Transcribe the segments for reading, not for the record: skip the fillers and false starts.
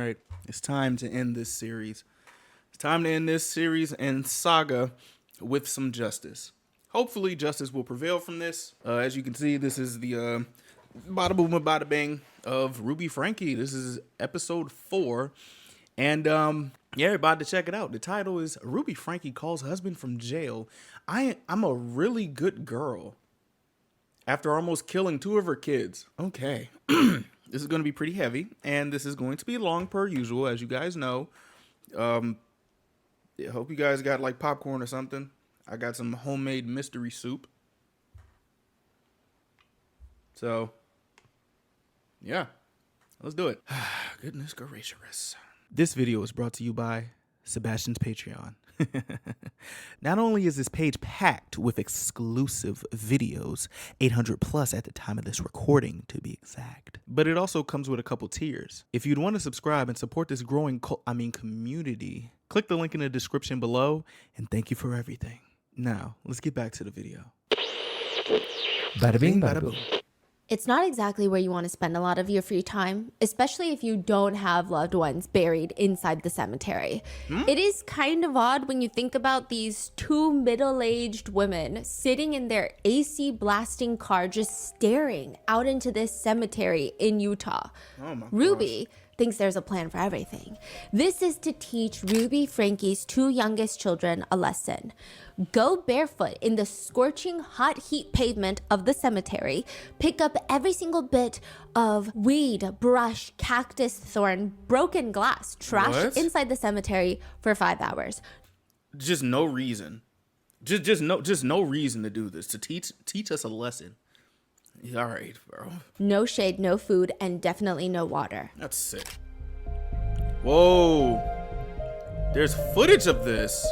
right, it's time to end this series. It's time to end this series and saga with some justice. Hopefully, justice will prevail from this. As you can see, this is the bada boom, bada bang of Ruby Franke. This is episode 4. And yeah, about to check it out. The title is Ruby Franke Calls Husband from Jail. I'm a really good girl after almost killing 2 of her kids. Okay. This is going to be pretty heavy, and this is going to be long per usual, as you guys know. I hope you guys got like popcorn or something. I got some homemade mystery soup. So, yeah, let's do it. Goodness gracious. This video is brought to you by Sebastine's Patreon. Not only is this page packed with exclusive videos, 800 plus at the time of this recording to be exact, but it also comes with a couple tiers. If you'd want to subscribe and support this growing community, click the link in the description below, and thank you for everything. Now, let's get back to the video. Bada bing, bada boom. It's not exactly where you want to spend a lot of your free time, especially if you don't have loved ones buried inside the cemetery. It is kind of odd when you think about these 2 middle-aged women sitting in their AC blasting car just staring out into this cemetery in Utah. Oh my Ruby thinks there's a plan for everything. This is to teach Ruby Franke's 2 youngest children a lesson. Go barefoot in the scorching hot heat pavement of the cemetery, pick up every single bit of weed, brush, cactus, thorn, broken glass, trash inside the cemetery for 5 hours. Just no reason. Just no reason to do this, to teach us a lesson. All right, bro. No shade, no food, and definitely no water. That's sick. Whoa. There's footage of this.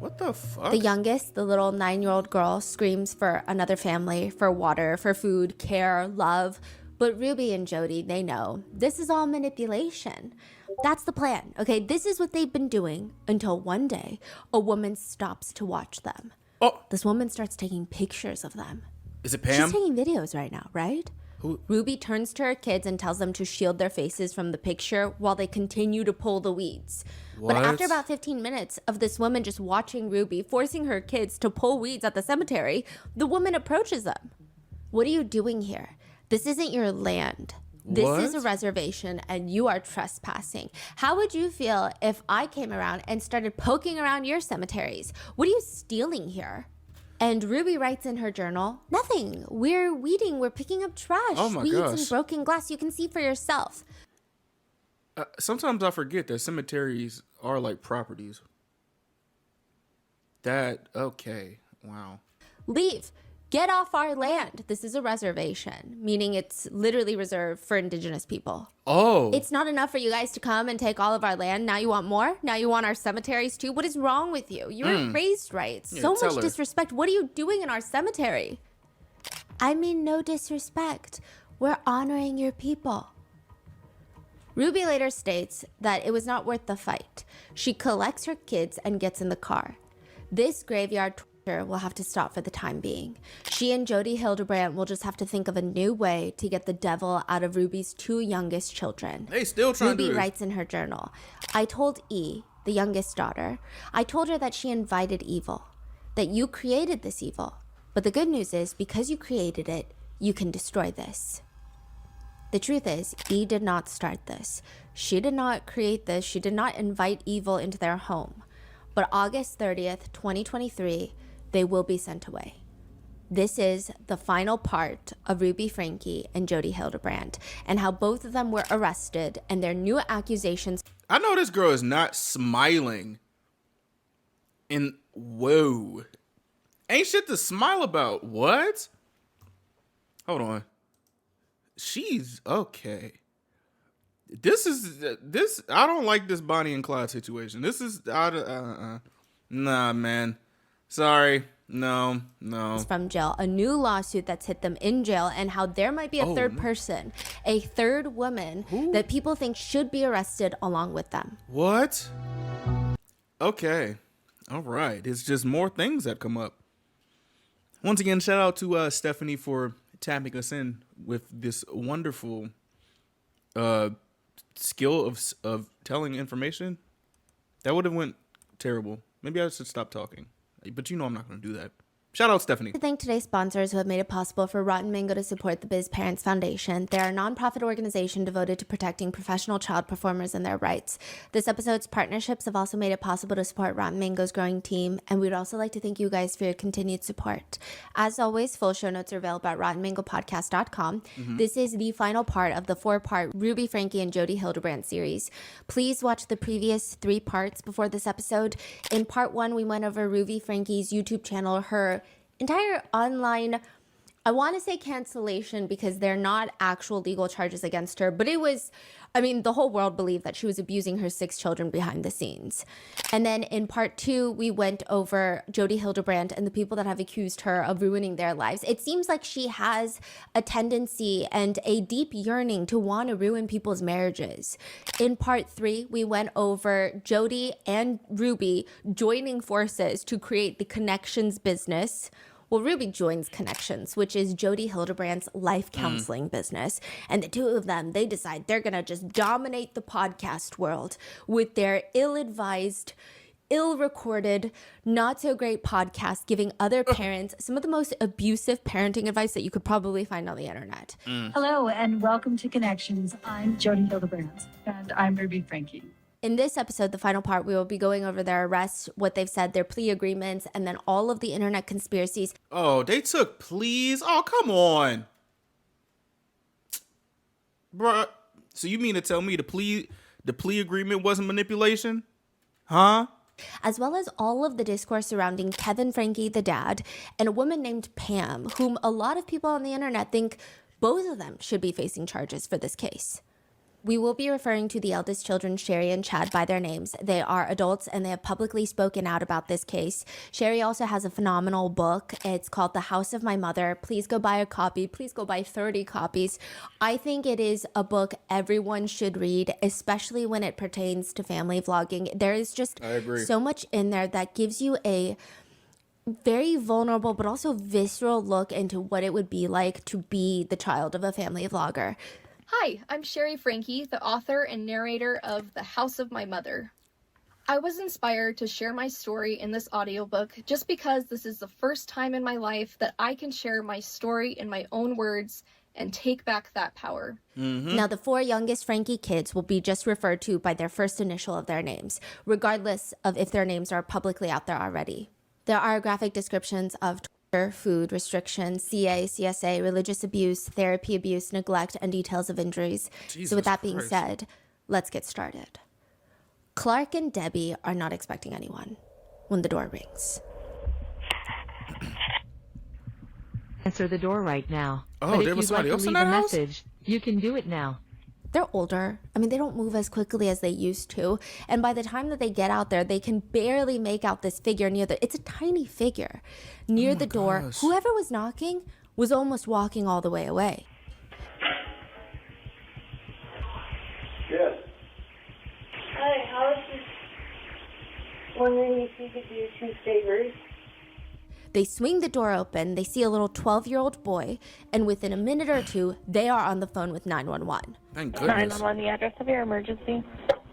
What the fuck? The youngest, the little 9-year-old girl, screams for another family, for water, for food, care, love. But Ruby and Jody, they know this is all manipulation. That's the plan, okay? This is what they've been doing until one day a woman stops to watch them. Oh, This woman starts taking pictures of them. is it Pam? She's taking videos right now, right? Who? Ruby turns to her kids and tells them to shield their faces from the picture while they continue to pull the weeds. What? But after about 15 minutes of this woman just watching Ruby, forcing her kids to pull weeds at the cemetery, the woman approaches them. What are you doing here? This isn't your land. This is a What? reservation and you are trespassing. How would you feel if I came around and started poking around your cemeteries? What are you stealing here? And Ruby writes in her journal, nothing. We're weeding. We're picking up trash. Oh my Weeds gosh. and broken glass. You can see for yourself. Sometimes I forget that cemeteries are like properties. Okay. Wow. Leave. Get off our land. This is a reservation, meaning it's literally reserved for indigenous people. Oh. It's not enough for you guys to come and take all of our land. Now you want more? Now you want our cemeteries too? What is wrong with you? You were raised right. Yeah, So tell much her. disrespect. What are you doing in our cemetery? I mean, no disrespect. We're honoring your people. Ruby later states that it was not worth the fight. She collects her kids and gets in the car. This graveyard torture will have to stop for the time being. She and Jody Hildebrandt will just have to think of a new way to get the devil out of Ruby's 2 youngest children. They still trying to do Ruby this. writes in her journal, I told E, the youngest daughter, I told her that she invited evil, that you created this evil. But the good news is, because you created it, you can destroy this. The truth is, E did not start this. She did not create this. She did not invite evil into their home. But August 30th, 2023, they will be sent away. This is the final part of Ruby Franke and Jody Hildebrandt and how both of them were arrested and their new accusations. I know this girl is not smiling. Whoa. Ain't shit to smile about. What? Hold on. She's okay. This I don't like this Bonnie and Clyde situation. This is nah, man. Sorry. No. From jail, a new lawsuit that's hit them in jail, and how there might be a third person, a third woman that people think should be arrested along with them. What? Okay. All right. It's just more things that come up. Once again, shout out to Stephanie for tapping us in with this wonderful skill of telling information, that would have went terrible. Maybe I should stop talking. But I'm not going to do that. Shout out Stephanie. To thank today's sponsors who have made it possible for Rotten Mango to support the Biz Parents Foundation. They're a nonprofit organization devoted to protecting professional child performers and their rights. This episode's partnerships have also made it possible to support Rotten Mango's growing team, and we'd also like to thank you guys for your continued support. As always, full show notes are available at RottenMangoPodcast.com. This is the final part of the 4-part Ruby, Frankie, and Jody Hildebrandt series. Please watch the previous 3 parts before this episode. In part 1, we went over Ruby Frankie's YouTube channel, her entire online, I want to say cancellation because they're not actual legal charges against her, but it was, the whole world believed that she was abusing her 6 children behind the scenes. And then in part 2, we went over Jody Hildebrandt and the people that have accused her of ruining their lives. It seems like she has a tendency and a deep yearning to want to ruin people's marriages. In part 3, we went over Jody and Ruby joining forces to create the Connections business. Well, Ruby joins Connections, which is Jody Hildebrandt's life counseling business. And the two of them, they decide they're going to just dominate the podcast world with their ill-advised, ill-recorded, not-so-great podcast, giving other parents some of the most abusive parenting advice that you could probably find on the internet. Hello, and welcome to Connections. I'm Jody Hildebrandt. And I'm Ruby Franke. In this episode, the final part, we will be going over their arrests, what they've said, their plea agreements, and then all of the internet conspiracies. Oh, they took pleas? Oh, come on. Bruh. So you mean to tell me the plea agreement wasn't manipulation? Huh? As well as all of the discourse surrounding Kevin Franke, the dad, and a woman named Pam, whom a lot of people on the internet think both of them should be facing charges for this case. We will be referring to the eldest children, Sherry and Chad, by their names. They are adults and they have publicly spoken out about this case. Sherry also has a phenomenal book. It's called The House of My Mother. Please go buy a copy. Please go buy 30 copies. I think it is a book everyone should read, especially when it pertains to family vlogging. There is just so much in there that gives you a very vulnerable but also visceral look into what it would be like to be the child of a family vlogger. Hi, I'm Sherry Franke, the author and narrator of The House of My Mother. I was inspired to share my story in this audiobook just because this is the first time in my life that I can share my story in my own words and take back that power. Now, the 4 youngest Franke kids will be just referred to by their first initial of their names, regardless of if their names are publicly out there already. There are graphic descriptions of food restrictions, CA, CSA, religious abuse, therapy abuse, neglect, and details of injuries. So with that being said, let's get started. Clark and Debbie are not expecting anyone when the door rings. Answer the door right now. Oh, but there if was you'd somebody like else to in leave that a house? message, you can do it now. They're older. They don't move as quickly as they used to. And by the time that they get out there, they can barely make out this figure it's a tiny figure near the door. Gosh. Whoever was knocking was almost walking all the way away. Yes. Hi, I was just wondering if you could do 2 favors. They swing the door open, they see a little 12-year-old boy, and within a minute or 2, they are on the phone with 911. Thank goodness. 911, the address of your emergency.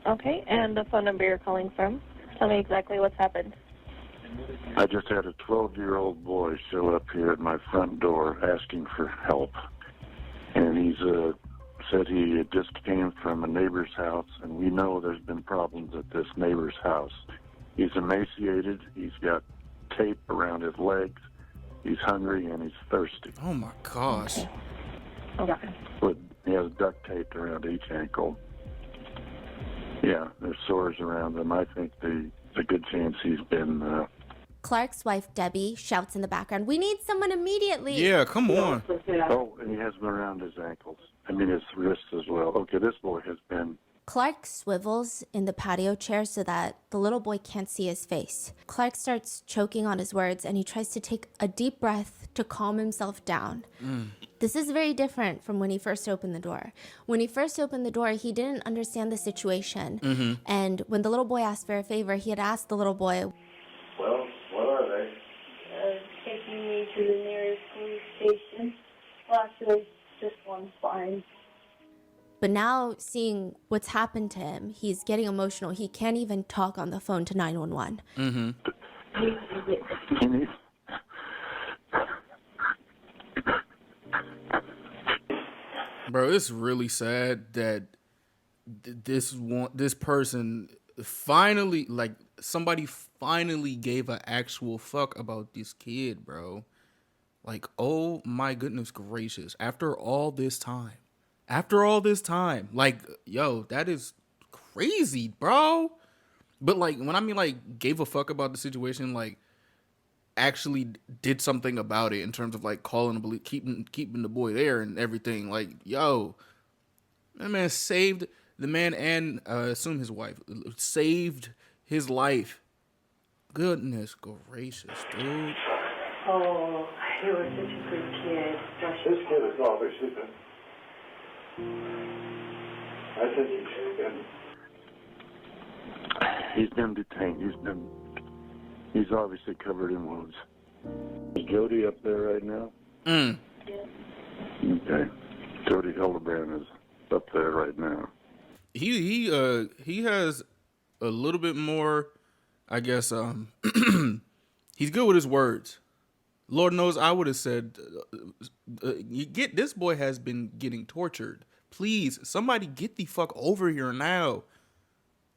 Okay, and the phone number you're calling from. Tell me exactly what's happened. I just had a 12-year-old boy show up here at my front door asking for help. And he's said he just came from a neighbor's house, and we know there's been problems at this neighbor's house. He's emaciated, he's got tape around his legs, he's hungry, and he's thirsty. Oh my gosh. Okay. But he has duct tape around each ankle. Yeah, there's sores around him. I think there's a good chance he's been... Clark's wife, Debbie, shouts in the background, "We need someone immediately!" Yeah, come on. Oh, and he has them around his ankles. His wrists as well. Okay, this boy has been... Clark swivels in the patio chair so that the little boy can't see his face. Clark starts choking on his words and he tries to take a deep breath to calm himself down. This is very different from when he first opened the door. When he first opened the door, he didn't understand the situation. And when the little boy asked for a favor, he had asked the little boy, Well, what are they? Taking me to the nearest police station. Well, actually, just one's fine. But now, seeing what's happened to him, he's getting emotional. He can't even talk on the phone to 911. Bro, it's really sad that this person finally, like, somebody finally gave an actual fuck about this kid, bro. Like, oh my goodness gracious. After all this time, like, yo, that is crazy, bro. But, like, when I mean, like, gave a fuck about the situation, like, actually did something about it in terms of, like, calling the keeping the boy there and everything. Like, yo, that man saved the man and assume his wife saved his life. Goodness gracious, dude. Oh, he was such a good kid. This kid is awfully sleeping. I think he's been detained. He's obviously covered in wounds. Is Jody up there right now? Okay. Jody Hildebrand is up there right now. He has a little bit more, I guess. He's good with his words. Lord knows I would have said, this boy has been getting tortured. Please, somebody get the fuck over here now.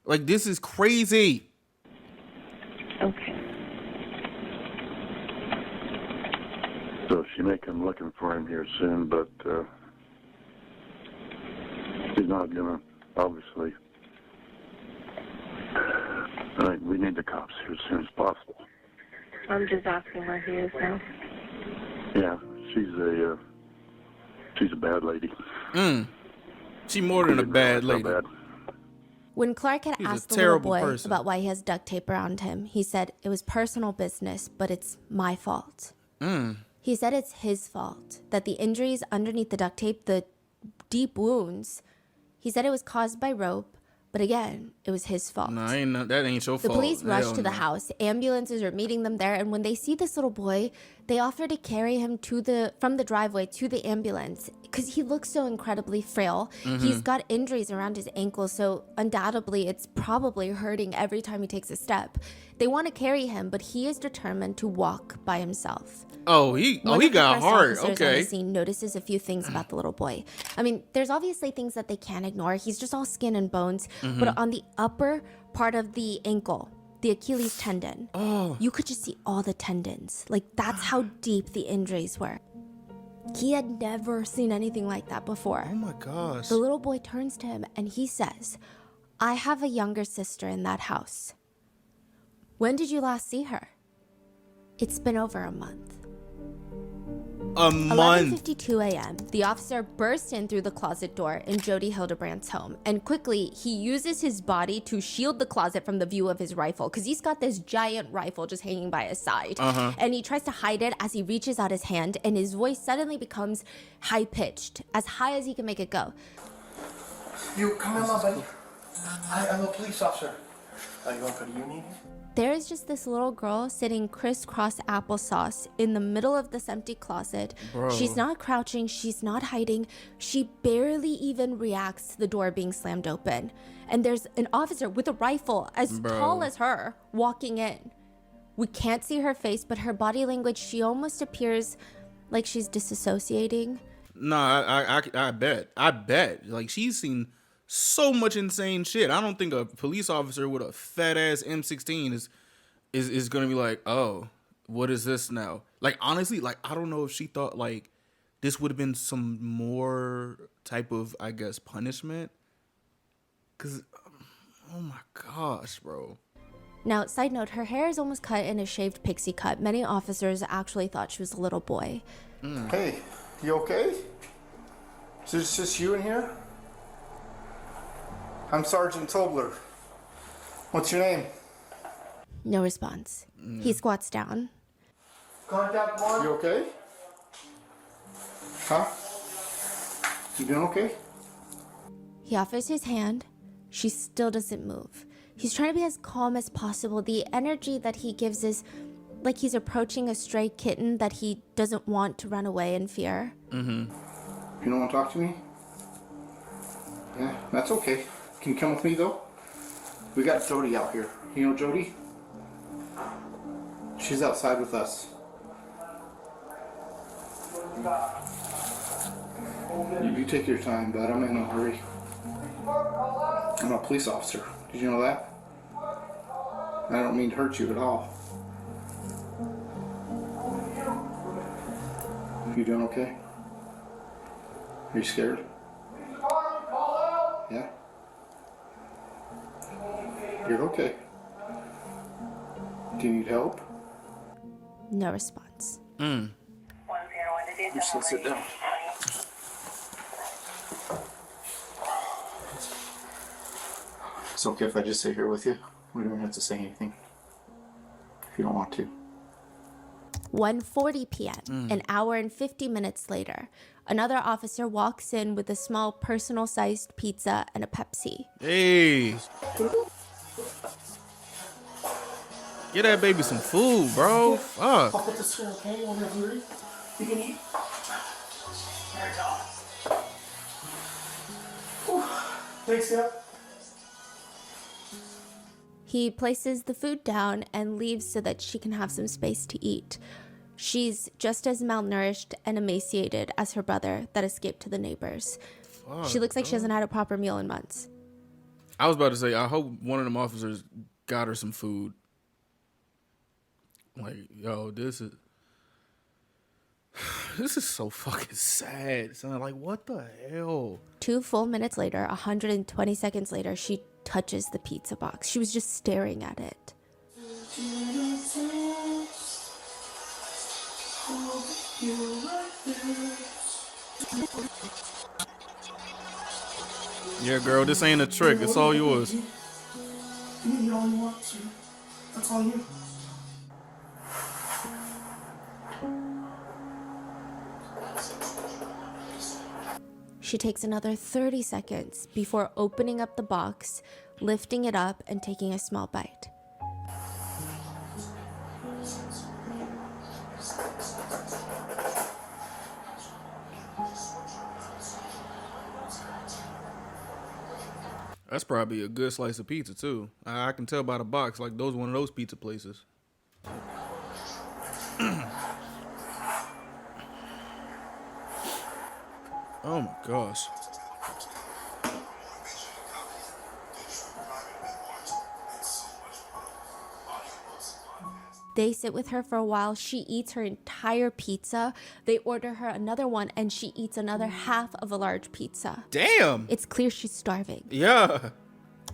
Like, this is crazy. Okay. So she may come looking for him here soon, but he's not gonna, obviously. I think we need the cops here as soon as possible. I'm just asking where he is now. Yeah, she's a bad lady. She more than a bad So lady. bad. When Clark had He's a asked the little terrible boy person. about why he has duct tape around him, he said it was personal business, but it's my fault. He said it's his fault, that the injuries underneath the duct tape, the deep wounds, he said it was caused by rope, but again, it was his fault. No, that ain't your The fault. police rush Hell to the no. house. Ambulances are meeting them there, and when they see this little boy, they offer to carry him from the driveway to the ambulance because he looks so incredibly frail. He's got injuries around his ankles, so undoubtedly it's probably hurting every time he takes a step. They want to carry him, but he is determined to walk by himself. He One of the got first hard. officers on Okay. the scene notices a few things about the little boy. I mean, there's obviously things that they can't ignore. He's just all skin and bones. But on the upper part of the ankle, the Achilles tendon, you could just see all the tendons. Like, that's how deep the injuries were. He had never seen anything like that before. Oh my gosh. The little boy turns to him and he says, I have a younger sister in that house. When did you last see her? It's been over a month. A month. 11:52 a.m. The officer bursts in through the closet door in Jody Hildebrand's home, and quickly he uses his body to shield the closet from the view of his rifle because he's got this giant rifle just hanging by his side. And he tries to hide it as he reaches out his hand, and his voice suddenly becomes high-pitched, as high as he can make it go. You come in, my buddy. I'm a police officer. Are you going for the union? There is just this little girl sitting crisscross applesauce in the middle of this empty closet. Bro. She's not crouching, she's not hiding. She barely even reacts to the door being slammed open. And there's an officer with a rifle as tall as her walking in. We can't see her face, but her body language, she almost appears like she's disassociating. No, I bet. Like, she's seen so much insane shit. I don't think a police officer with a fat ass M16 is gonna be like, oh, what is this now? Like, honestly, like, I don't know if she thought like this would have been some more type of, I guess, punishment. Cause, oh my gosh, bro. Now, side note, her hair is almost cut in a shaved pixie cut. Many officers actually thought she was a little boy. Hey, you okay? Is this just you in here? I'm Sergeant Tobler. What's your name? No response. He squats down. Contact one. You okay? Huh? You doing okay? He offers his hand. She still doesn't move. He's trying to be as calm as possible. The energy that he gives is like he's approaching a stray kitten that he doesn't want to run away in fear. You don't want to talk to me? Yeah, that's okay. Can you come with me though? We got Jody out here. You know Jody? She's outside with us. You take your time, bud. I'm in no hurry. I'm a police officer. Did you know that? I don't mean to hurt you at all. You doing okay? Are you scared? Yeah? You're okay. Do you need help? No response. I'm just gonna sit down. It's okay if I just sit here with you. We don't have to say anything. If you don't want to. 1:40 p.m., an hour and 50 minutes later, another officer walks in with a small personal-sized pizza and a Pepsi. Hey. Get that baby some food, bro. Fuck. I'll put this here, okay? Whenever you can eat. There you go. Thanks, yeah. He places the food down and leaves so that she can have some space to eat. She's just as malnourished and emaciated as her brother that escaped to the neighbors. She looks like she hasn't had a proper meal in months. I was about to say, I hope one of them officers got her some food. Like, yo, this is so fucking sad, son. Like, what the hell? 2 full minutes later, 120 seconds later, she touches the pizza box. She was just staring at it. Yeah, girl, this ain't a trick. It's all yours. You all you want to. That's all you. She takes another 30 seconds before opening up the box, lifting it up, and taking a small bite. That's probably a good slice of pizza, too. I can tell by the box, like, those one of those pizza places. Oh my gosh. They sit with her for a while. She eats her entire pizza. They order her another one, and she eats another half of a large pizza. Damn. It's clear she's starving. Yeah.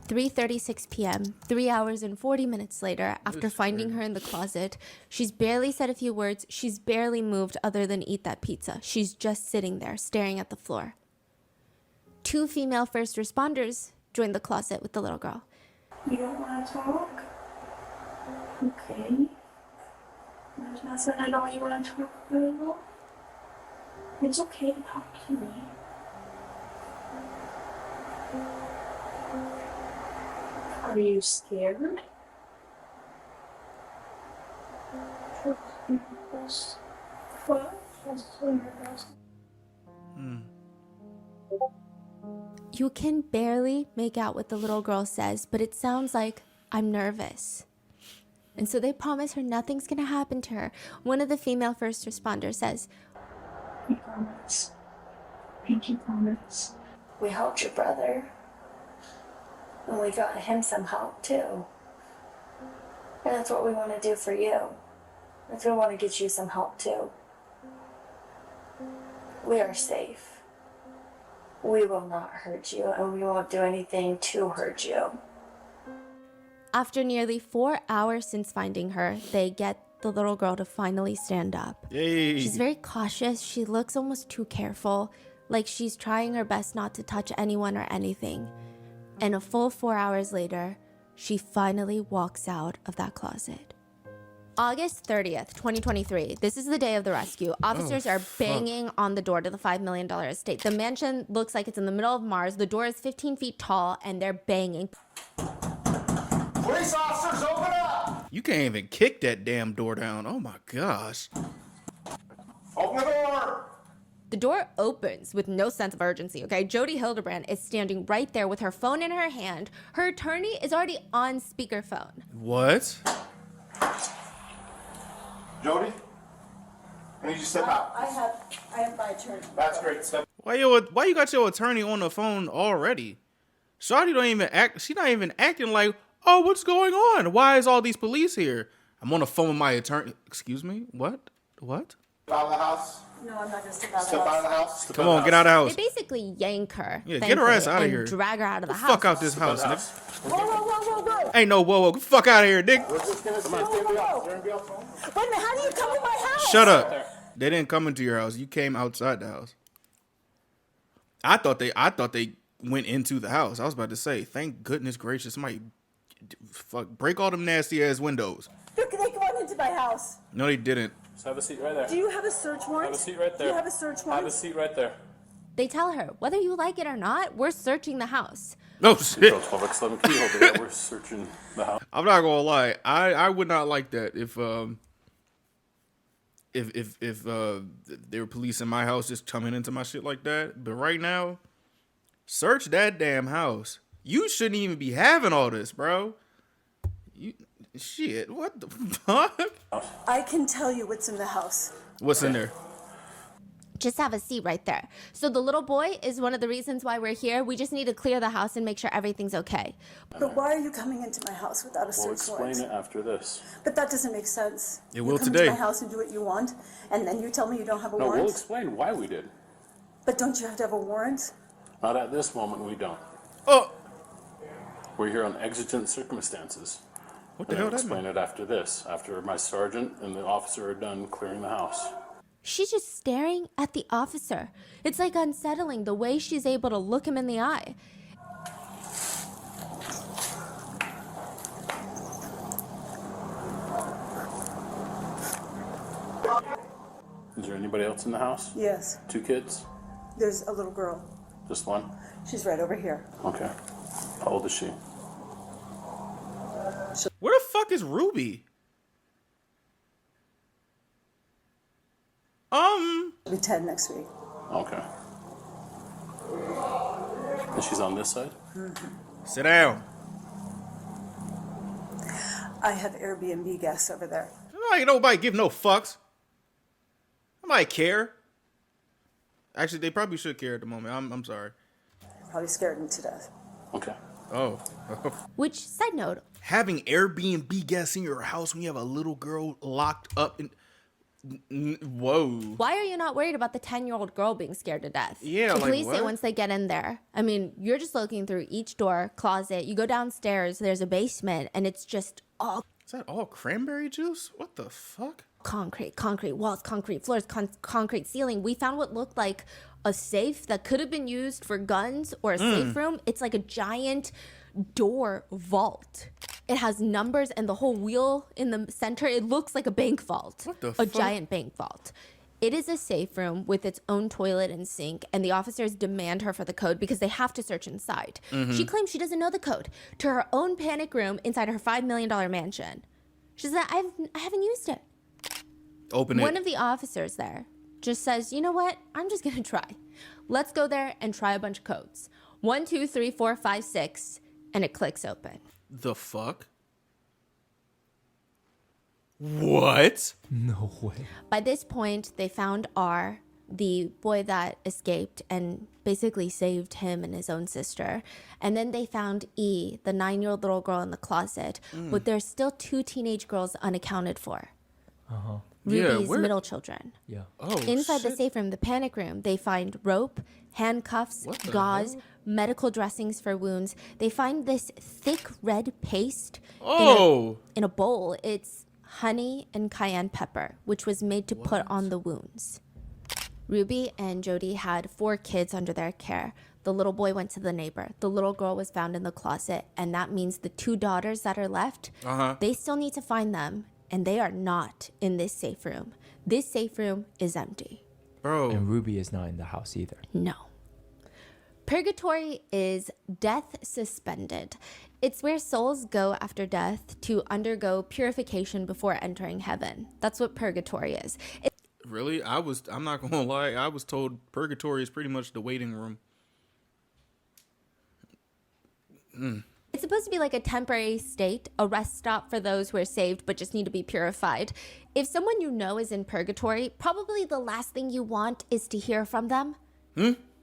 3:36 p.m., 3 hours and 40 minutes later, after finding her in the closet, she's barely said a few words. She's barely moved other than eat that pizza. She's just sitting there, staring at the floor. 2 female first responders join the closet with the little girl. You don't want to talk? Okay. There's nothing at all you want to talk about. It's okay to talk to me. Are you scared? What? You can barely make out what the little girl says, but it sounds like, I'm nervous. And so they promise her nothing's gonna happen to her. One of the female first responders says, We promise. Pinky promise. We helped your brother. And we got him some help too. And that's what we want to do for you. That's we want to get you some help too. We are safe. We will not hurt you, and we won't do anything to hurt you. after nearly 4 hours since finding her, they get the little girl to finally stand up. Yay. She's very cautious. She looks almost too careful, like she's trying her best not to touch anyone or anything. And a full 4 hours later, she finally walks out of that closet. August 30th, 2023. This is the day of the rescue. Officers are banging on the door to the $5 million estate. The mansion looks like it's in the middle of Mars. The door is 15 feet tall, and they're banging. Police officers, open up! You can't even kick that damn door down. Oh my gosh. Open the door! The door opens with no sense of urgency, okay? Jody Hildebrand is standing right there with her phone in her hand. Her attorney is already on speakerphone. What? Jody, I need you to step out. I have my attorney. That's great. Step. Why you got your attorney on the phone already? Shawty don't even act. She not even acting like, oh, what's going on? Why is all these police here? I'm on the phone with my attorney. Excuse me? What? What? Out of the house. No, I'm not going to step out of the Step out of the house. house. Step Come out of on, the get out of They the house. basically yank her. Yeah, get her ass thankfully, outta and here. drag her out of the house. Fuck out this house, nigga. Whoa, whoa, whoa, whoa, whoa. Ain't no whoa. Get the fuck out of here, nigga. We're just going to Whoa, whoa, whoa. Wait a minute, how do you come to my house? Shut up. They didn't come into your house. You came outside the house. I thought they went into the house. I was about to say, thank goodness gracious, somebody break all them nasty ass windows. Look, they go into my house. No, they didn't. Just have a seat right there. Do you have a search warrant? Have a seat right there. Do you have a search Have warrant? a seat right there. They tell her, whether you like it or not, we're searching the house. Oh shit. 12x11 key holder that we're searching the house. I'm not gonna lie. I would not like that if they were police in my house just coming into my shit like that. But right now, search that damn house. You shouldn't even be having all this, bro. Shit, what the fuck? I can tell you what's in the house. What's in there? Just have a seat right there. So the little boy is one of the reasons why we're here. We just need to clear the house and make sure everything's okay. But why are you coming into my house without a We'll search explain warrant? it after this. But that doesn't make sense. It will you come today. into my house and do what you want, and then you tell me you don't have a No, warrant? we'll explain why we did. But don't you have to have a warrant? Not at this moment, we don't. Oh, We're here on exigent circumstances. what the And I'll hell that explain mean? it after this, after my sergeant and the officer are done clearing the house. She's just staring at the officer. It's like unsettling the way she's able to look him in the eye. Is there anybody else in the house? Yes. 2 kids? There's a little girl. Just one? She's right over here. Okay. How old is she? Where the fuck is Ruby? She'll be 10 next week. Okay. And she's on this side? Sit down. I have Airbnb guests over there. Ain't nobody give no fucks. Nobody care. Actually, they probably should care at the moment. I'm sorry. Probably scared them to death. Okay. Oh. Which, side note, Having Airbnb guests in your house when you have a little girl locked up in... Whoa. why are you not worried about the 10-year-old girl being scared to death? Yeah, The like, police say what? once they get in there, I mean, you're just looking through each door, closet. You go downstairs, there's a basement, and it's just all Is that all cranberry juice? What the fuck? concrete walls, concrete floors, concrete ceiling. We found what looked like a safe that could have been used for guns or a safe room. It's like a giant door vault. It has numbers and the whole wheel in the center. It looks like a bank vault. What the A fuck? giant bank vault. It is a safe room with its own toilet and sink, and the officers demand her for the code because they have to search inside. She claims she doesn't know the code to her own panic room inside her $5 million mansion. She said, I haven't used it. Open One it. of the officers there just says, you know what? I'm just going to try. Let's go there and try a bunch of codes. 1, 2, 3, 4, 5, 6, and it clicks open. The fuck? What? No way. By this point, they found R, the boy that escaped and basically saved him and his own sister. And then they found E, the 9-year-old little girl in the closet. But there's still 2 teenage girls unaccounted for. Yeah, Ruby's where- middle children. Yeah. Oh, Inside the shit. safe room, the panic room, they find rope, handcuffs, What the gauze, hell? medical dressings for wounds. They find this thick red paste Oh. in a bowl. It's honey and cayenne pepper, which was made to put on the wounds. Ruby and Jody had 4 kids under their care. The little boy went to the neighbor. The little girl was found in the closet, and that means the 2 daughters that are left, they still need to find them, and they are not in this safe room. This safe room is empty. Bro. And Ruby is not in the house either. No. Purgatory is death suspended. It's where souls go after death to undergo purification before entering heaven. That's what purgatory is. Really? I'm not gonna lie, I was told purgatory is pretty much the waiting room. It's supposed to be like a temporary state, a rest stop for those who are saved but just need to be purified. If someone you know is in purgatory, probably the last thing you want is to hear from them.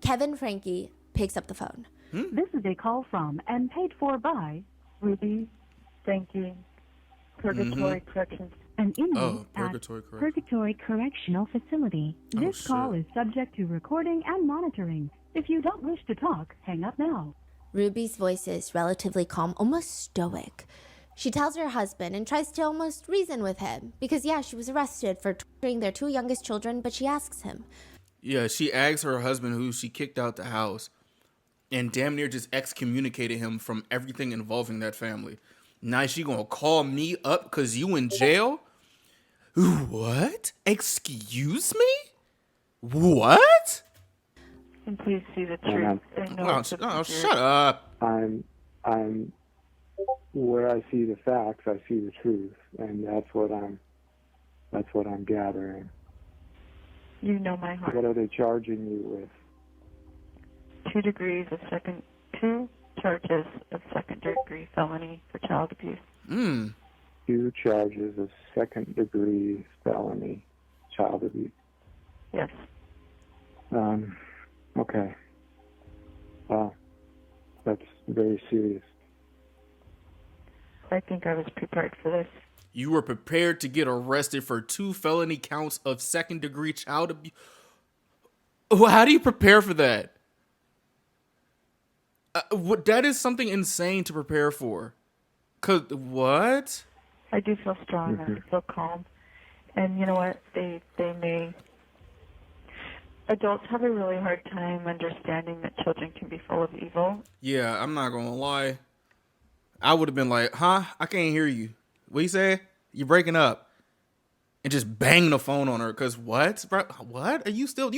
Kevin Franke picks up the phone. This is a call from and paid for by Ruby Franke Purgatory Corrections. An inmate at Purgatory Correctional Facility. This call is subject to recording and monitoring. If you don't wish to talk, hang up now. Ruby's voice is relatively calm, almost stoic. She tells her husband and tries to almost reason with him because, yeah, she was arrested for torturing their 2 youngest children, but she asks him. Yeah, she asks her husband, who she kicked out the house, and damn near just excommunicated him from everything involving that family. Now she gonna call me up because you in jail? What? Excuse me? What? And please see the truth. Shut up. I'm where I see the facts, I see the truth, and that's what I'm gathering. You know my heart. What are they charging you with? 2 charges of second-degree felony for child abuse. 2 charges of second-degree felony child abuse. Yes. Okay. Wow. That's very serious. I think I was prepared for this. You were prepared to get arrested for 2 felony counts of second-degree child abuse? How do you prepare for that? That is something insane to prepare for. Cause what? I do feel strong. I feel calm. And you know what? They may... Adults have a really hard time understanding that children can be full of evil. Yeah, I'm not gonna lie. I would have been like, huh? I can't hear you. What you say? You're breaking up. And just bang the phone on her. Cause what? Bro, what? Are you still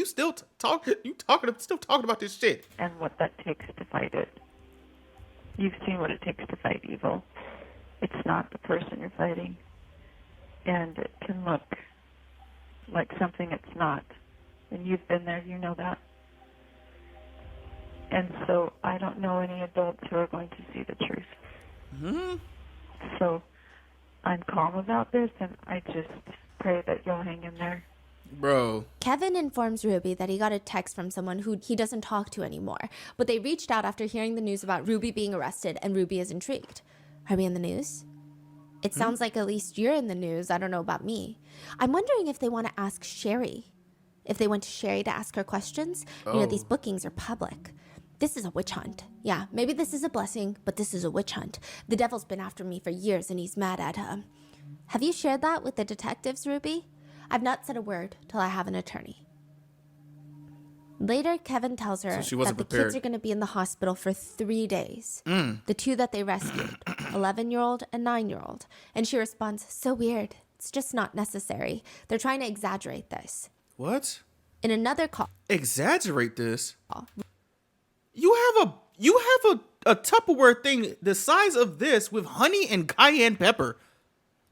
talking about this shit? And what that takes to fight it. You've seen what it takes to fight evil. It's not the person you're fighting. And it can look like something it's not. And you've been there, you know that. And so I don't know any adults who are going to see the truth. So I'm calm about this, and I just pray that you'll hang in there. Bro. Kevin informs Ruby that he got a text from someone who he doesn't talk to anymore, but they reached out after hearing the news about Ruby being arrested, and Ruby is intrigued. Are we in the news? It sounds like at least you're in the news. I don't know about me. I'm wondering if they want to ask Sherry. If they went to Sherry to ask her questions. You know, these bookings are public. This is a witch hunt. Yeah, maybe this is a blessing, but this is a witch hunt. The devil's been after me for years, and he's mad at her. Have you shared that with the detectives, Ruby? I've not said a word till I have an attorney. Later, Kevin tells her that the kids are going to be in the hospital for 3 days. The 2 that they rescued, 11-year-old and 9-year-old. And she responds, so weird. It's just not necessary. They're trying to exaggerate this. What? In another call. Exaggerate this? You have a Tupperware thing the size of this with honey and cayenne pepper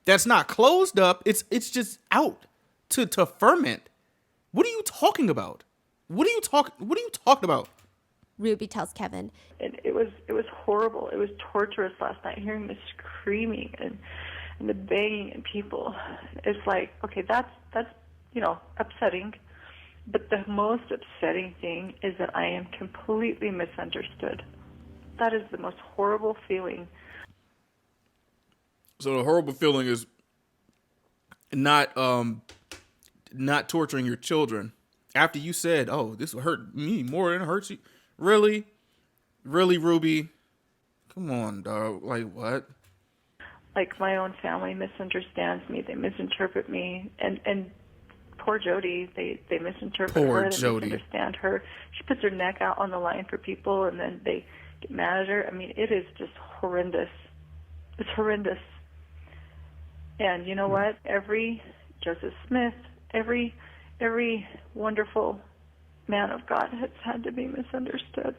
that's not closed up. It's just out to ferment. What are you talking about? What are you talking about? Ruby tells Kevin. It was horrible. It was torturous last night, hearing the screaming and the banging and people. It's like, okay, that's upsetting. But the most upsetting thing is that I am completely misunderstood. That is the most horrible feeling. So the horrible feeling is not torturing your children. After you said, oh, this will hurt me more than it hurts you. Really? Really, Ruby? Come on, dog. Like, what? Like, my own family misunderstands me. They misinterpret me. And poor Jody, they misinterpret her. They misunderstand her. She puts her neck out on the line for people, and then they get mad at her. I mean, it is just horrendous. It's horrendous. And you know what? Every Joseph Smith, every wonderful man of God has had to be misunderstood.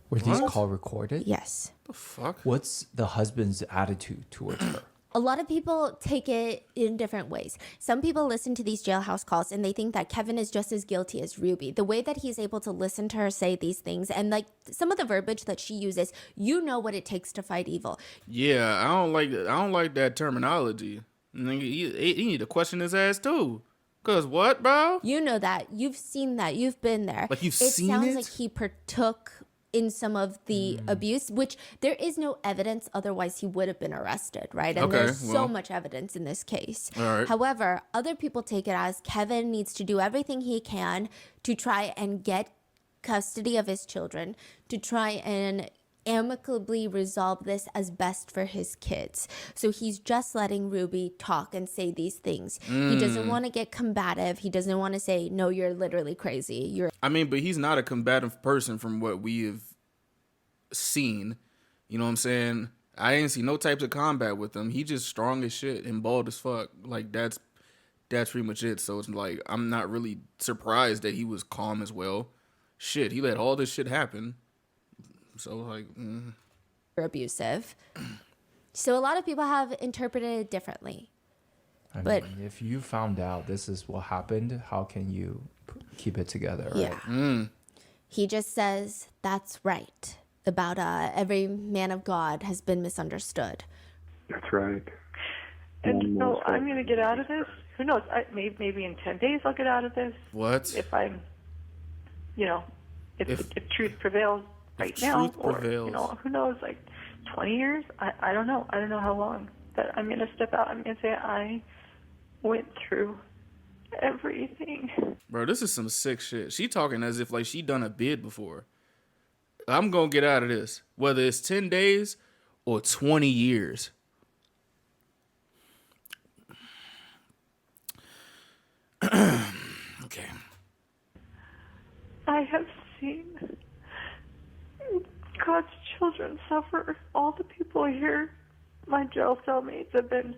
Were these calls recorded? Yes. The fuck? What's the husband's attitude towards her? A lot of people take it in different ways. Some people listen to these jailhouse calls and they think that Kevin is just as guilty as Ruby. The way that he's able to listen to her say these things and like some of the verbiage that she uses, you know what it takes to fight evil. Yeah, I don't like that terminology. Nigga, he need to question his ass too. Cause what, bro? You know that. You've seen that. You've been there. Like you've seen it? It sounds like he partook in some of the abuse, which there is no evidence, otherwise he would have been arrested, right? And there's so much evidence in this case. All right. However, other people take it as Kevin needs to do everything he can to try and get custody of his children, to try and amicably resolve this as best for his kids. So he's just letting Ruby talk and say these things. He doesn't want to get combative. He doesn't want to say, no, you're literally crazy. I mean, but he's not a combative person from what we have seen. You know what I'm saying? I didn't see no types of combat with him. He just strong as shit and bald as fuck. Like that's pretty much it. So it's like I'm not really surprised that he was calm as well. Shit, he let all this shit happen. So like abusive. So a lot of people have interpreted it differently. But if you found out this is what happened, how can you keep it together, right? Yeah. He just says that's right about every man of God has been misunderstood. That's right. And so I'm going to get out of this. Who knows? Maybe in 10 days I'll get out of this. What? If I'm, if truth prevails right now, or who knows, like 20 years? I don't know. I don't know how long. But I'm going to step out. I'm going to say I went through everything. Bro, this is some sick shit. She talking as if like she done a bid before. I'm going to get out of this. Whether it's 10 days or 20 years. Okay. I have seen God's children suffer. All the people here, my jail cellmates, have been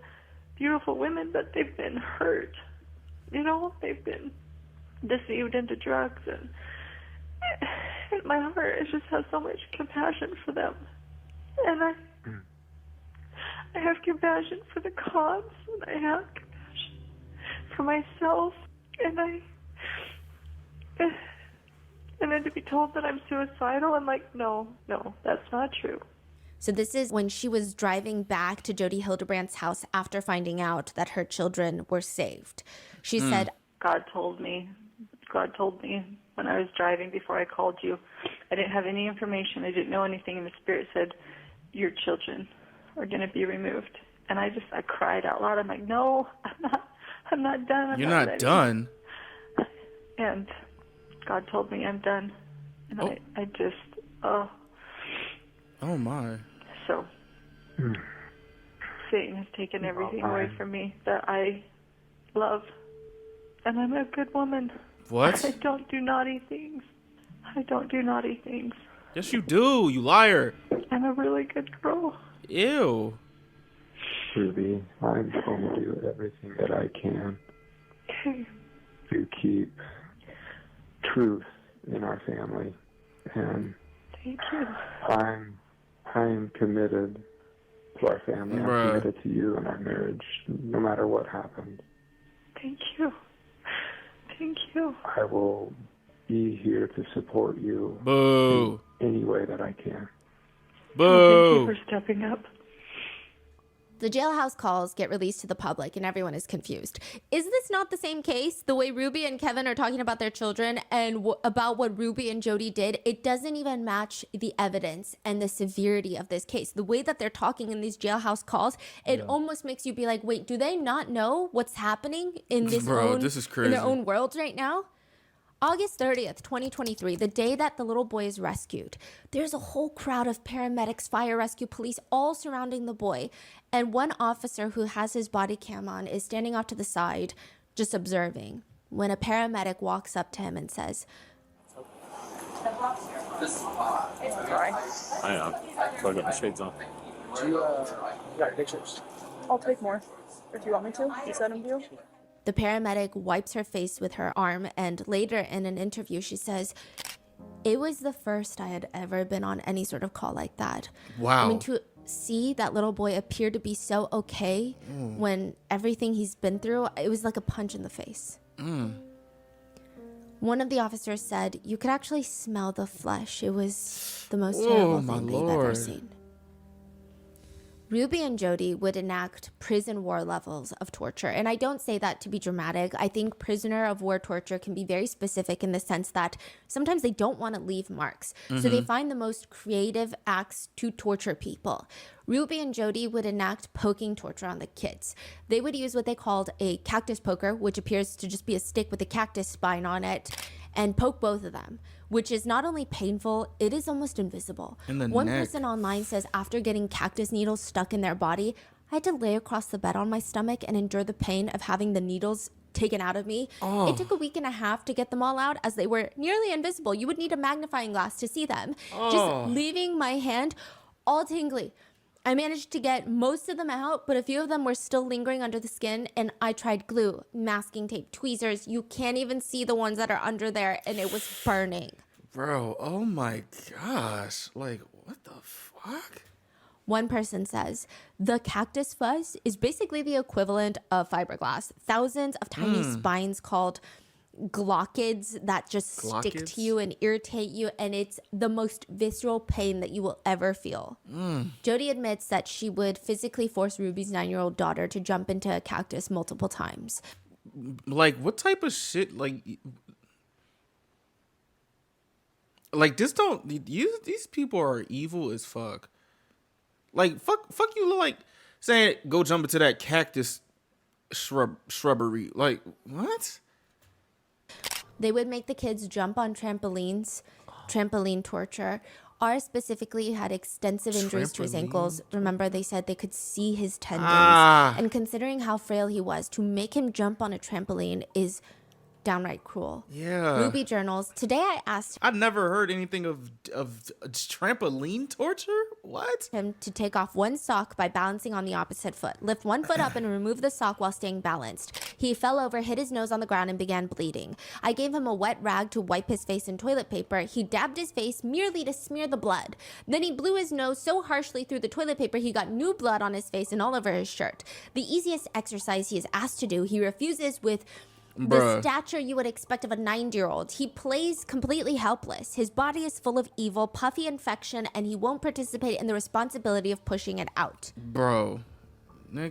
beautiful women, but they've been hurt. They've been deceived into drugs, and my heart just has so much compassion for them. And I have compassion for the cause, and I have compassion for myself, and then to be told that I'm suicidal, I'm like, no, that's not true. So this is when she was driving back to Jody Hildebrandt's house after finding out that her children were saved. She said, God told me when I was driving before I called you. I didn't have any information. I didn't know anything. And the Spirit said, your children are going to be removed. And I cried out loud. I'm like, no, I'm not done. You're not ready. done. And God told me I'm done. And I just, oh my. So, Satan has taken everything away from me that I love. And I'm a good woman. What? I don't do naughty things. Yes, you do, you liar. I'm a really good girl. Ew. Ruby, I'm going to do everything that I can to keep truth in our family. And thank you. I'm committed to our family. Bruh. I'm committed to you and our marriage, no matter what happens. Thank you. I will be here to support you. Boo. In any way that I can. Boo. Thank you for stepping up. the jailhouse calls get released to the public and everyone is confused. Is this not the same case? The way Ruby and Kevin are talking about their children and about what Ruby and Jody did, it doesn't even match the evidence and the severity of this case. The way that they're talking in these jailhouse calls, it almost makes you be like, wait, do they not know what's happening in this is crazy. In their own worlds right now? August 30th, 2023, the day that the little boy is rescued, there's a whole crowd of paramedics, fire rescue police, all surrounding the boy. And one officer who has his body cam on is standing off to the side, just observing, when a paramedic walks up to him and says, It's dry. I know. So I got my shades on. You got pictures? I'll take more. If you want me to, send them to you. The paramedic wipes her face with her arm, and later in an interview, she says, it was the first I had ever been on any sort of call like that. Wow. I mean, to see that little boy appear to be so okay when everything he's been through, it was like a punch in the face. One of the officers said you could actually smell the flesh. It was the most terrible thing they've ever seen. Ruby and Jody would enact prison war levels of torture. And I don't say that to be dramatic. I think prisoner of war torture can be very specific in the sense that sometimes they don't want to leave marks. So they find the most creative acts to torture people. Ruby and Jody would enact poking torture on the kids. They would use what they called a cactus poker, which appears to just be a stick with a cactus spine on it, and poke both of them, which is not only painful, it is almost invisible. One person online says after getting cactus needles stuck in their body, I had to lay across the bed on my stomach and endure the pain of having the needles taken out of me. It took a week and a half to get them all out as they were nearly invisible. You would need a magnifying glass to see them. Just leaving my hand all tingly. I managed to get most of them out, but a few of them were still lingering under the skin, and I tried glue, masking tape, tweezers. You can't even see the ones that are under there, and it was burning. Bro, oh my gosh. Like, what the fuck? One person says, the cactus fuzz is basically the equivalent of fiberglass. Thousands of tiny spines called glockids that just stick to you and irritate you, and it's the most visceral pain that you will ever feel. Jody admits that she would physically force Ruby's 9-year-old daughter to jump into a cactus multiple times. Like, what type of shit, like this don't, these people are evil as fuck. Like, fuck you, like, saying, go jump into that cactus shrubbery. Like, what? They would make the kids jump on trampolines, trampoline torture. R specifically had extensive injuries to his ankles. Remember, they said they could see his tendons. And considering how frail he was, to make him jump on a trampoline is downright cruel. Yeah. Ruby journals. Today I asked I've never heard anything of trampoline torture. What? Him to take off one sock by balancing on the opposite foot. Lift one foot up and remove the sock while staying balanced. He fell over, hit his nose on the ground, and began bleeding. I gave him a wet rag to wipe his face in toilet paper. He dabbed his face merely to smear the blood. Then he blew his nose so harshly through the toilet paper he got new blood on his face and all over his shirt. The easiest exercise he is asked to do, he refuses with the stature you would expect of a 9-year-old. He plays completely helpless. His body is full of evil, puffy infection, and he won't participate in the responsibility of pushing it out. Bro.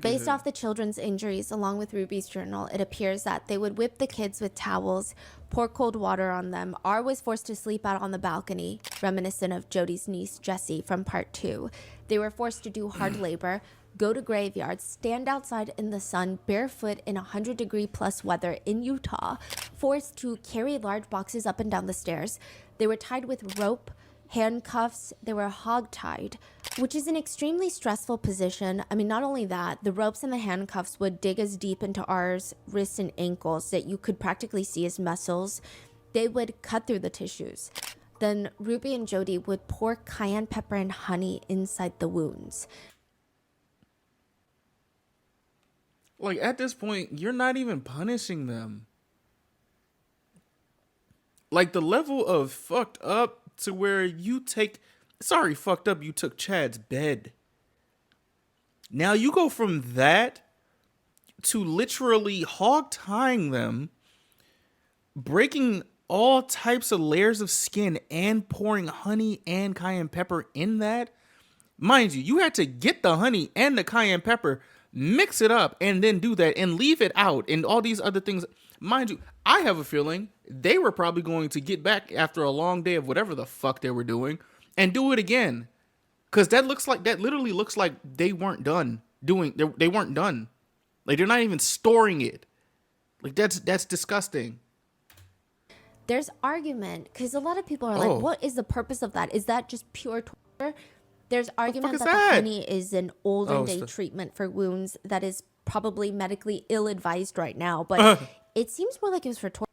Based off the children's injuries, along with Ruby's journal, it appears that they would whip the kids with towels, pour cold water on them. R was forced to sleep out on the balcony, reminiscent of Jody's niece, Jessie, from part 2. They were forced to do hard labor, go to graveyards, stand outside in the sun, barefoot in 100-degree-plus weather in Utah, forced to carry large boxes up and down the stairs. They were tied with rope, handcuffs. They were hog-tied, which is an extremely stressful position. I mean, not only that, the ropes and the handcuffs would dig as deep into R's wrists and ankles that you could practically see his muscles. They would cut through the tissues. Then Ruby and Jody would pour cayenne pepper and honey inside the wounds. Like, at this point, you're not even punishing them. Like, the level of fucked up to where you fucked up, you took Chad's bed. Now you go from that to literally hog tying them, breaking all types of layers of skin and pouring honey and cayenne pepper in that. Mind you, you had to get the honey and the cayenne pepper, mix it up, and then do that and leave it out and all these other things. Mind you, I have a feeling they were probably going to get back after a long day of whatever the fuck they were doing and do it again. Because that literally looks like they weren't done doing, they weren't done. Like, they're not even storing it. Like, that's disgusting. There's argument, because a lot of people are like, what is the purpose of that? Is that just pure torture? There's argument that the honey is an olden day treatment for wounds that is probably medically ill-advised right now, but it seems more like it was for torture.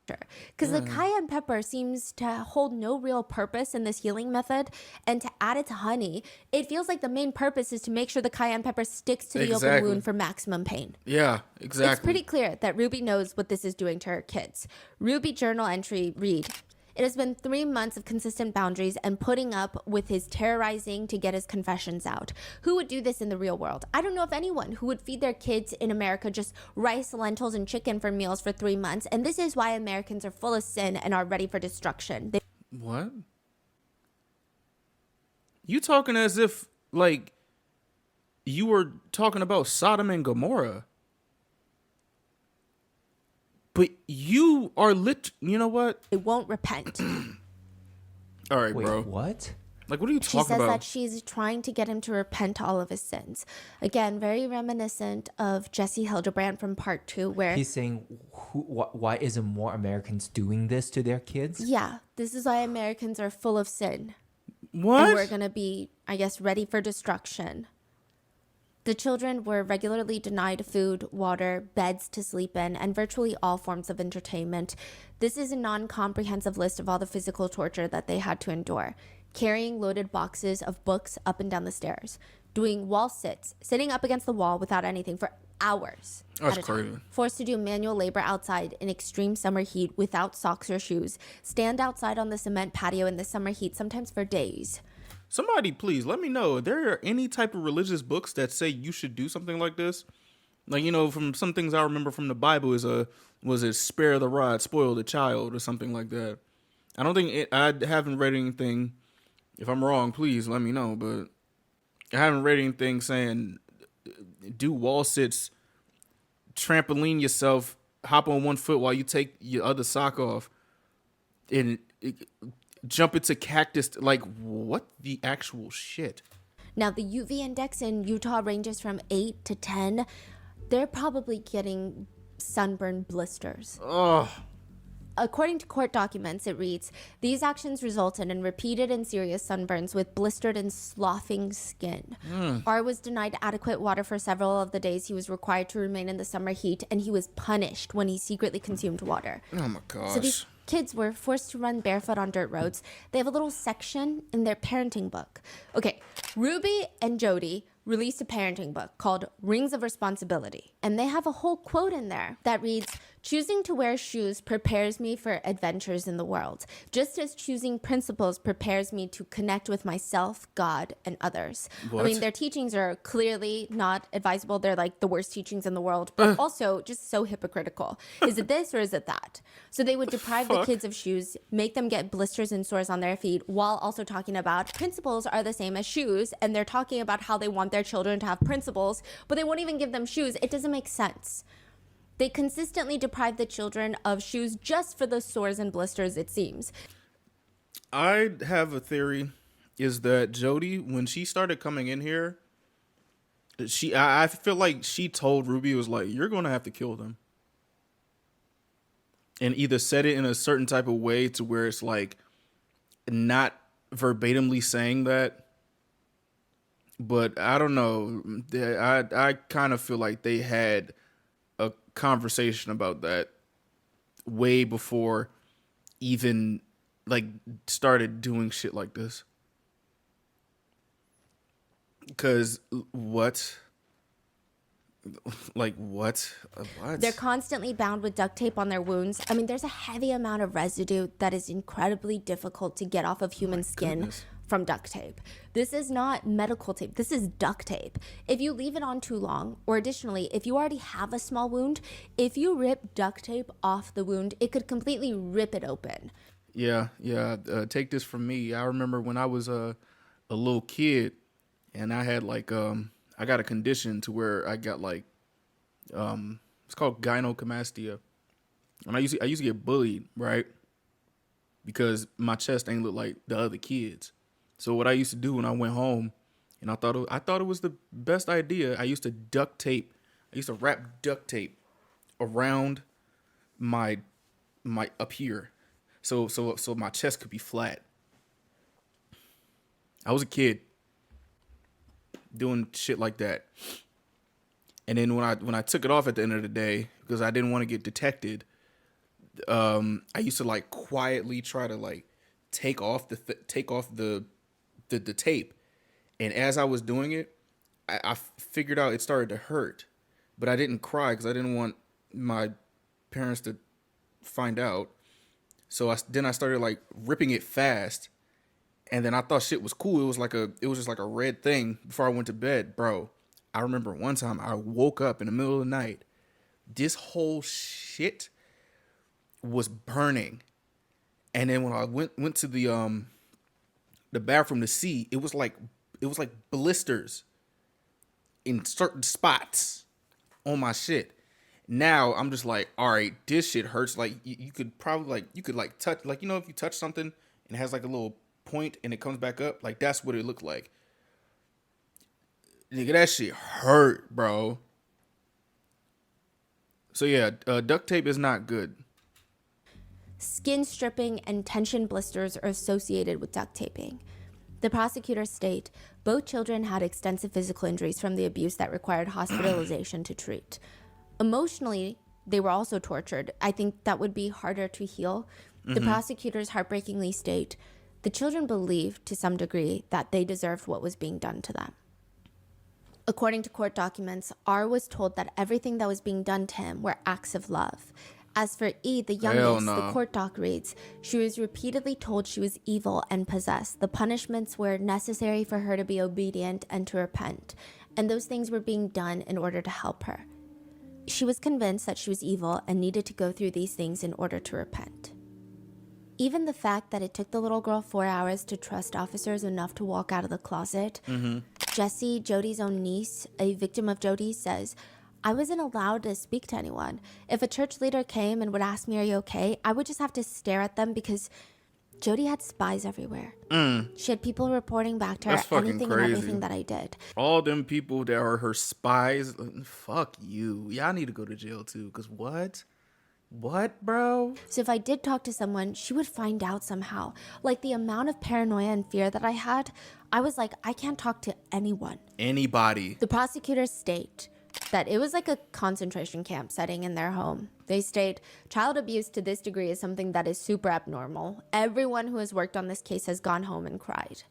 Because the cayenne pepper seems to hold no real purpose in this healing method, and to add it to honey, it feels like the main purpose is to make sure the cayenne pepper sticks to the open wound for maximum pain. Yeah, exactly. It's pretty clear that Ruby knows what this is doing to her kids. Ruby journal entry read, It has been 3 months of consistent boundaries and putting up with his terrorizing to get his confessions out. Who would do this in the real world? I don't know of anyone who would feed their kids in America just rice, lentils, and chicken for meals for 3 months. And this is why Americans are full of sin and are ready for destruction. What? You talking as if, like, you were talking about Sodom and Gomorrah. But you are you know what? They won't repent. All right, Wait, bro. What? Like, what are you She talking says about? that she's trying to get him to repent all of his sins. Again, very reminiscent of Jesse Hildebrand from part 2, where He's saying, why isn't more Americans doing this to their kids? yeah, this is why Americans are full of sin. What? And we're going to be, I guess, ready for destruction. The children were regularly denied food, water, beds to sleep in, and virtually all forms of entertainment. This is a non-comprehensive list of all the physical torture that they had to endure. Carrying loaded boxes of books up and down the stairs. Doing wall sits, sitting up against the wall without anything for hours. That's at a time. crazy. Forced to do manual labor outside in extreme summer heat without socks or shoes. Stand outside on the cement patio in the summer heat, sometimes for days. Somebody, please let me know. Are there any type of religious books that say you should do something like this? Like, you know, from some things I remember from the Bible was it spare the rod, spoil the child, or something like that. I don't think I haven't read anything. If I'm wrong, please let me know. But I haven't read anything saying do wall sits, trampoline yourself, hop on one foot while you take your other sock off, and jump into cactus. Like, what the actual shit? Now, the UV index in Utah ranges from 8 to 10. They're probably getting sunburn blisters. Ugh. According to court documents, it reads, these actions resulted in repeated and serious sunburns with blistered and sloughing skin. R was denied adequate water for several of the days he was required to remain in the summer heat, and he was punished when he secretly consumed water. Oh my gosh. So these kids were forced to run barefoot on dirt roads. They have a little section in their parenting book. Okay, Ruby and Jody released a parenting book called Rings of Responsibility. And they have a whole quote in there that reads, choosing to wear shoes prepares me for adventures in the world, just as choosing principles prepares me to connect with myself, God, and others. What? I mean, their teachings are clearly not advisable. They're like the worst teachings in the world, but also just so hypocritical. Is it this or is it that? So they would deprive the kids of shoes, make them get blisters and sores on their feet, while also talking about principles are the same as shoes, and they're talking about how they want their children to have principles, but they won't even give them shoes. It doesn't make sense. They consistently deprive the children of shoes just for the sores and blisters, it seems. I have a theory, is that Jody, when she started coming in here, I feel like she told Ruby, was like, you're going to have to kill them. And either said it in a certain type of way to where it's like not verbatimly saying that. But I don't know. I kind of feel like they had a conversation about that way before even like started doing shit like this. Because what? Like what? What? They're constantly bound with duct tape on their wounds. I mean, there's a heavy amount of residue that is incredibly difficult to get off of human skin from duct tape. This is not medical tape. This is duct tape. If you leave it on too long, or additionally, if you already have a small wound, if you rip duct tape off the wound, it could completely rip it open. Yeah. Take this from me. I remember when I was a little kid, and I had like I got a condition to where I got like it's called gynecomastia, and I used to get bullied, right? Because my chest ain't look like the other kids. So what I used to do when I went home, and I thought it was the best idea. I used to wrap duct tape around my up here, so my chest could be flat. I was a kid doing shit like that. And then when I took it off at the end of the day, because I didn't want to get detected, I used to like quietly try to like take off the tape. And as I was doing it, I figured out it started to hurt, but I didn't cry because I didn't want my parents to find out. So then I started like ripping it fast, and then I thought shit was cool. It was just like a red thing before I went to bed, bro. I remember one time I woke up in the middle of the night. This whole shit was burning, and then when I went to the bathroom to see, it was like blisters in certain spots on my shit. Now I'm just like, all right, this shit hurts. Like you could probably touch, like, you know, if you touch something and it has like a little point and it comes back up, like that's what it looked like. Nigga, that shit hurt, bro. So yeah, duct tape is not good. Skin stripping and tension blisters are associated with duct taping. The prosecutors state both children had extensive physical injuries from the abuse that required hospitalization to treat. Emotionally, they were also tortured. I think that would be harder to heal. The prosecutors heartbreakingly state the children believed to some degree that they deserved what was being done to them. According to court documents, R was told that everything that was being done to him were acts of love. As for E, the youngest, the court doc reads, she was repeatedly told she was evil and possessed. The punishments were necessary for her to be obedient and to repent, and those things were being done in order to help her. She was convinced that she was evil and needed to go through these things in order to repent. Even the fact that it took the little girl 4 hours to trust officers enough to walk out of the closet. Jessie, Jody's own niece, a victim of Jody, says, I wasn't allowed to speak to anyone. If a church leader came and would ask me, are you okay? I would just have to stare at them because Jody had spies everywhere. She had people reporting back to her anything and everything that I did. All them people that are her spies, fuck you. Y'all need to go to jail too, because what? What, bro? So if I did talk to someone, she would find out somehow. Like the amount of paranoia and fear that I had, I was like, I can't talk to anyone. Anybody. The prosecutors state that it was like a concentration camp setting in their home. They state, child abuse to this degree is something that is super abnormal. Everyone who has worked on this case has gone home and cried.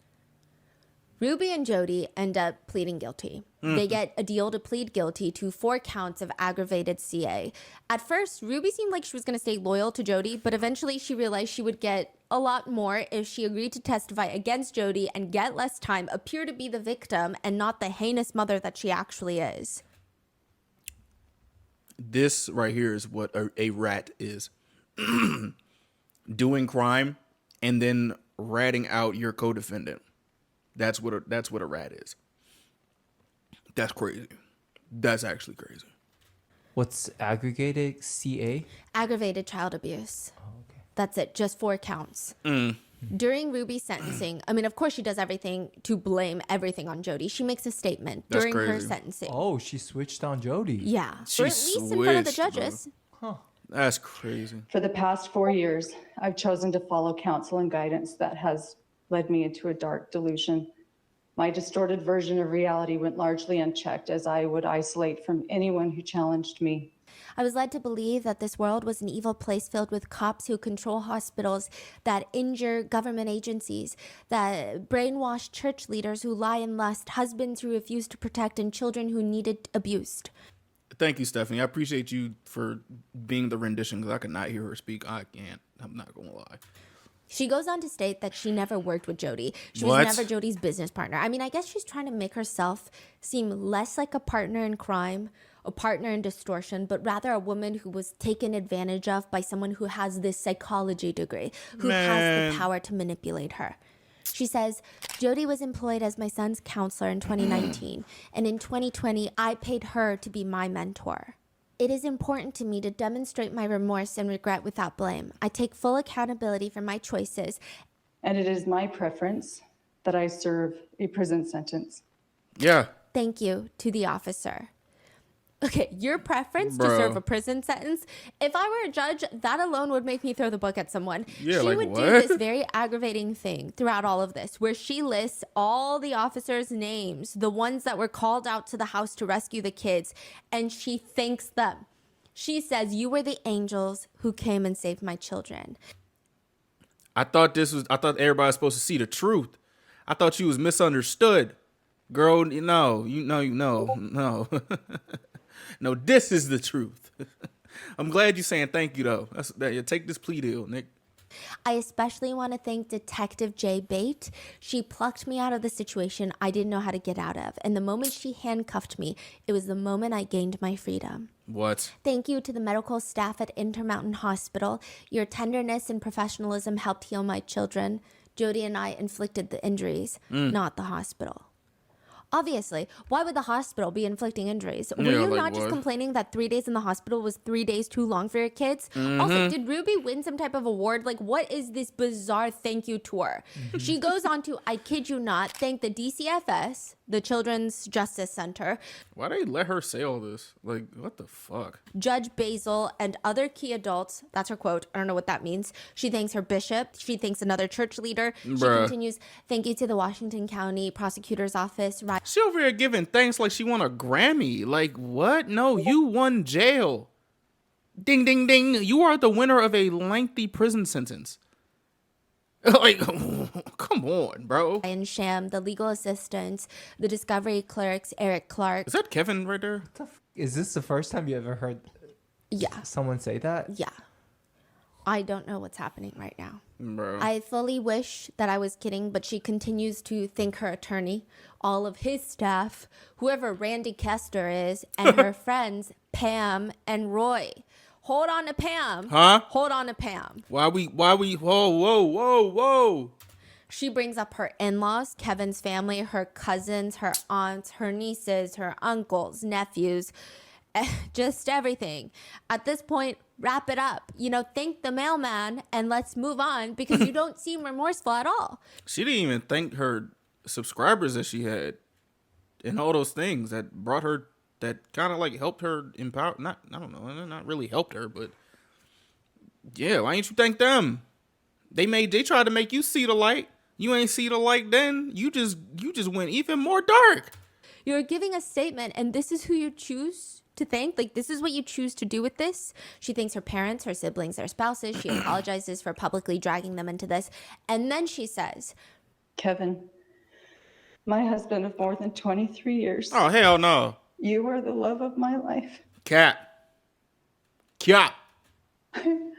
Ruby and Jody end up pleading guilty. They get a deal to plead guilty to 4 counts of aggravated CA. At first, Ruby seemed like she was going to stay loyal to Jody, but eventually she realized she would get a lot more if she agreed to testify against Jody and get less time, appear to be the victim and not the heinous mother that she actually is. This right here is what a rat is. Doing crime and then ratting out your co-defendant. That's what a rat is. That's crazy. That's actually crazy. What's aggregated CA? Aggravated child abuse. Oh, okay. That's it. Just 4 counts. During Ruby's sentencing, I mean, of course she does everything to blame everything on Jody. She makes a statement during her sentencing. Oh, she switched on Jody. Yeah. Or at least in front of the judges. Huh. That's crazy. For the past 4 years, I've chosen to follow counsel and guidance that has led me into a dark delusion. My distorted version of reality went largely unchecked as I would isolate from anyone who challenged me. I was led to believe that this world was an evil place filled with cops who control hospitals, that injure government agencies, that brainwash church leaders who lie and lust, husbands who refuse to protect, and children who needed abused. Thank you, Stephanie. I appreciate you for being the rendition because I could not hear her speak. I can't. I'm not going to lie. She goes on to state that she never worked with Jody. She was never Jody's business partner. I mean, I guess she's trying to make herself seem less like a partner in crime, a partner in distortion, but rather a woman who was taken advantage of by someone who has this psychology degree, who has the power to manipulate her. She says, Jody was employed as my son's counselor in 2019, and in 2020, I paid her to be my mentor. It is important to me to demonstrate my remorse and regret without blame. I take full accountability for my choices. And it is my preference that I serve a prison sentence. Yeah. Thank you to the officer. Okay, your preference to serve a prison sentence. If I were a judge, that alone would make me throw the book at someone. Yeah, she like would what? do this very aggravating thing throughout all of this, where she lists all the officers' names, the ones that were called out to the house to rescue the kids, and she thanks them. She says, you were the angels who came and saved my children. I thought everybody was supposed to see the truth. I thought you was misunderstood. Girl, no. No, this is the truth. I'm glad you're saying thank you, though. Take this plea deal, Nick. I especially want to thank Detective J. Bate. She plucked me out of the situation I didn't know how to get out of. And the moment she handcuffed me, it was the moment I gained my freedom. What? Thank you to the medical staff at Intermountain Hospital. Your tenderness and professionalism helped heal my children. Jody and I inflicted the injuries, not the hospital. Obviously, why would the hospital be inflicting injuries? Were you like not just what? complaining that 3 days in the hospital was 3 days too long for your kids? Also, did Ruby win some type of award? Like, what is this bizarre thank you tour? She goes on to, I kid you not, thank the DCFS, the Children's Justice Center, Why they let her say all this? Like, what the fuck? Judge Basil, and other key adults. That's her quote. I don't know what that means. She thanks her bishop. She thanks another church leader. She continues, thank you to the Washington County Prosecutor's Office. She over here giving thanks like she won a Grammy. Like, what? No, you won jail. Ding, ding, ding. You are the winner of a lengthy prison sentence. Like, come on, bro. Ryan Sham, the legal assistants, the discovery clerks, Eric Clark. Is that Kevin right there? Is this the first time you ever heard someone say that? Yeah. I don't know what's happening right now. Bro. I fully wish that I was kidding, but she continues to thank her attorney, all of his staff, whoever Randy Kester is, and her friends, Pam and Roy. Hold on to Pam. Huh? Hold on to Pam. Why we, whoa. She brings up her in-laws, Kevin's family, her cousins, her aunts, her nieces, her uncles, nephews, just everything. At this point, wrap it up. Thank the mailman and let's move on because you don't seem remorseful at all. She didn't even thank her subscribers that she had and all those things that brought her, that kind of like helped her empower. Not really helped her, but yeah, why ain't you thank them? They tried to make you see the light. You ain't see the light then. You just went even more dark. You're giving a statement and this is who you choose to thank. Like, this is what you choose to do with this. She thanks her parents, her siblings, their spouses. She apologizes for publicly dragging them into this. And then she says, Kevin, my husband of more than 23 years. Oh, hell no. You are the love of my life. Cat. I'm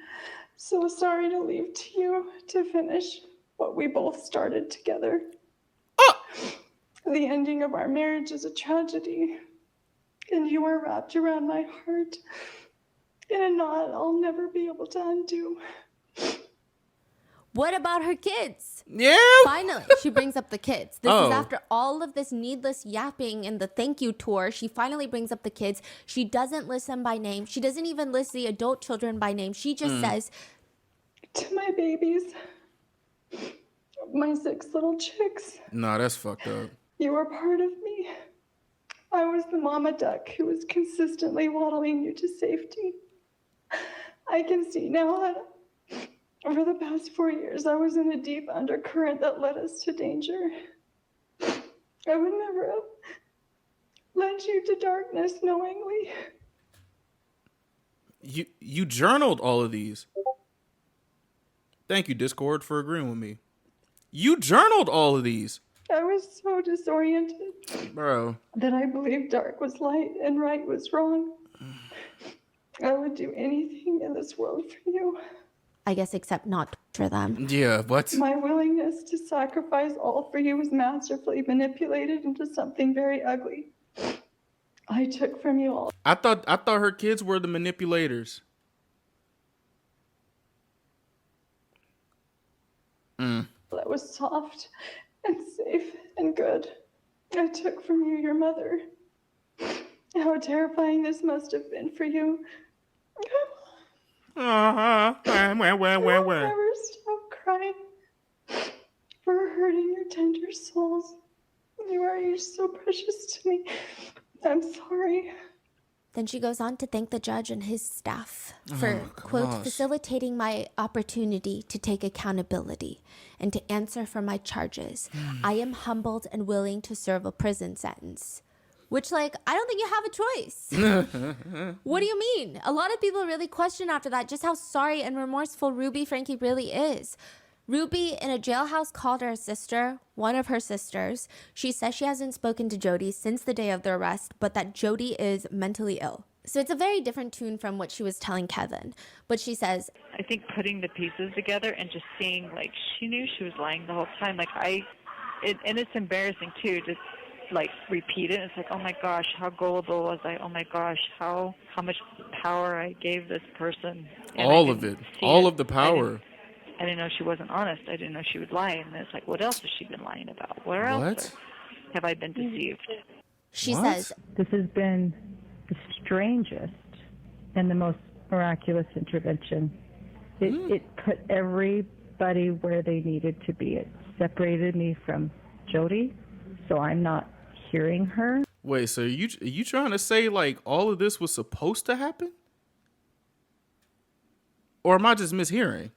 so sorry to leave to you to finish what we both started together. The ending of our marriage is a tragedy, and you are wrapped around my heart in a knot I'll never be able to undo. What about her kids? Yeah. Finally, she brings up the kids. This is after all of this needless yapping in the thank you tour. She finally brings up the kids. She doesn't list them by name. She doesn't even list the adult children by name. She just says, to my babies, my 6 little chicks. Nah, that's fucked up. You were part of me. I was the mama duck who was consistently waddling you to safety. I can see now that over the past 4 years, I was in a deep undercurrent that led us to danger. I would never have led you to darkness knowingly. You journaled all of these. Thank you, Discord, for agreeing with me. You journaled all of these. I was so disoriented, bro, that I believed dark was light and right was wrong. I would do anything in this world for you. I guess except not for them. Yeah, what? My willingness to sacrifice all for you was masterfully manipulated into something very ugly. I took from you all. I thought her kids were the manipulators. That was soft and safe and good. I took from you your mother. How terrifying this must have been for you. Where? I'll never stop crying for hurting your tender souls. You are each so precious to me. I'm sorry. Then she goes on to thank the judge and his staff for, quote, facilitating my opportunity to take accountability and to answer for my charges. I am humbled and willing to serve a prison sentence. Which, like, I don't think you have a choice. What do you mean? A lot of people really question after that just how sorry and remorseful Ruby Franke really is. Ruby in a jailhouse called her sister, one of her sisters. She says she hasn't spoken to Jody since the day of the arrest, but that Jody is mentally ill. So it's a very different tune from what she was telling Kevin. But she says, I think putting the pieces together and just seeing, like, she knew she was lying the whole time. Like, and it's embarrassing, too, to, like, repeat it. It's like, oh, my gosh, how gullible was I? Oh, my gosh, how much power I gave this person. And all of it. All of the power. I didn't know she wasn't honest. I didn't know she would lie. And it's like, what else has she been lying about? Where else have I been deceived? She says, this has been the strangest and the most miraculous intervention. It put everybody where they needed to be. It separated me from Jody, so I'm not hearing her. Wait, so are you trying to say like all of this was supposed to happen? Or am I just mishearing?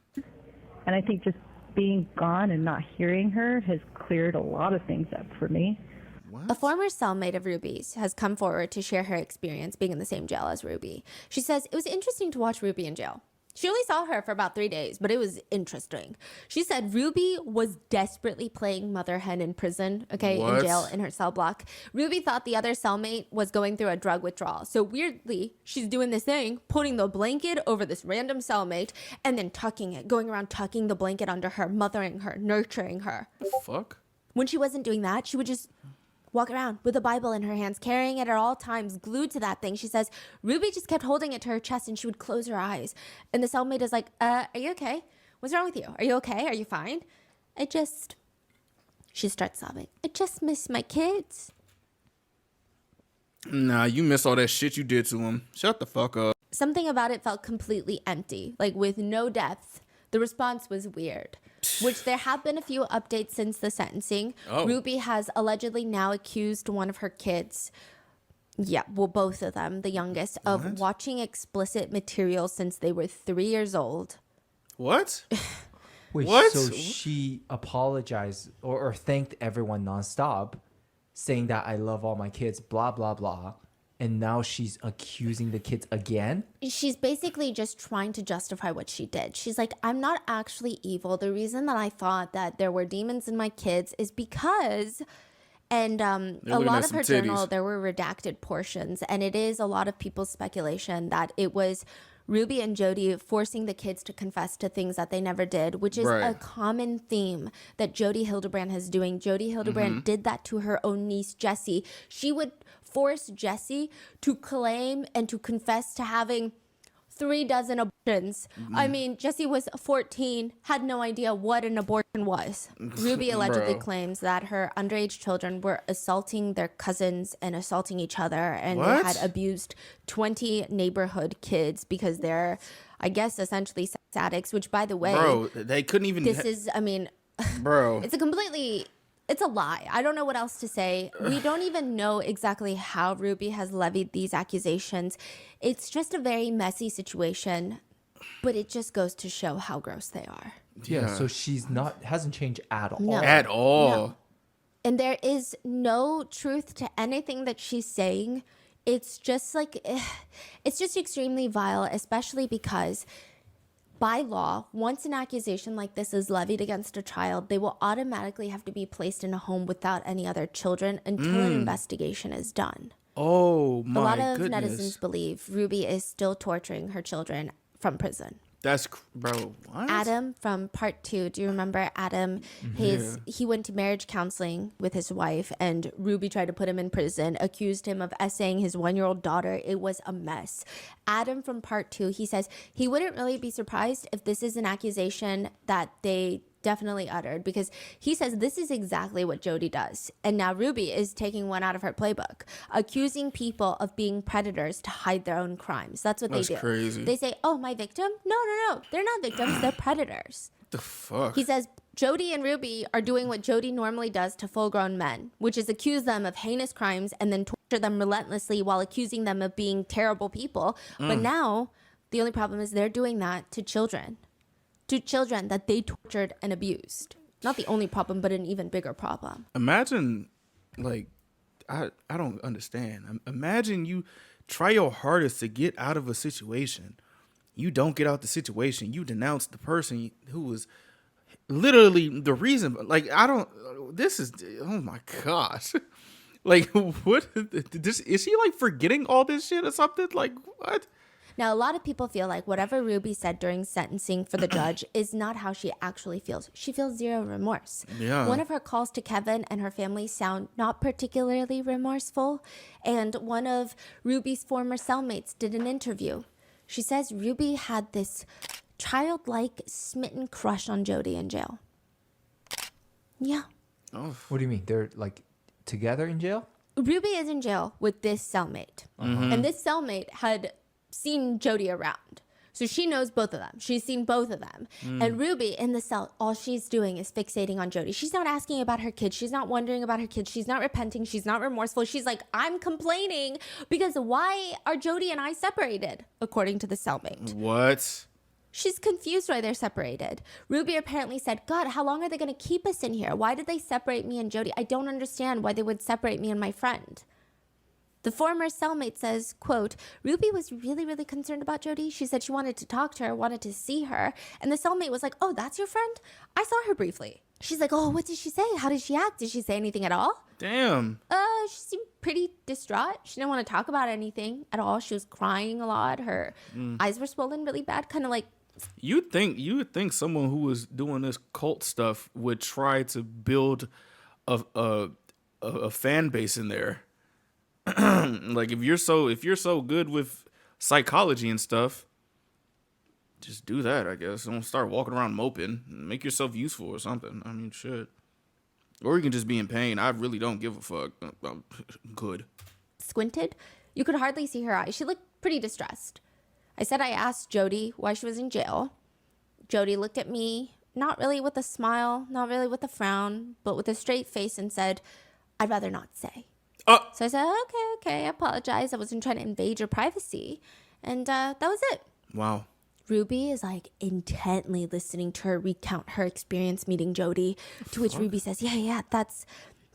And I think just being gone and not hearing her has cleared a lot of things up for me. A former cellmate of Ruby's has come forward to share her experience being in the same jail as Ruby. She says it was interesting to watch Ruby in jail. She only saw her for about 3 days, but it was interesting. She said Ruby was desperately playing mother hen in prison, in jail in her cell block. Ruby thought the other cellmate was going through a drug withdrawal. So weirdly, she's doing this thing, putting the blanket over this random cellmate and then tucking it, going around tucking the blanket under her, mothering her, nurturing her. Fuck. When she wasn't doing that, she would just walk around with a Bible in her hands, carrying it at all times, glued to that thing. She says Ruby just kept holding it to her chest and she would close her eyes. And the cellmate is like, are you okay? What's wrong with you? Are you okay? Are you fine? She starts sobbing. I just miss my kids. Nah, you miss all that shit you did to them. Shut the fuck up. Something about it felt completely empty, like with no depth. The response was weird, which there have been a few updates since the sentencing. Oh. Ruby has allegedly now accused one of her kids, both of them, the youngest, of watching explicit material since they were 3 years old. What? Wait, what? So she apologized or thanked everyone nonstop, saying that I love all my kids, blah, blah, blah. And now she's accusing the kids again? She's basically just trying to justify what she did. She's like, I'm not actually evil. The reason that I thought that there were demons in my kids is because... And a lot of her journal, there were redacted portions. And it is a lot of people's speculation that it was Ruby and Jody forcing the kids to confess to things that they never did, which is a common theme that Jody Hildebrand is doing. Jody Hildebrand did that to her own niece, Jessie. She would force Jessie to claim and to confess to having 36 abortions. I mean, Jessie was 14, had no idea what an abortion was. Ruby allegedly claims that her underage children were assaulting their cousins and assaulting each other, and they had abused 20 neighborhood kids because they're, I guess, essentially sex addicts, which, by the way... they couldn't even... This is, I mean... It's a lie. I don't know what else to say. We don't even know exactly how Ruby has levied these accusations. It's just a very messy situation, but it just goes to show how gross they are. Yeah, so hasn't changed at all. No. At all. No. And there is no truth to anything that she's saying. It's just it's just extremely vile, especially because by law, once an accusation like this is levied against a child, they will automatically have to be placed in a home without any other children until an investigation is done. Oh, my goodness. A lot of netizens believe Ruby is still torturing her children from prison. That's, bro, what? Adam from part 2. Do you remember Adam? He went to marriage counseling with his wife, and Ruby tried to put him in prison, accused him of essaying his 1-year-old daughter. It was a mess. Adam from part 2, he says he wouldn't really be surprised if this is an accusation that they definitely uttered, because he says this is exactly what Jody does. And now Ruby is taking one out of her playbook, accusing people of being predators to hide their own crimes. That's what they do. Crazy. They say, oh, my victim? No. They're not victims. They're predators. The fuck? He says Jody and Ruby are doing what Jody normally does to full-grown men, which is accuse them of heinous crimes and then torture them relentlessly while accusing them of being terrible people. But now the only problem is they're doing that to children. To children that they tortured and abused. Not the only problem, but an even bigger problem. Imagine, like, I don't understand. Imagine you try your hardest to get out of a situation. You don't get out the situation. You denounce the person who was literally the reason. Like, oh my gosh. Like, what? Is she like forgetting all this shit or something? Like, what? Now, a lot of people feel like whatever Ruby said during sentencing for the judge is not how she actually feels. She feels zero remorse. Yeah. One of her calls to Kevin and her family sound not particularly remorseful. And one of Ruby's former cellmates did an interview. She says Ruby had this childlike smitten crush on Jody in jail. Yeah. Oh. What do you mean? They're like together in jail? Ruby is in jail with this cellmate. And this cellmate had seen Jody around. So she knows both of them. She's seen both of them. And Ruby in the cell, all she's doing is fixating on Jody. She's not asking about her kids. She's not wondering about her kids. She's not repenting. She's not remorseful. She's like, I'm complaining because why are Jody and I separated, according to the cellmate? What? She's confused why they're separated. Ruby apparently said, God, how long are they going to keep us in here? Why did they separate me and Jody? I don't understand why they would separate me and my friend. The former cellmate says, quote, Ruby was really, really concerned about Jody. She said she wanted to talk to her, wanted to see her. And the cellmate was like, oh, that's your friend? I saw her briefly. She's like, oh, what did she say? How did she act? Did she say anything at all? Damn. She seemed pretty distraught. She didn't want to talk about anything at all. She was crying a lot. Her eyes were swollen really bad, kind of like. You would think someone who was doing this cult stuff would try to build a fan base in there. Like if you're so good with psychology and stuff, just do that, I guess. Don't start walking around moping. Make yourself useful or something. I mean, shit. Or you can just be in pain. I really don't give a fuck. I'm good. Squinted. You could hardly see her eyes. She looked pretty distressed. I said I asked Jody why she was in jail. Jody looked at me, not really with a smile, not really with a frown, but with a straight face and said, I'd rather not say. So I said, okay, I apologize. I wasn't trying to invade your privacy. And that was it. Wow. Ruby is like intently listening to her recount her experience meeting Jody, to which Ruby says, yeah, that's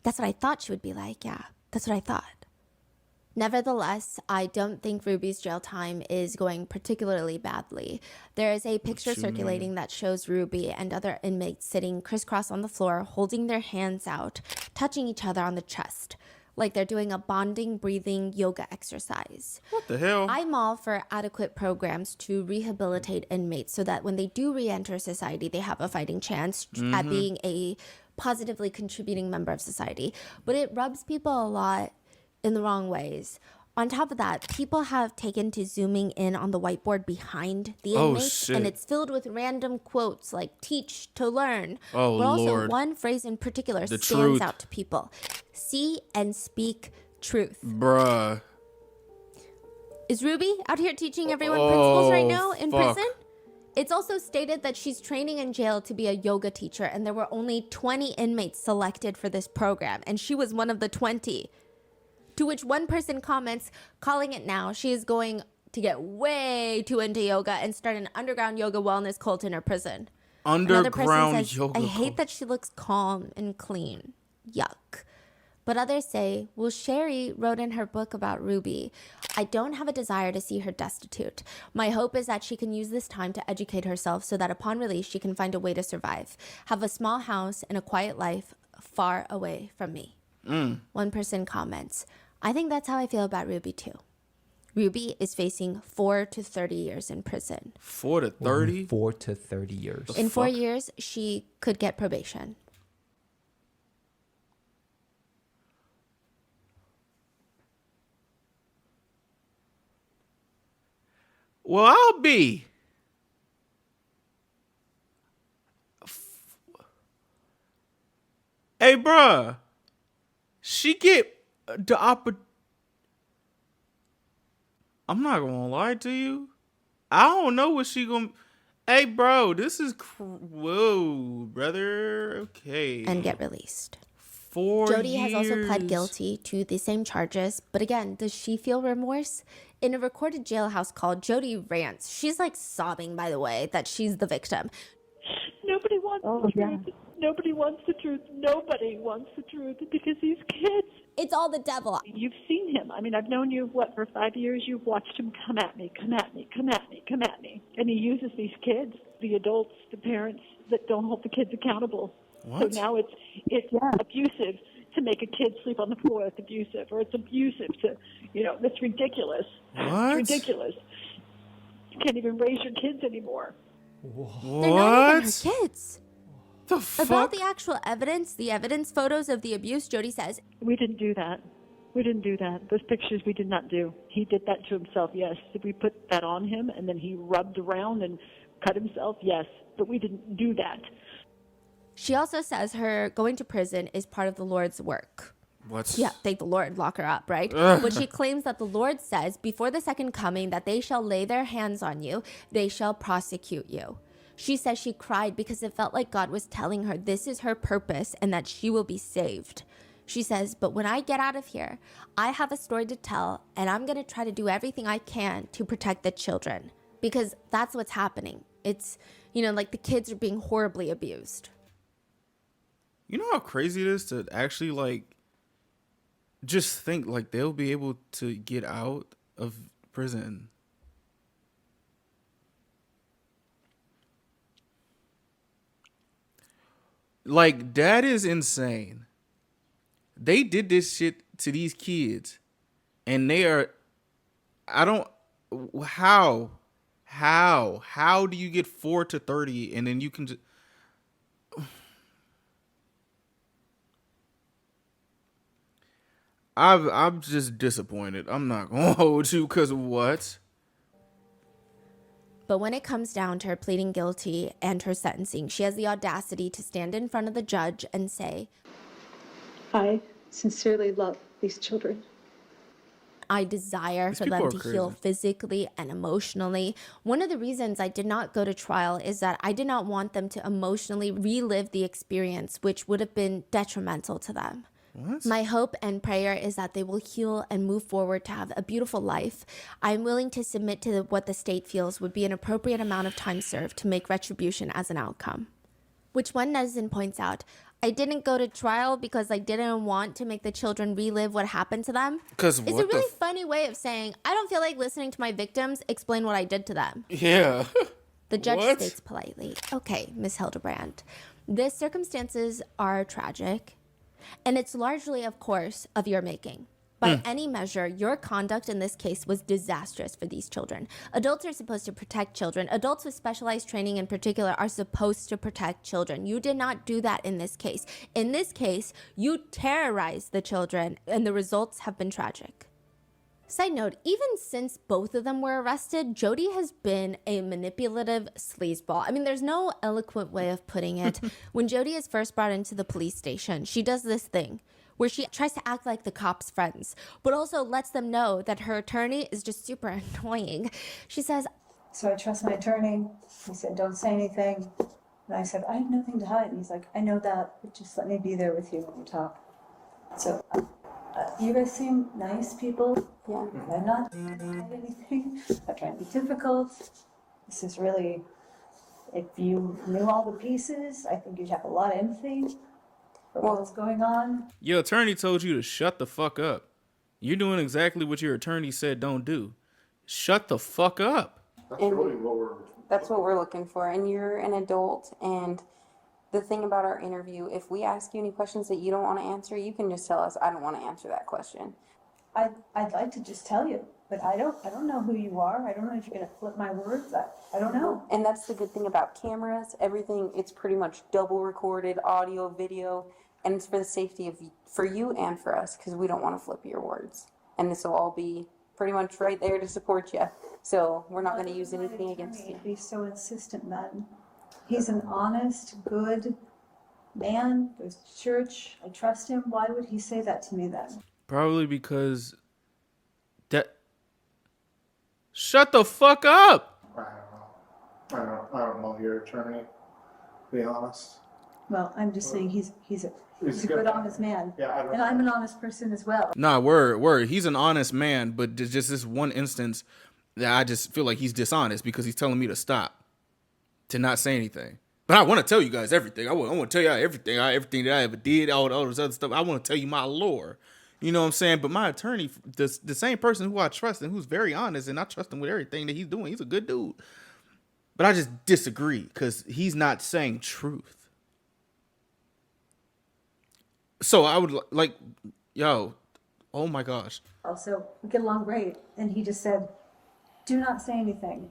what I thought she would be like. Yeah, that's what I thought. Nevertheless, I don't think Ruby's jail time is going particularly badly. There is a picture circulating that shows Ruby and other inmates sitting crisscross on the floor, holding their hands out, touching each other on the chest, like they're doing a bonding, breathing yoga exercise. What the hell? I'm all for adequate programs to rehabilitate inmates so that when they do re-enter society, they have a fighting chance at being a positively contributing member of society. But it rubs people a lot in the wrong ways. On top of that, people have taken to zooming in on the whiteboard behind the inmates, and it's filled with random quotes like teach to learn. Oh, but also Lord. one phrase in particular stands truth. out to people. See and speak truth. Bruh. Is Ruby out here teaching everyone principles right now in fuck. prison? It's also stated that she's training in jail to be a yoga teacher, and there were only 20 inmates selected for this program, and she was one of the 20. To which one person comments, calling it now, she is going to get way too into yoga and start an underground yoga wellness cult in her prison. Another person says, yoga I hate cult. that she looks calm and clean. Yuck. But others say, well, Sherry wrote in her book about Ruby, I don't have a desire to see her destitute. My hope is that she can use this time to educate herself so that upon release she can find a way to survive, have a small house and a quiet life far away from me. One person comments, I think that's how I feel about Ruby too. Ruby is facing 4 to 30 years in prison. 4 to 30? 4 to 30 years. In 4 years, she could get probation. Well, I'll be. Hey, bruh. She get the I'm not gonna lie to you. I don't know what she gonna. Hey, bro, this is whoa, brother. Okay. And get released. 4 Jody years. has also pled guilty to the same charges. But again, does she feel remorse? In a recorded jailhouse call, Jody rants. She's like sobbing, by the way, that she's the victim. Nobody wants the truth. Nobody wants the truth. Nobody wants the truth because these kids. It's all the devil. You've seen him. I mean, I've known you, for 5 years? You've watched him come at me. And he uses these kids, the adults, the parents that don't hold the kids accountable. What? So now it's abusive to make a kid sleep on the floor that's abusive, or it's abusive to, it's ridiculous. What? It's ridiculous. You can't even raise your kids anymore. What? They're not even her kids. The fuck? About the actual evidence, the evidence photos of the abuse, Jody says, we didn't do that. We didn't do that. Those pictures we did not do. He did that to himself, yes. Did we put that on him and then he rubbed around and cut himself? Yes. But we didn't do that. She also says her going to prison is part of the Lord's work. What? Yeah, thank the Lord, lock her up, right? Ugh. But she claims that the Lord says before the second coming that they shall lay their hands on you, they shall prosecute you. She says she cried because it felt like God was telling her this is her purpose and that she will be saved. She says, but when I get out of here, I have a story to tell and I'm going to try to do everything I can to protect the children because that's what's happening. It's, like the kids are being horribly abused. You know how crazy it is to actually like just think like they'll be able to get out of prison. Like, that is insane. They did this shit to these kids and they are, how do you get 4 to 30 and then you can just, I'm just disappointed. I'm not gonna hold you because what? But when it comes down to her pleading guilty and her sentencing, she has the audacity to stand in front of the judge and say, I sincerely love these children. I desire for them to heal physically and emotionally. One of the reasons I did not go to trial is that I did not want them to emotionally relive the experience, which would have been detrimental to them. What? My hope and prayer is that they will heal and move forward to have a beautiful life. I'm willing to submit to what the state feels would be an appropriate amount of time served to make retribution as an outcome. Which one netizen points out, I didn't go to trial because I didn't want to make the children relive what happened to them. Because it's a really funny way of saying, I don't feel like listening to my victims explain what I did to them. Yeah. The judge states politely, okay, Miss Hildebrand, the circumstances are tragic. And it's largely, of course, of your making. By any measure, your conduct in this case was disastrous for these children. Adults are supposed to protect children. Adults with specialized training in particular are supposed to protect children. You did not do that in this case. In this case, you terrorized the children, and the results have been tragic. Side note, even since both of them were arrested, Jody has been a manipulative sleazeball. I mean, there's no eloquent way of putting it. When Jody is first brought into the police station, she does this thing where she tries to act like the cops' friends, but also lets them know that her attorney is just super annoying. She says, so I trust my attorney. He said, don't say anything. And I said, I have nothing to hide. And he's like, I know that, but just let me be there with you when you talk. So you guys seem nice people. Yeah. I'm not trying to hide anything. I'm not trying to be difficult. This is really, if you knew all the pieces, I think you'd have a lot of empathy for what's going on. Your attorney told you to shut the fuck up. You're doing exactly what your attorney said don't do. Shut the fuck up. That's what we're looking for. And you're an adult, and the thing about our interview, if we ask you any questions that you don't want to answer, you can just tell us, I don't want to answer that question. I'd like to just tell you, but I don't know who you are. I don't know if you're going to flip my words. I don't know. And that's the good thing about cameras. Everything, it's pretty much double recorded, audio, video, and it's for the safety of for you and for us, because we don't want to flip your words. And this will all be pretty much right there to support you. So we're not going to use anything against you. Be so insistent then. He's an honest, good man. Goes to church. I trust him. Why would he say that to me then? Probably because that. Shut the fuck up. I don't know your attorney, to be honest. Well, I'm just saying he's a good, honest man. Yeah, and I'm an honest person as well. Nah, word. He's an honest man, but just this one instance that I just feel like he's dishonest because he's telling me to stop, to not say anything. But I want to tell you guys everything. I want to tell you everything that I ever did, all this other stuff. I want to tell you my lore. You know what I'm saying? But my attorney, the same person who I trust and who's very honest, and I trust him with everything that he's doing. He's a good dude. But I just disagree because he's not saying truth. So I would like, yo, oh my gosh. Also, we get along great. And he just said, do not say anything.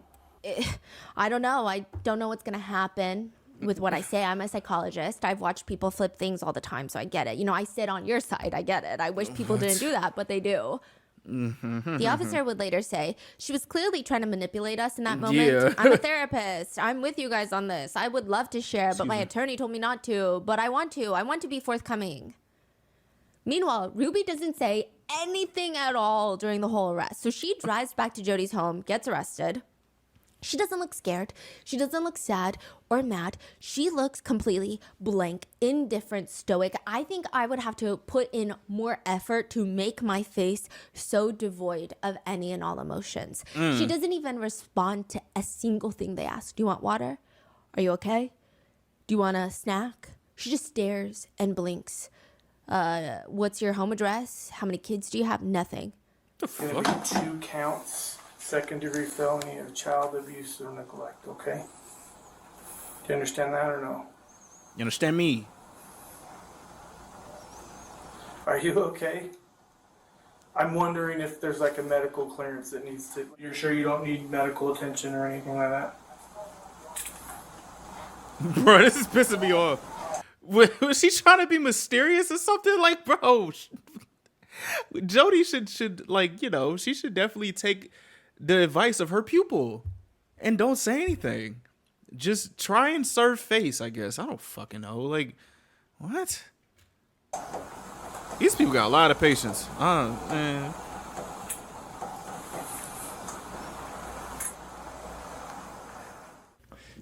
I don't know. I don't know what's going to happen with what I say. I'm a psychologist. I've watched people flip things all the time, so I get it. You know, I sit on your side. I get it. I wish people didn't do that, but they do. The officer would later say, she was clearly trying to manipulate us in that moment. Yeah. I'm a therapist. I'm with you guys on this. I would love to share, but my attorney told me not to. But I want to. I want to be forthcoming. Meanwhile, Ruby doesn't say anything at all during the whole arrest. So she drives back to Jody's home, gets arrested. She doesn't look scared. She doesn't look sad or mad. She looks completely blank, indifferent, stoic. I think I would have to put in more effort to make my face so devoid of any and all emotions. She doesn't even respond to a single thing they ask. Do you want water? Are you okay? Do you want a snack? She just stares and blinks. What's your home address? How many kids do you have? Nothing. It's going to be 2 counts. Second-degree felony of child abuse or neglect, okay? Do you understand that or no? You understand me? Are you okay? I'm wondering if there's like a medical clearance that needs to... You're sure you don't need medical attention or anything like that? Bro, this is pissing me off. Was she trying to be mysterious or something? Like, bro, Jody should like, you know, she should definitely take the advice of her pupil and don't say anything. Just try and serve face, I guess. I don't fucking know. Like, what? These people got a lot of patience. Man.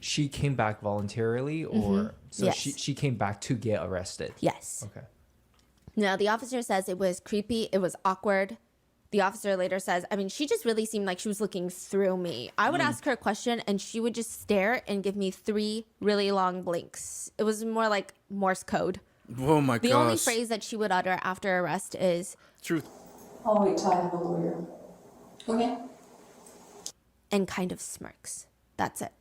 She came back voluntarily, or so Yes. she came back to get arrested? Yes. Okay. Now, the officer says it was creepy. It was awkward. The officer later says, I mean, she just really seemed like she was looking through me. I would ask her a question and she would just stare and give me 3 really long blinks. It was more like Morse code. Oh my gosh. The only phrase that she would utter after arrest is truth. I'll wait till I have a lawyer. Okay. And kind of smirks. That's it.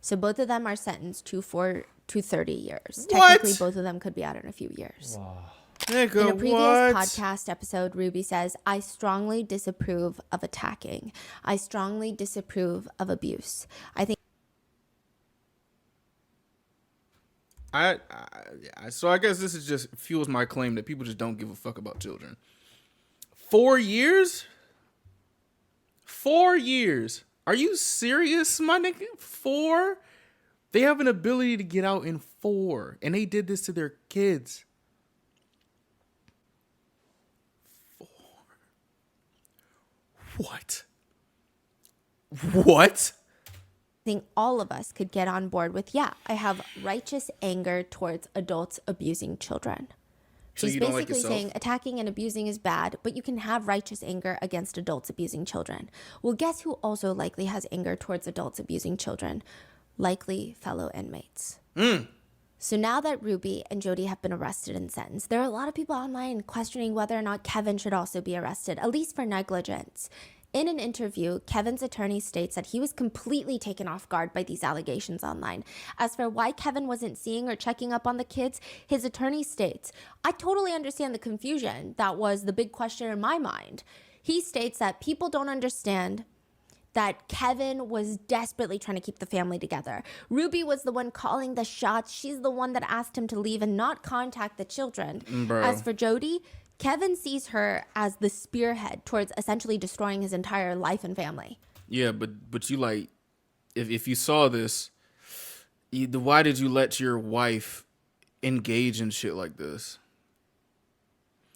So both of them are sentenced to 30 years. What? Technically, both of them could be out in a few years. Wow. Nigga, In a previous what? podcast episode, Ruby says, I strongly disapprove of attacking. I strongly disapprove of abuse. I think. So I guess this is just fuels my claim that people just don't give a fuck about children. 4 years? 4 years. Are you serious, my nigga? 4? They have an ability to get out in 4, and they did this to their kids. 4. What? I think all of us could get on board with, yeah, I have righteous anger towards adults abusing children. So She's you don't like basically yourself? saying attacking and abusing is bad, but you can have righteous anger against adults abusing children. Well, guess who also likely has anger towards adults abusing children? Likely fellow inmates. So now that Ruby and Jody have been arrested and sentenced, there are a lot of people online questioning whether or not Kevin should also be arrested, at least for negligence. In an interview, Kevin's attorney states that he was completely taken off guard by these allegations online. As for why Kevin wasn't seeing or checking up on the kids, his attorney states, I totally understand the confusion. That was the big question in my mind. He states that people don't understand that Kevin was desperately trying to keep the family together. Ruby was the one calling the shots. She's the one that asked him to leave and not contact the children. Bro. As for Jody, Kevin sees her as the spearhead towards essentially destroying his entire life and family. Yeah, but you like, if you saw this, why did you let your wife engage in shit like this?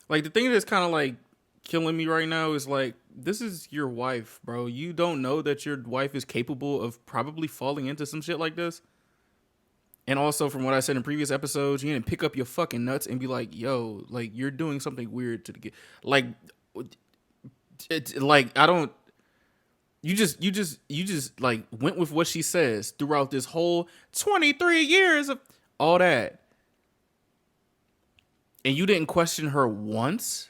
Like, the thing that's kind of like killing me right now is like, this is your wife, bro. You don't know that your wife is capable of probably falling into some shit like this. And also, from what I said in previous episodes, you didn't pick up your fucking nuts and be like, yo, like, you're doing something weird to the kid. Like, I don't. You just like went with what she says throughout this whole 23 years of all that. And you didn't question her once?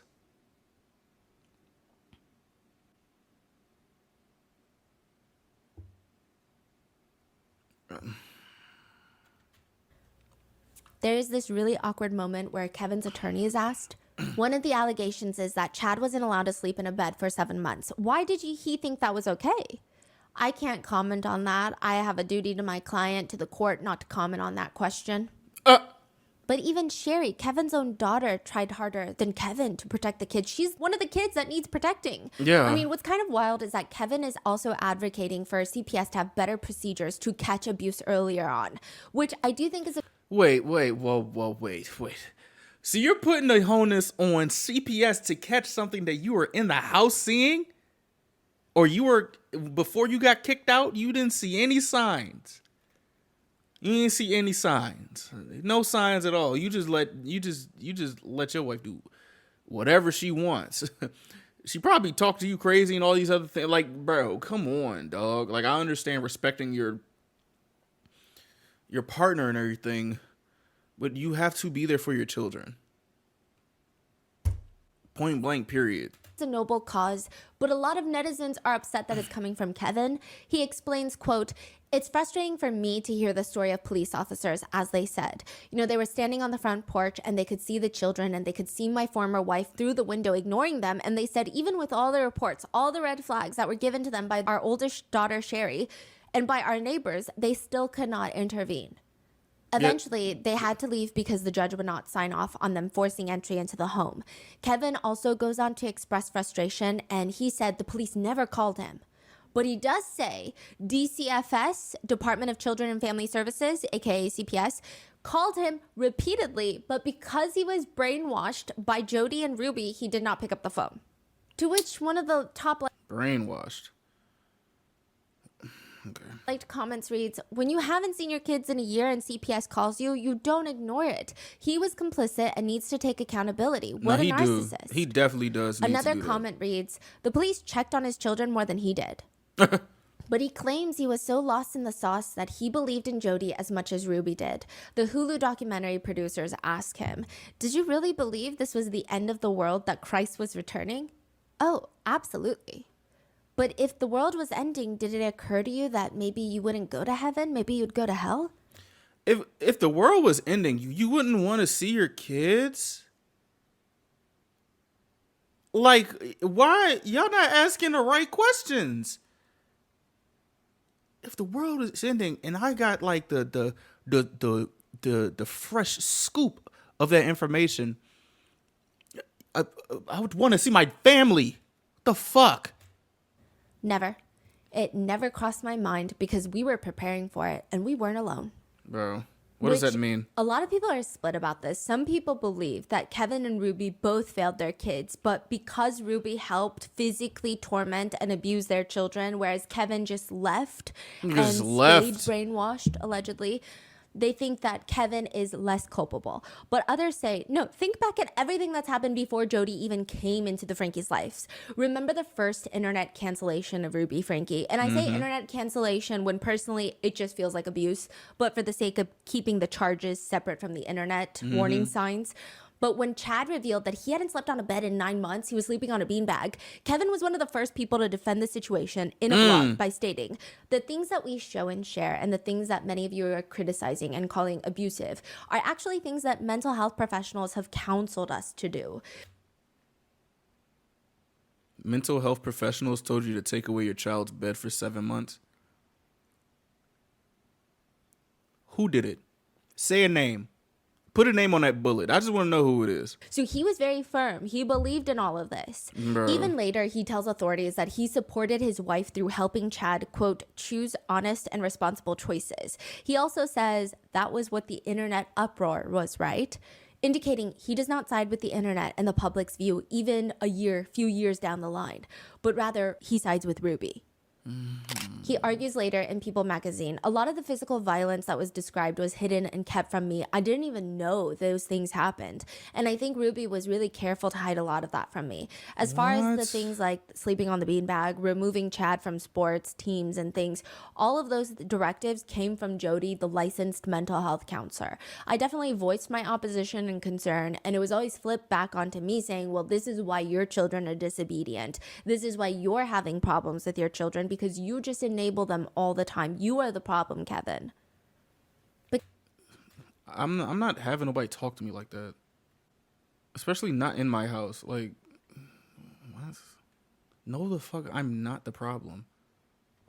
There is this really awkward moment where Kevin's attorney is asked. One of the allegations is that Chad wasn't allowed to sleep in a bed for 7 months. Why did he think that was okay? I can't comment on that. I have a duty to my client, to the court, not to comment on that question. But even Sherry, Kevin's own daughter, tried harder than Kevin to protect the kids. She's one of the kids that needs protecting. Yeah. I mean, what's kind of wild is that Kevin is also advocating for CPS to have better procedures to catch abuse earlier on, which I do think is a... Wait. So you're putting the onus on CPS to catch something that you were in the house seeing? Or you were, before you got kicked out, you didn't see any signs? You didn't see any signs. No signs at all. You just let your wife do whatever she wants. She probably talked to you crazy and all these other things. Like, bro, come on, dog. Like, I understand respecting your partner and everything, but you have to be there for your children. Point blank, period. It's a noble cause, but a lot of netizens are upset that it's coming from Kevin. He explains, quote, "It's frustrating for me to hear the story of police officers, as they said. You know, they were standing on the front porch and they could see the children and they could see my former wife through the window ignoring them. And they said, even with all the reports, all the red flags that were given to them by our oldest daughter, Sherry, and by our neighbors, they still could not intervene. Eventually, they had to leave because the judge would not sign off on them forcing entry into the home." Kevin also goes on to express frustration, and he said the police never called him. But he does say DCFS, Department of Children and Family Services, aka CPS, called him repeatedly, but because he was brainwashed by Jody and Ruby, he did not pick up the phone. To which one of the top brainwashed. Okay. Liked comments reads, "When you haven't seen your kids in a year and CPS calls you, you don't ignore it. He was complicit and needs to take accountability. What a narcissist." He definitely does. Another comment reads, "The police checked on his children more than he did." But he claims he was so lost in the sauce that he believed in Jody as much as Ruby did. The Hulu documentary producers ask him, "Did you really believe this was the end of the world, that Christ was returning?" "Oh, absolutely." "But if the world was ending, did it occur to you that maybe you wouldn't go to heaven? Maybe you'd go to hell?" If the world was ending, you wouldn't want to see your kids? Like, why? Y'all not asking the right questions. If the world is ending and I got like the fresh scoop of that information, I would want to see my family. What the fuck? Never. It never crossed my mind because we were preparing for it and we weren't alone. Bro, what does that mean? A lot of people are split about this. Some people believe that Kevin and Ruby both failed their kids, but because Ruby helped physically torment and abuse their children, whereas Kevin just left and stayed brainwashed, allegedly, they think that Kevin is less culpable. But others say, no, think back at everything that's happened before Jody even came into the Franke's lives. Remember the first internet cancellation of Ruby Franke? And I say internet cancellation when personally it just feels like abuse, but for the sake of keeping the charges separate from the internet warning signs. But when Chad revealed that he hadn't slept on a bed in 9 months, he was sleeping on a beanbag, Kevin was one of the first people to defend the situation in a blog by stating, "The things that we show and share and the things that many of you are criticizing and calling abusive are actually things that mental health professionals have counseled us to do." Mental health professionals told you to take away your child's bed for 7 months? Who did it? Say a name. Put a name on that bullet. I just want to know who it is. So he was very firm. He believed in all of this. Bro. Even later, he tells authorities that he supported his wife through helping Chad, quote, choose honest and responsible choices. He also says that was what the internet uproar was, right? Indicating he does not side with the internet and the public's view even few years down the line, but rather he sides with Ruby. He argues later in People magazine, "A lot of the physical violence that was described was hidden and kept from me. I didn't even know those things happened. And I think Ruby was really careful to hide a lot of that from me. As far as the things like sleeping on the beanbag, removing Chad from sports, teams, and things, all of those directives came from Jody, the licensed mental health counselor. I definitely voiced my opposition and concern, and it was always flipped back onto me saying, well, this is why your children are disobedient. This is why you're having problems with your children, because you just enable them all the time. You are the problem, Kevin." But I'm not having nobody talk to me like that, especially not in my house. Like, what? No, the fuck, I'm not the problem.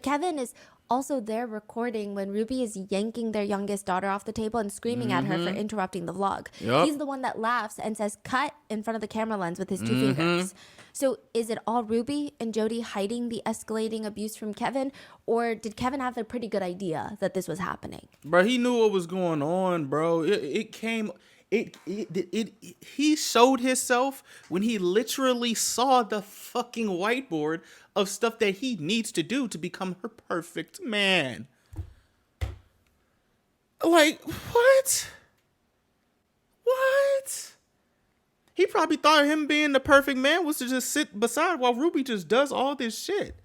Kevin is also there recording when Ruby is yanking their youngest daughter off the table and screaming at her for interrupting the vlog. Yep. He's the one that laughs and says cut in front of the camera lens with his 2 fingers. So is it all Ruby and Jody hiding the escalating abuse from Kevin, or did Kevin have a pretty good idea that this was happening? Bro, he knew what was going on, bro. He showed himself when he literally saw the fucking whiteboard of stuff that he needs to do to become her perfect man. Like, what? What? He probably thought him being the perfect man was to just sit beside while Ruby just does all this shit.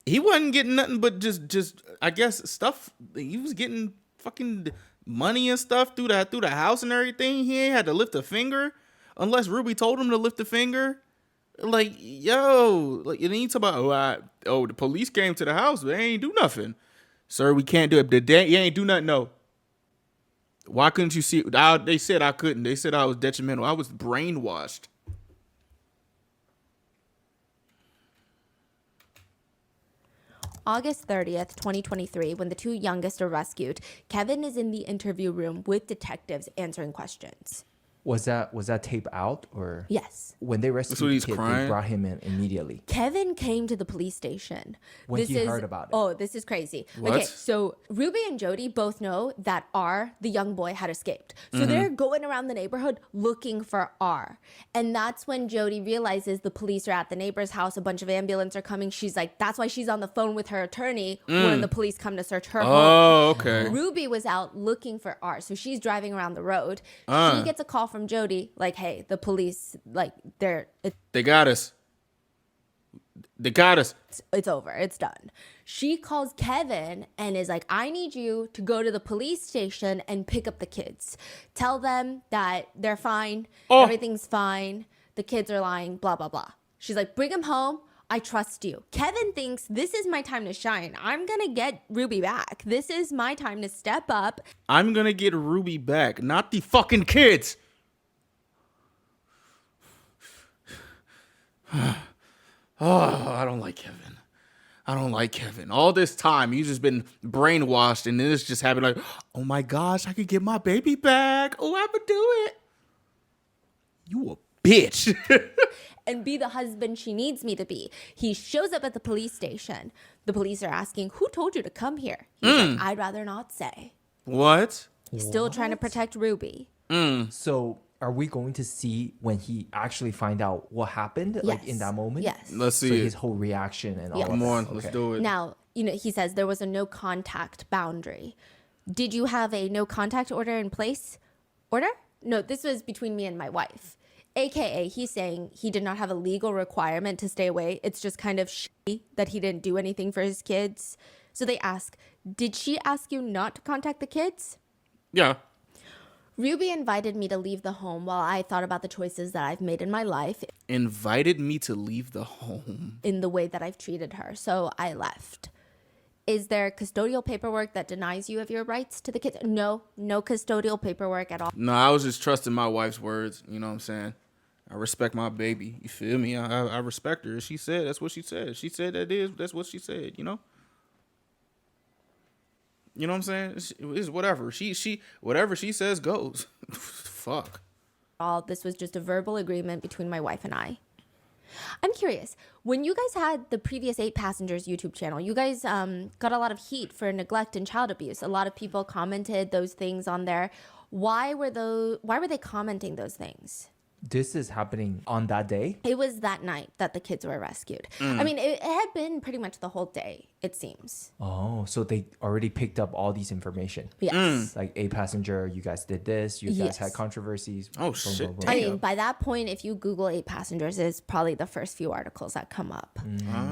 He wasn't getting nothing but just I guess stuff. He was getting fucking money and stuff through the house and everything. He ain't had to lift a finger unless Ruby told him to lift a finger. Like, yo, like, you need to about the police came to the house, but they ain't do nothing. Sir, we can't do it. You ain't do nothing, no. Why couldn't you see? They said I couldn't. They said I was detrimental. I was brainwashed. August 30th, 2023, when the 2 youngest are rescued, Kevin is in the interview room with detectives answering questions. Was that tape out or? Yes. When they rescued the kid, they brought him in immediately. Kevin came to the police station. When he heard about it. Oh, this is crazy. What? Okay, so Ruby and Jody both know that R, the young boy, had escaped. So they're going around the neighborhood looking for R. And that's when Jody realizes the police are at the neighbor's house. A bunch of ambulance are coming. She's like, that's why she's on the phone with her attorney when the police come to search her home. Oh, okay. Ruby was out looking for R. So she's driving around the road. She gets a call from Jody, like, hey, the police, like, they got us. They got us. It's over. It's done. She calls Kevin and is like, I need you to go to the police station and pick up the kids. Tell them that they're fine. Everything's fine. The kids are lying, blah, blah, blah. She's like, bring them home. I trust you. Kevin thinks this is my time to shine. I'm going to get Ruby back. This is my time to step up. I'm going to get Ruby back, not the fucking kids. Oh, I don't like Kevin. I don't like Kevin. All this time, he's just been brainwashed, and then it's just happened like, oh my gosh, I could get my baby back. Oh, I'm gonna do it. You a bitch. And be the husband she needs me to be. He shows up at the police station. The police are asking, who told you to come here? He's like, I'd rather not say. What? He's still trying to protect Ruby. So are we going to see when he actually find out what happened, like in that moment? Yes. Let's see his whole reaction and all of that. Come on, let's do it. Now, he says there was a no contact boundary. Did you have a no contact order in place? Order? No, this was between me and my wife. AKA, he's saying he did not have a legal requirement to stay away. It's just kind of shitty that he didn't do anything for his kids. So they ask, did she ask you not to contact the kids? Yeah. Ruby invited me to leave the home while I thought about the choices that I've made in my life. Invited me to leave the home. In the way that I've treated her. So I left. Is there custodial paperwork that denies you of your rights to the kids? No custodial paperwork at all. No, I was just trusting my wife's words. You know what I'm saying? I respect my baby. You feel me? I respect her. She said that's what she said. She said that's what she said, You know what I'm saying? It's whatever. She whatever she says goes. Fuck. This was just a verbal agreement between my wife and I. I'm curious, when you guys had the previous 8 Passengers YouTube channel, you guys got a lot of heat for neglect and child abuse. A lot of people commented those things on there. Why were they commenting those things? This is happening on that day? It was that night that the kids were rescued. I mean, it had been pretty much the whole day, it seems. Oh, so they already picked up all these information. Yes. Like 8 Passenger, you guys did this, you guys had controversies. Oh, shit. I mean, by that point, if you Google 8 Passengers, it's probably the first few articles that come up.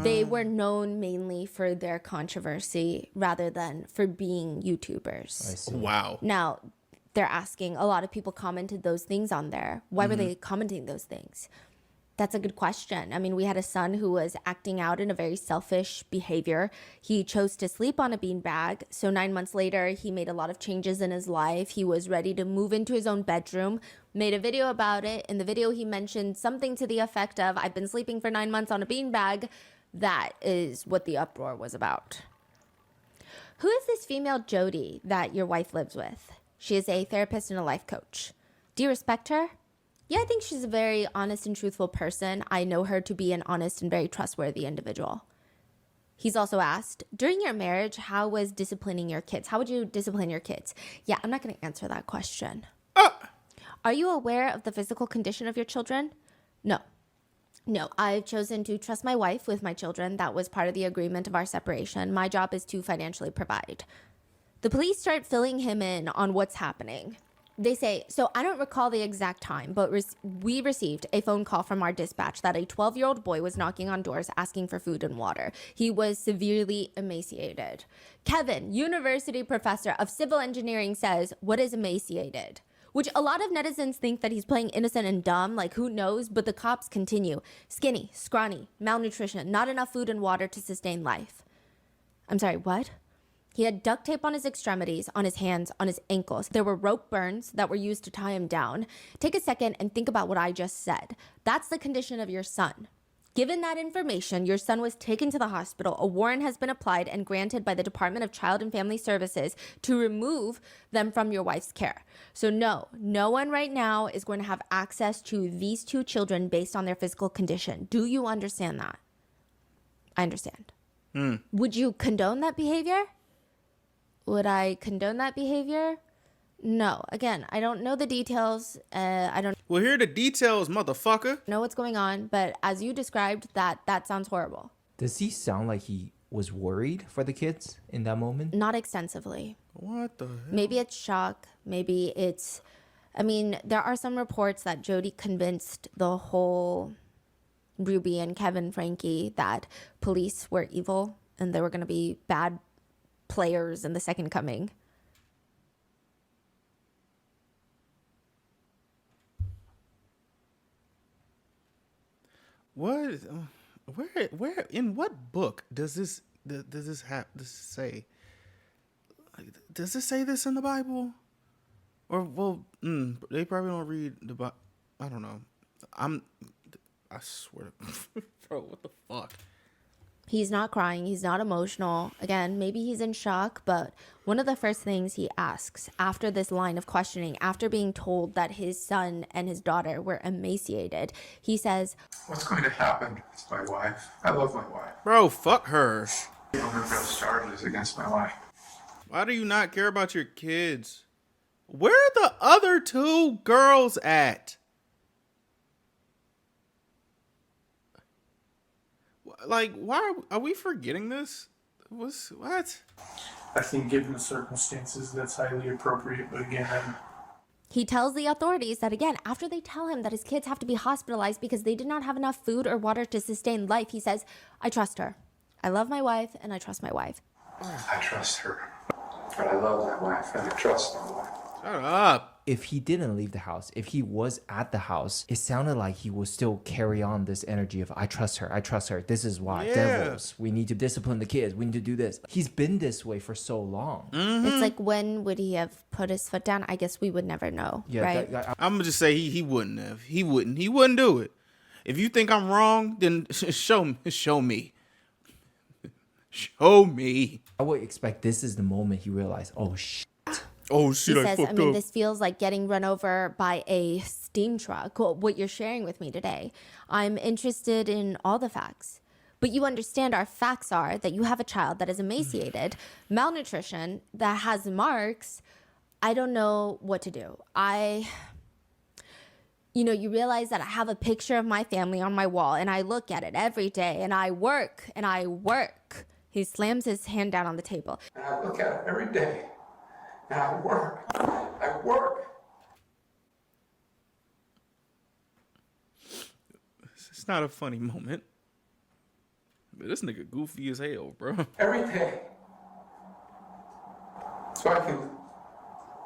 They were known mainly for their controversy rather than for being YouTubers. I see. Wow. Now, they're asking, a lot of people commented those things on there. Why were they commenting those things? That's a good question. I mean, we had a son who was acting out in a very selfish behavior. He chose to sleep on a beanbag. So 9 months later, he made a lot of changes in his life. He was ready to move into his own bedroom, made a video about it. In the video, he mentioned something to the effect of, I've been sleeping for 9 months on a beanbag. That is what the uproar was about. Who is this female Jody that your wife lives with? She is a therapist and a life coach. Do you respect her? Yeah, I think she's a very honest and truthful person. I know her to be an honest and very trustworthy individual. He's also asked, during your marriage, how was disciplining your kids? How would you discipline your kids? Yeah, I'm not going to answer that question. Are you aware of the physical condition of your children? No. No, I've chosen to trust my wife with my children. That was part of the agreement of our separation. My job is to financially provide. The police start filling him in on what's happening. They say, so I don't recall the exact time, but we received a phone call from our dispatch that a 12-year-old boy was knocking on doors asking for food and water. He was severely emaciated. Kevin, university professor of civil engineering, says, what is emaciated? Which a lot of netizens think that he's playing innocent and dumb, like who knows, but the cops continue. Skinny, scrawny, malnutrition, not enough food and water to sustain life. I'm sorry, what? He had duct tape on his extremities, on his hands, on his ankles. There were rope burns that were used to tie him down. Take a second and think about what I just said. That's the condition of your son. Given that information, your son was taken to the hospital. A warrant has been applied and granted by the Department of Child and Family Services to remove them from your wife's care. So no one right now is going to have access to these two children based on their physical condition. Do you understand that? I understand. Would you condone that behavior? Would I condone that behavior? No. Again, I don't know the details. I don't Well, here are the details, motherfucker. know what's going on, but as you described, that sounds horrible. Does he sound like he was worried for the kids in that moment? Not extensively. What the hell? Maybe it's shock. Maybe it's... I mean, there are some reports that Jody convinced the whole Ruby and Kevin Franke that police were evil and they were going to be bad players in the second coming. What? Where? In what book does this say? Does it say this in the Bible? Or they probably don't read the Bible. I don't know. I swear, bro, what the fuck? He's not crying. He's not emotional. Again, maybe he's in shock, but one of the first things he asks after this line of questioning, after being told that his son and his daughter were emaciated, he says, what's going to happen? It's my wife. I love my wife. Bro, fuck her. The only real charge is against my wife. Why do you not care about your kids? Where are the other two girls at? Like, why are we forgetting this? What? I think given the circumstances, that's highly appropriate, but again, he tells the authorities that, again, after they tell him that his kids have to be hospitalized because they did not have enough food or water to sustain life, he says, I trust her. I love my wife, and I trust my wife. I trust her. But I love my wife, and I trust my wife. Shut up. If he didn't leave the house, if he was at the house, it sounded like he would still carry on this energy of, I trust her. This is why. Yeah. Devils. We need to discipline the kids. We need to do this. He's been this way for so long. Mm-hmm. It's like, when would he have put his foot down? I guess we would never know, right? I'm gonna just say he wouldn't have. He wouldn't do it. If you think I'm wrong, then show me. Show me. I would expect this is the moment he realized, oh shit. Oh shit, he I says, fucked up. this feels like getting run over by a steam truck, what you're sharing with me today. I'm interested in all the facts. But you understand our facts are that you have a child that is emaciated, malnutrition, that has marks. I don't know what to do. You realize that I have a picture of my family on my wall, and I look at it every day, and I work. He slams his hand down on the table. And I look at it every day. And I work. It's not a funny moment. But this nigga goofy as hell, bro. Every day. So I can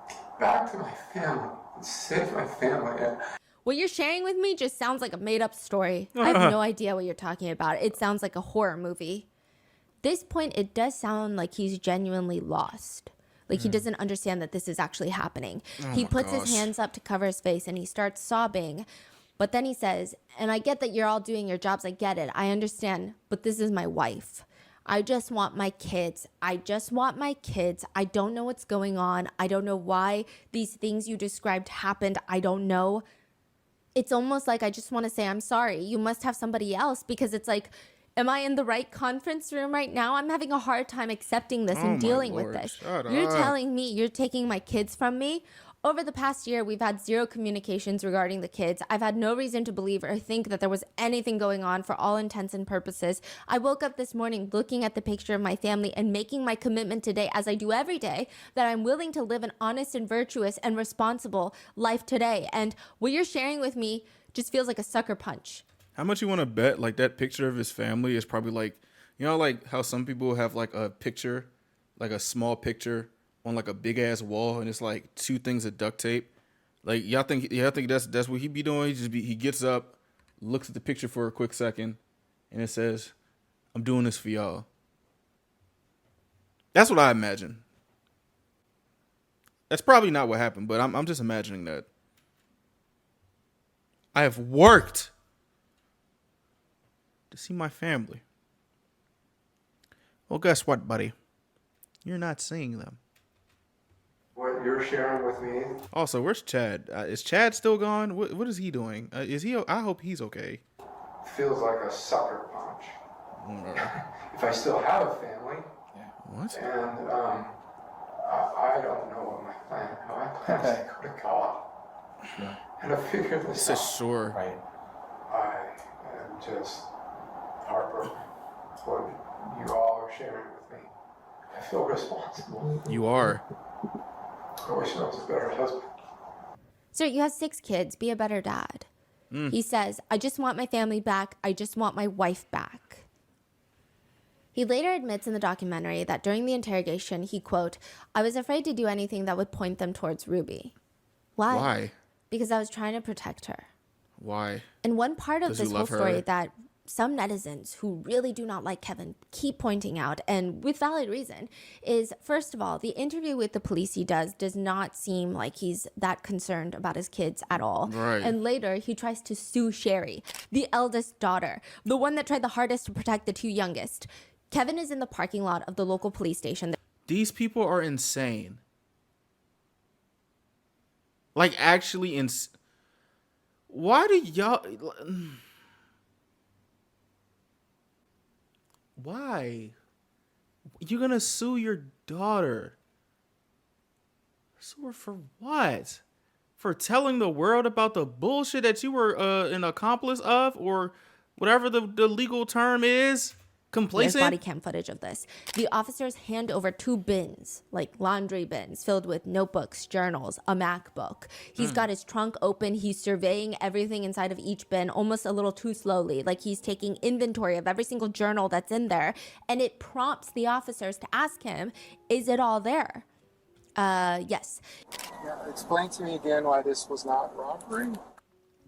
get back to my family and save my family. what you're sharing with me just sounds like a made-up story. I have no idea what you're talking about. It sounds like a horror movie. This point, it does sound like he's genuinely lost. Like he doesn't understand that this is actually happening. He puts his hands up to cover his face and he starts sobbing. But then he says, and I get that you're all doing your jobs. I get it. I understand. But this is my wife. I just want my kids. I just want my kids. I don't know what's going on. I don't know why these things you described happened. I don't know. It's almost like I just want to say, I'm sorry. You must have somebody else, because it's like, am I in the right conference room right now? I'm having a hard time accepting this and dealing with this. You're telling me you're taking my kids from me? Over the past year, we've had zero communications regarding the kids. I've had no reason to believe or think that there was anything going on for all intents and purposes. I woke up this morning looking at the picture of my family and making my commitment today, as I do every day, that I'm willing to live an honest and virtuous and responsible life today. And what you're sharing with me just feels like a sucker punch. How much you want to bet like that picture of his family is probably like, you know, like how some people have like a picture, like a small picture on like a big ass wall, and it's like 2 things of duct tape. Like y'all think that's what he be doing? He gets up, looks at the picture for a quick second, and it says, "I'm doing this for y'all." That's what I imagine. That's probably not what happened, but I'm just imagining that. I have worked to see my family. Well, guess what, buddy? You're not seeing them. What you're sharing with me. Also, where's Chad? Is Chad still gone? What is he doing? Is he? I hope he's okay. Feels like a sucker punch. If I still have a family. What? And I don't know what my plan. My plan is to go to God. Sure. And to figure this out. Sure. Right. I am just heartbroken. What you all are sharing with me. I feel responsible. You are. I wish I was a better husband. Sir, you have 6 kids. Be a better dad. He says, I just want my family back. I just want my wife back. He later admits in the documentary that during the interrogation, he, quote, I was afraid to do anything that would point them towards Ruby. Why? Because I was trying to protect her. Why? And one part of this whole story that some netizens who really do not like Kevin keep pointing out, and with valid reason, is, first of all, the interview with the police he does not seem like he's that concerned about his kids at all. Right. And later, he tries to sue Sherry, the eldest daughter, the one that tried the hardest to protect the 2 youngest. Kevin is in the parking lot of the local police station. These people are insane. Like, actually Why do y'all... Why? You're gonna sue your daughter. Sue her for what? For telling the world about the bullshit that you were an accomplice of, or whatever the legal term is? Complacent? There's body cam footage of this. The officers hand over 2 bins, like laundry bins, filled with notebooks, journals, a MacBook. He's got his trunk open. He's surveying everything inside of each bin almost a little too slowly, like he's taking inventory of every single journal that's in there. And it prompts the officers to ask him, is it all there? Yes. Yeah, explain to me again why this was not robbery.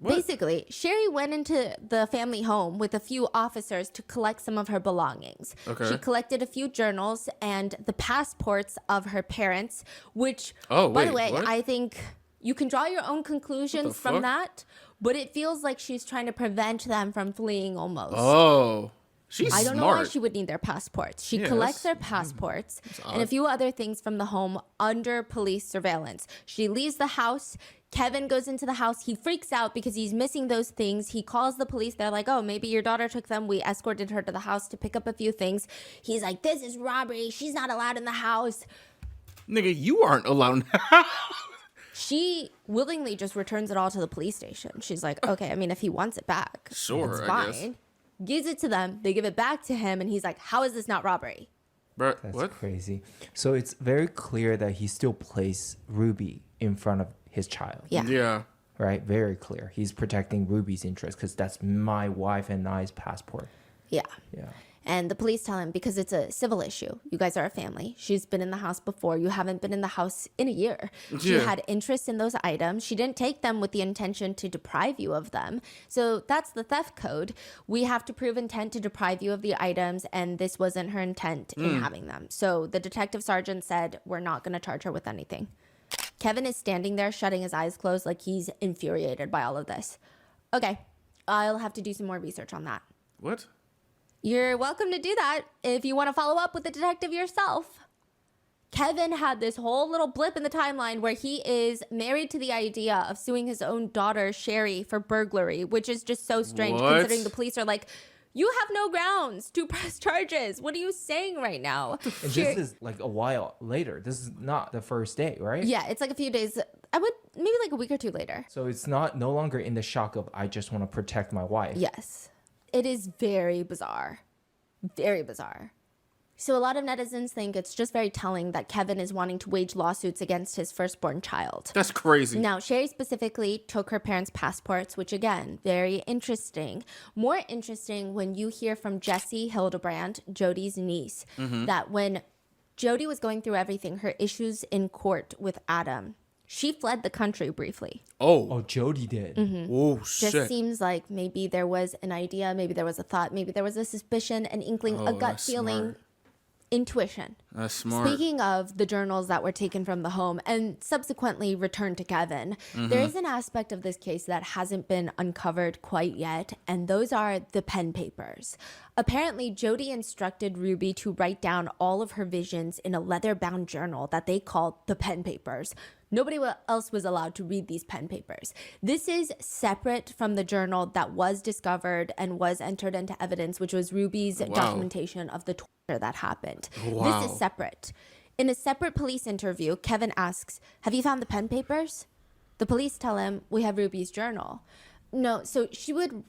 What? Basically, Sherry went into the family home with a few officers to collect some of her belongings. Okay. She collected a few journals and the passports of her parents, which, by the way, I think you can draw your own conclusions from that, but it feels like she's trying to prevent them from fleeing almost. Oh. She's I don't know smart. why she would need their passports. She collects their passports and a few other things from the home under police surveillance. She leaves the house. Kevin goes into the house. He freaks out because he's missing those things. He calls the police. They're like, oh, maybe your daughter took them. We escorted her to the house to pick up a few things. He's like, this is robbery. She's not allowed in the house. Nigga, you aren't allowed in the house. She willingly just returns it all to the police station. She's like, okay, I mean, if he wants it back, sure, it's I fine. guess. Gives it to them. They give it back to him. And he's like, how is this not robbery? Bro, That's crazy. So it's very clear that he still placed Ruby in front of his child. Yeah. Right? Very clear. He's protecting Ruby's interest because that's my wife and I's passport. Yeah. Yeah. And the police tell him, because it's a civil issue, you guys are a family. She's been in the house before. You haven't been in the house in a year. She had interest in those items. She didn't take them with the intention to deprive you of them. So that's the theft code. We have to prove intent to deprive you of the items, and this wasn't her intent in having them. So the detective sergeant said, we're not going to charge her with anything. Kevin is standing there, shutting his eyes closed like he's infuriated by all of this. Okay, I'll have to do some more research on that. What? You're welcome to do that if you want to follow up with the detective yourself. Kevin had this whole little blip in the timeline where he is married to the idea of suing his own daughter, Sherry, for burglary, which is just so strange considering the police are like, you have no grounds to press charges. What are you saying right now? And this is like a while later. This is not the first day, right? Yeah, it's like a few days. Maybe like a week or two later. So it's no longer in the shock of, I just want to protect my wife. Yes. It is very bizarre. Very bizarre. So a lot of netizens think it's just very telling that Kevin is wanting to wage lawsuits against his firstborn child. That's crazy. Now, Sherry specifically took her parents' passports, which again, very interesting. More interesting when you hear from Jessie Hildebrand, Jody's niece, that when Jody was going through everything, her issues in court with Adam, she fled the country briefly. Oh, Jody did. Oh, shit. Just seems like maybe there was an idea, maybe there was a thought, maybe there was a suspicion, an inkling, a gut feeling, smart. intuition. That's smart. Speaking of the journals that were taken from the home and subsequently returned to Kevin, there is an aspect of this case that hasn't been uncovered quite yet, and those are the pen papers. Apparently, Jody instructed Ruby to write down all of her visions in a leather-bound journal that they called the pen papers. Nobody else was allowed to read these pen papers. This is separate from the journal that was discovered and was entered into evidence, which was Ruby's documentation of the torture that happened. Wow. This is separate. In a separate police interview, Kevin asks, have you found the pen papers? The police tell him, we have Ruby's journal. No, so she wouldn't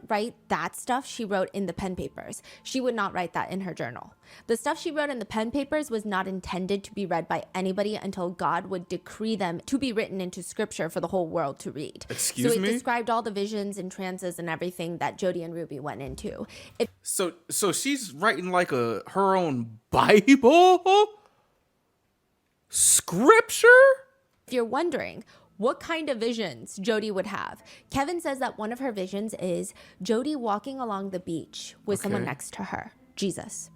write that stuff she wrote in the pen papers. She would not write that in her journal. The stuff she wrote in the pen papers was not intended to be read by anybody until God would decree them to be written into scripture for the whole world to read. Excuse me? So it described all the visions and trances and everything that Jody and Ruby went into. So she's writing like her own Bible? Scripture? If you're wondering what kind of visions Jody would have, Kevin says that one of her visions is Jody walking along the beach with someone next to her, Jesus.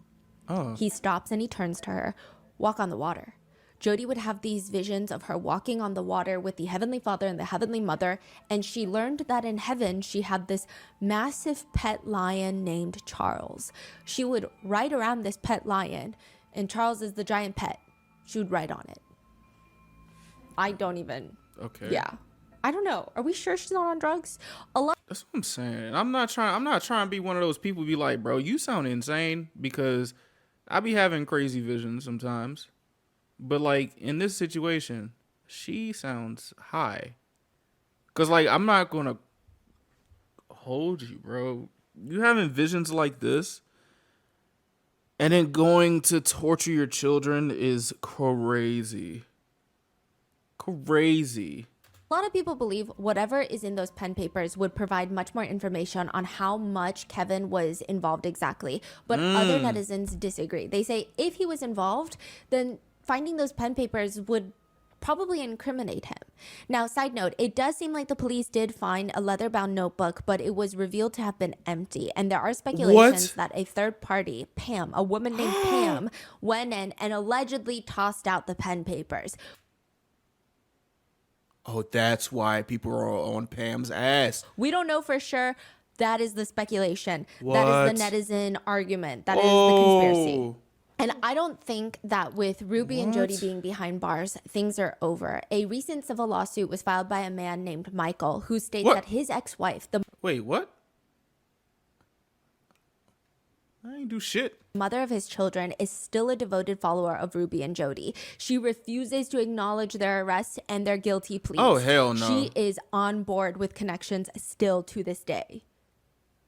Oh. He stops and he turns to her, walk on the water. Jody would have these visions of her walking on the water with the Heavenly Father and the Heavenly Mother, and she learned that in heaven she had this massive pet lion named Charles. She would ride around this pet lion, and Charles is the giant pet. She would ride on it. I don't even... Okay. Yeah. I don't know. Are we sure she's not on drugs? That's what I'm saying. I'm not trying to be one of those people be like, bro, you sound insane, because I be having crazy visions sometimes. But like in this situation, she sounds high. Cause like I'm not gonna hold you, bro. You having visions like this and then going to torture your children is crazy. Crazy. A lot of people believe whatever is in those pen papers would provide much more information on how much Kevin was involved exactly. But other netizens disagree. They say if he was involved, then finding those pen papers would probably incriminate him. Now, side note, it does seem like the police did find a leather-bound notebook, but it was revealed to have been empty. And there are speculations that a third party, Pam, a woman named Pam, went in and allegedly tossed out the pen papers. Oh, that's why people are on Pam's ass. We don't know for sure. That is the speculation. What? That is the netizen argument. That is the conspiracy. And I don't think that with Ruby and Jody being behind bars, things are over. A recent civil lawsuit was filed by a man named Michael, who states that his ex-wife, Wait, what? I ain't do shit. Mother of his children, is still a devoted follower of Ruby and Jody. She refuses to acknowledge their arrest and their guilty pleas. Oh, hell no. She is on board with connections still to this day.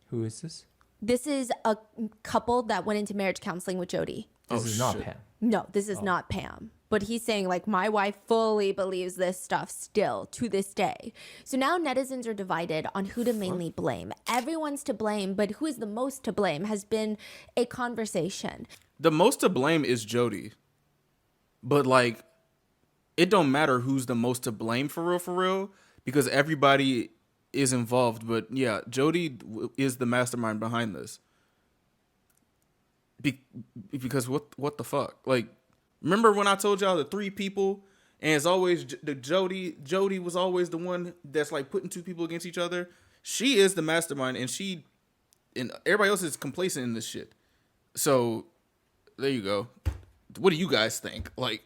Who is this? This is a couple that went into marriage counseling with Jody. This is not Pam. No, this is not Pam. but he's saying like, my wife fully believes this stuff still to this day. So now netizens are divided on who to mainly blame. Everyone's to blame, but who is the most to blame has been a conversation. The most to blame is Jody. But like, it don't matter who's the most to blame for real, because everybody is involved. But yeah, Jody is the mastermind behind this. Because what the fuck? Like, remember when I told y'all the 3 people, and it's always the Jody was always the one that's like putting 2 people against each other. She is the mastermind, and everybody else is complacent in this shit. So there you go. What do you guys think? Like,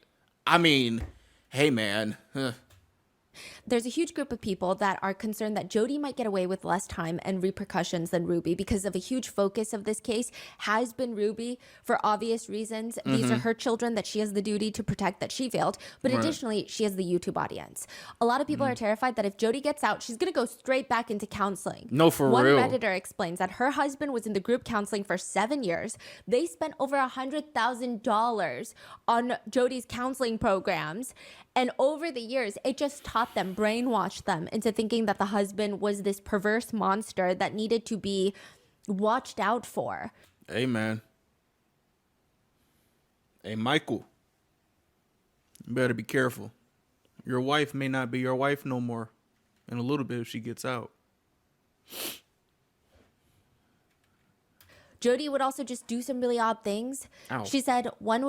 I mean, hey man. There's a huge group of people that are concerned that Jody might get away with less time and repercussions than Ruby because of a huge focus of this case has been Ruby for obvious reasons. These are her children that she has the duty to protect that she failed. But additionally, she has the YouTube audience. A lot of people are terrified that if Jody gets out, she's going to go straight back into counseling. No, for One real. Redditor explains that her husband was in the group counseling for 7 years. They spent over $100,000 on Jody's counseling programs. And over the years, it just taught them, brainwashed them into thinking that the husband was this perverse monster that needed to be watched out for. Hey, man. Hey, Michael. You better be careful. Your wife may not be your wife no more in a little bit if she gets out. Jody would also just do some really odd things. Ow. She said one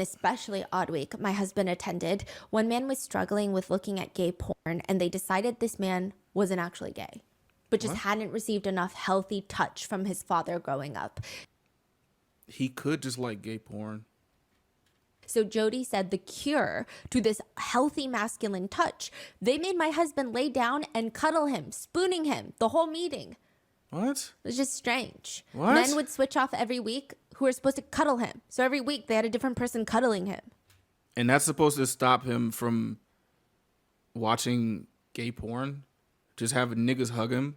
especially odd week my husband attended, one man was struggling with looking at gay porn and they decided this man wasn't actually gay, but just hadn't received enough healthy touch from his father growing up. He could just like gay porn. So Jody said the cure to this healthy masculine touch, they made my husband lay down and cuddle him, spooning him the whole meeting. What? It was just strange. What? Men would switch off every week who were supposed to cuddle him. So every week they had a different person cuddling him. And that's supposed to stop him from watching gay porn? Just having niggas hug him?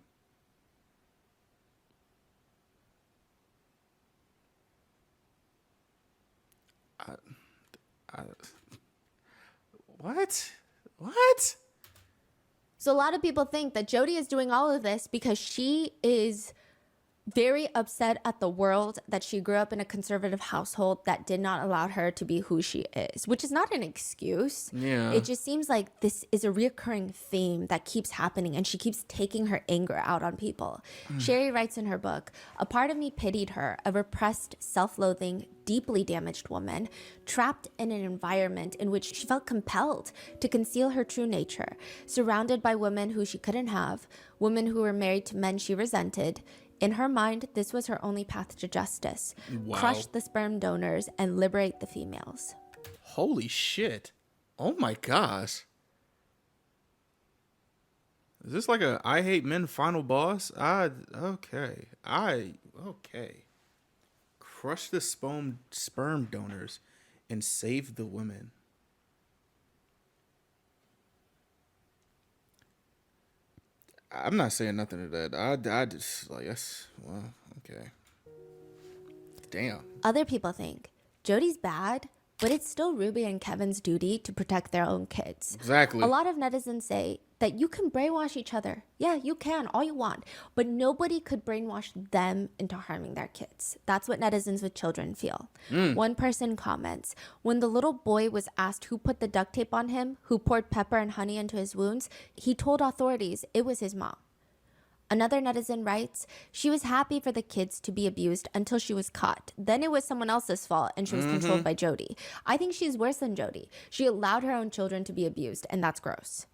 What? What? So a lot of people think that Jody is doing all of this because she is very upset at the world that she grew up in a conservative household that did not allow her to be who she is, which is not an excuse. Yeah. It just seems like this is a reoccurring theme that keeps happening and she keeps taking her anger out on people. Sherry writes in her book, a part of me pitied her, a repressed, self-loathing, deeply damaged woman, trapped in an environment in which she felt compelled to conceal her true nature, surrounded by women who she couldn't have, women who were married to men she resented. In her mind, this was her only path to justice. Wow. Crush the sperm donors and liberate the females. Holy shit. Oh my gosh. Is this like a I Hate Men final boss? Okay. Crush the sperm donors and save the women. I'm not saying nothing to that. I just like, yes, well, okay. Damn. Other people think Jody's bad, but it's still Ruby and Kevin's duty to protect their own kids. Exactly. A lot of netizens say that you can brainwash each other. Yeah, you can, all you want. But nobody could brainwash them into harming their kids. That's what netizens with children feel. One person comments, when the little boy was asked who put the duct tape on him, who poured pepper and honey into his wounds, he told authorities it was his mom. Another netizen writes, she was happy for the kids to be abused until she was caught. Then it was someone else's fault and she was controlled by Jody. I think she's worse than Jody. She allowed her own children to be abused, and that's gross.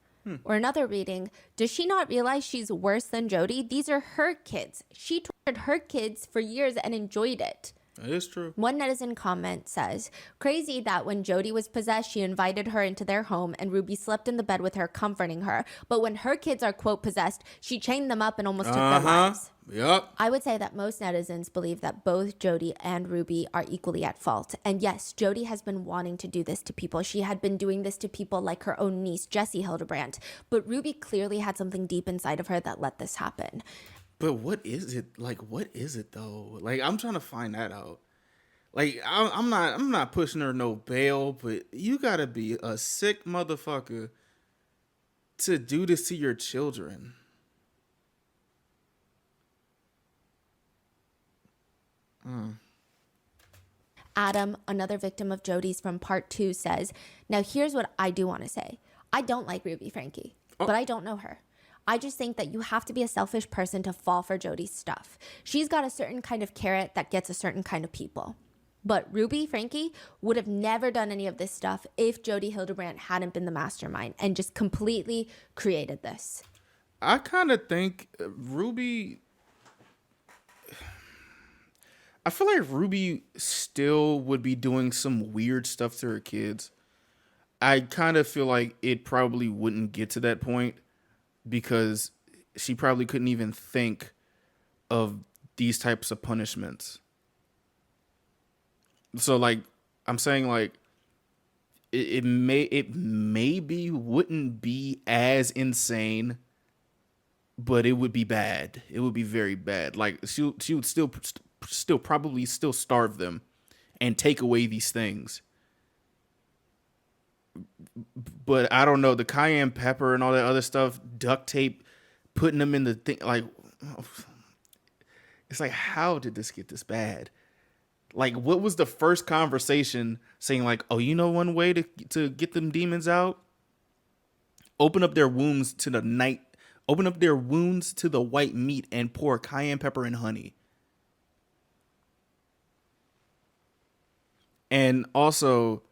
Or another reading, does she not realize she's worse than Jody? These are her kids. She tortured her kids for years and enjoyed it. That is true. One netizen comment says, crazy that when Jody was possessed, she invited her into their home and Ruby slept in the bed with her, comforting her. But when her kids are, quote, possessed, she chained them up and almost took their lives. Yep. I would say that most netizens believe that both Jody and Ruby are equally at fault. And yes, Jody has been wanting to do this to people. She had been doing this to people like her own niece, Jessie Hildebrandt. But Ruby clearly had something deep inside of her that let this happen. But what is it? Like, what is it though? Like, I'm trying to find that out. Like I'm not pushing her no bail, but you gotta be a sick motherfucker to do this to your children. Adam, another victim of Jody's from part 2, says, now here's what I do want to say. I don't like Ruby Franke, but I don't know her. I just think that you have to be a selfish person to fall for Jody's stuff. She's got a certain kind of carrot that gets a certain kind of people. But Ruby Franke would have never done any of this stuff if Jody Hildebrandt hadn't been the mastermind and just completely created this. I kind of think Ruby... I feel like Ruby still would be doing some weird stuff to her kids. I kind of feel like it probably wouldn't get to that point because she probably couldn't even think of these types of punishments. So like, I'm saying like, it maybe wouldn't be as insane, but it would be bad. It would be very bad. Like she would still probably still starve them and take away these things. But I don't know, the cayenne pepper and all that other stuff, duct tape, putting them in the thing, like, it's like, how did this get this bad? Like, what was the first conversation saying like, oh, you know, one way to get them demons out? Open up their wounds to the white meat and pour cayenne pepper and honey. And also,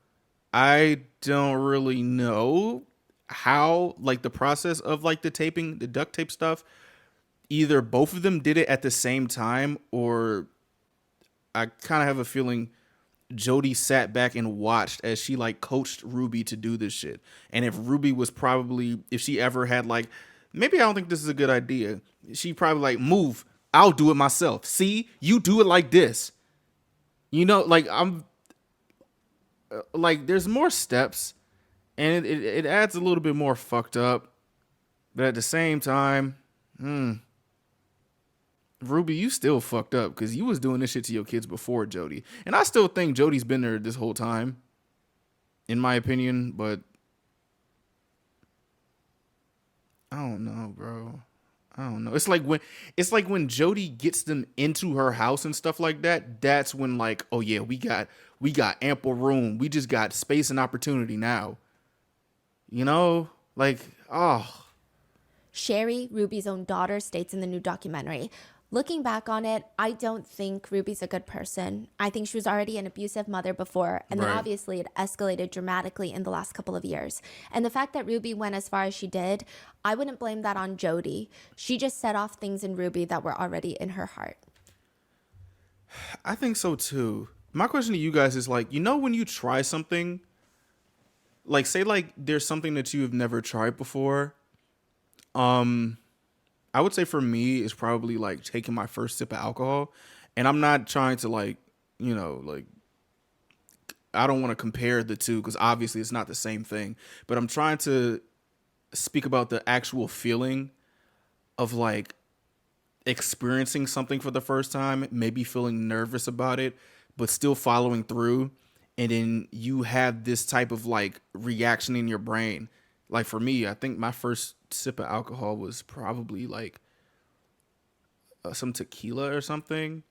I don't really know how, like, the process of like the taping, the duct tape stuff, either both of them did it at the same time, or I kind of have a feeling Jody sat back and watched as she like coached Ruby to do this shit. And if Ruby was probably, if she ever had like, maybe I don't think this is a good idea, she probably like, move, I'll do it myself. See, you do it like this. You know, like like there's more steps and it adds a little bit more fucked up. But at the same time, Ruby, you still fucked up because you was doing this shit to your kids before Jody. And I still think Jody's been there this whole time, in my opinion, but I don't know, bro. I don't know. It's like when Jody gets them into her house and stuff like that, that's when like, oh yeah, we got ample room. We just got space and opportunity now. You know? Like, oh. Sherry, Ruby's own daughter, states in the new documentary, looking back on it, I don't think Ruby's a good person. I think she was already an abusive mother before, and then obviously it escalated dramatically in the last couple of years. And the fact that Ruby went as far as she did, I wouldn't blame that on Jody. She just set off things in Ruby that were already in her heart. I think so too. My question to you guys is like, you know, when you try something, like say like there's something that you have never tried before, I would say for me, it's probably like taking my first sip of alcohol. And I'm not trying to like, you know, like, I don't want to compare the two because obviously it's not the same thing. But I'm trying to speak about the actual feeling of like experiencing something for the first time, maybe feeling nervous about it, but still following through. And then you have this type of like reaction in your brain. Like for me, I think my first sip of alcohol was probably like some tequila or something.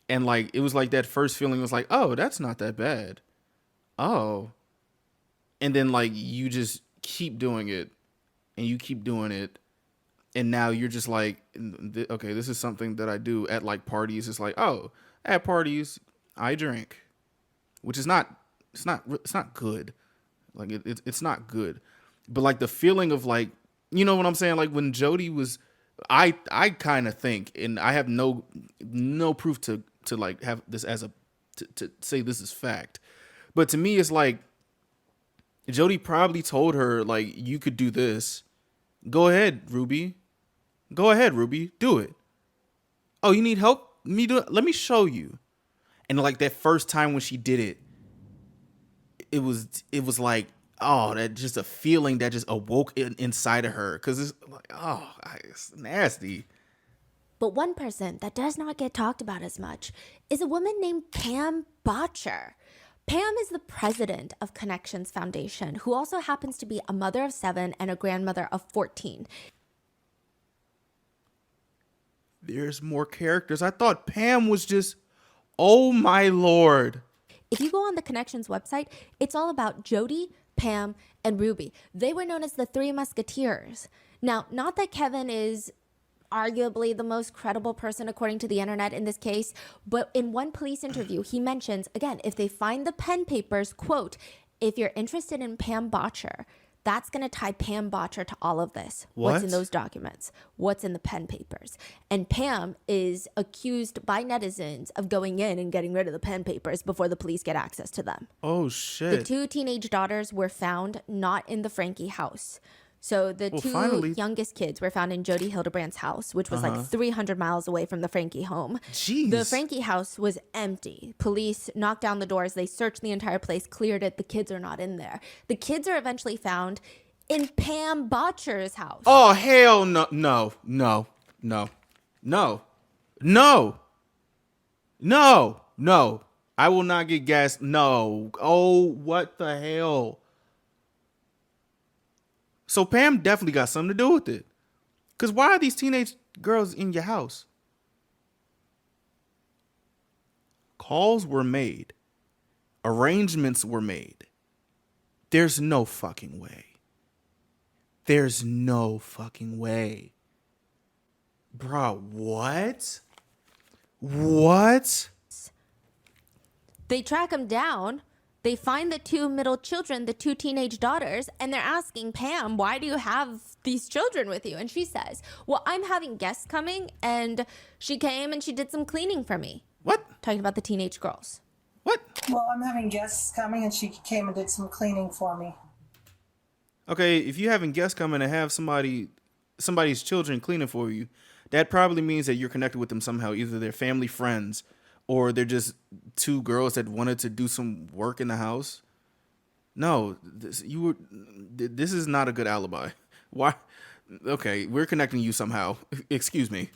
And like, it was like that first feeling was like, oh, that's not that bad. Oh. And then like, you just keep doing it and you keep doing it. And now you're just like, okay, this is something that I do at like parties. It's like, oh, at parties I drink, which is not, it's not good. Like it's not good. But like the feeling of like, you know what I'm saying? Like when Jody was, I kind of think, and I have no proof to like have this as to say this is fact. But to me, it's like Jody probably told her like, you could do this. Go ahead, Ruby. Go ahead, Ruby. Do it. Oh, you need help? Me do it? Let me show you. And like that first time when she did it, it was like, oh, that just a feeling that just awoke inside of her. Cause it's like, oh, it's nasty. But one person that does not get talked about as much is a woman named Pam Botcher. Pam is the president of Connections Foundation, who also happens to be a mother of 7 and a grandmother of 14. There's more characters. I thought Pam was just, oh my Lord. If you go on the Connections website, it's all about Jody, Pam, and Ruby. They were known as the Three Musketeers. Now, not that Kevin is arguably the most credible person according to the internet in this case, but in one police interview, he mentions, again, if they find the pen papers, quote, if you're interested in Pam Botcher, that's going to tie Pam Botcher to all of this. What's in those documents? What's in the pen papers? And Pam is accused by netizens of going in and getting rid of the pen papers before the police get access to them. Oh, shit. The 2 teenage daughters were found not in the Franke house. So the two youngest kids were found in Jody Hildebrand's house, which was like 300 miles away from the Franke home. Jeez. The Franke house was empty. Police knocked down the doors. They searched the entire place, cleared it. The kids are not in there. The kids are eventually found in Pam Botcher's house. Oh, hell no. No, no, no, no, no, no, no. I will not get gas. No. Oh, what the hell? So Pam definitely got something to do with it. Because why are these teenage girls in your house? Calls were made. Arrangements were made. There's no fucking way. There's no fucking way. Bruh, what? What? They track him down. They find the 2 middle children, the 2 teenage daughters, and they're asking Pam, why do you have these children with you? And she says, well, I'm having guests coming, and she came and she did some cleaning for me. What? Talking about the teenage girls. Well, I'm having guests coming, and she came and did some cleaning for me. Okay, if you're having guests come in and have somebody's children cleaning for you, that probably means that you're connected with them somehow. Either they're family friends, or they're just 2 girls that wanted to do some work in the house. No, this is not a good alibi. Why? Okay, we're connecting you somehow. Excuse me.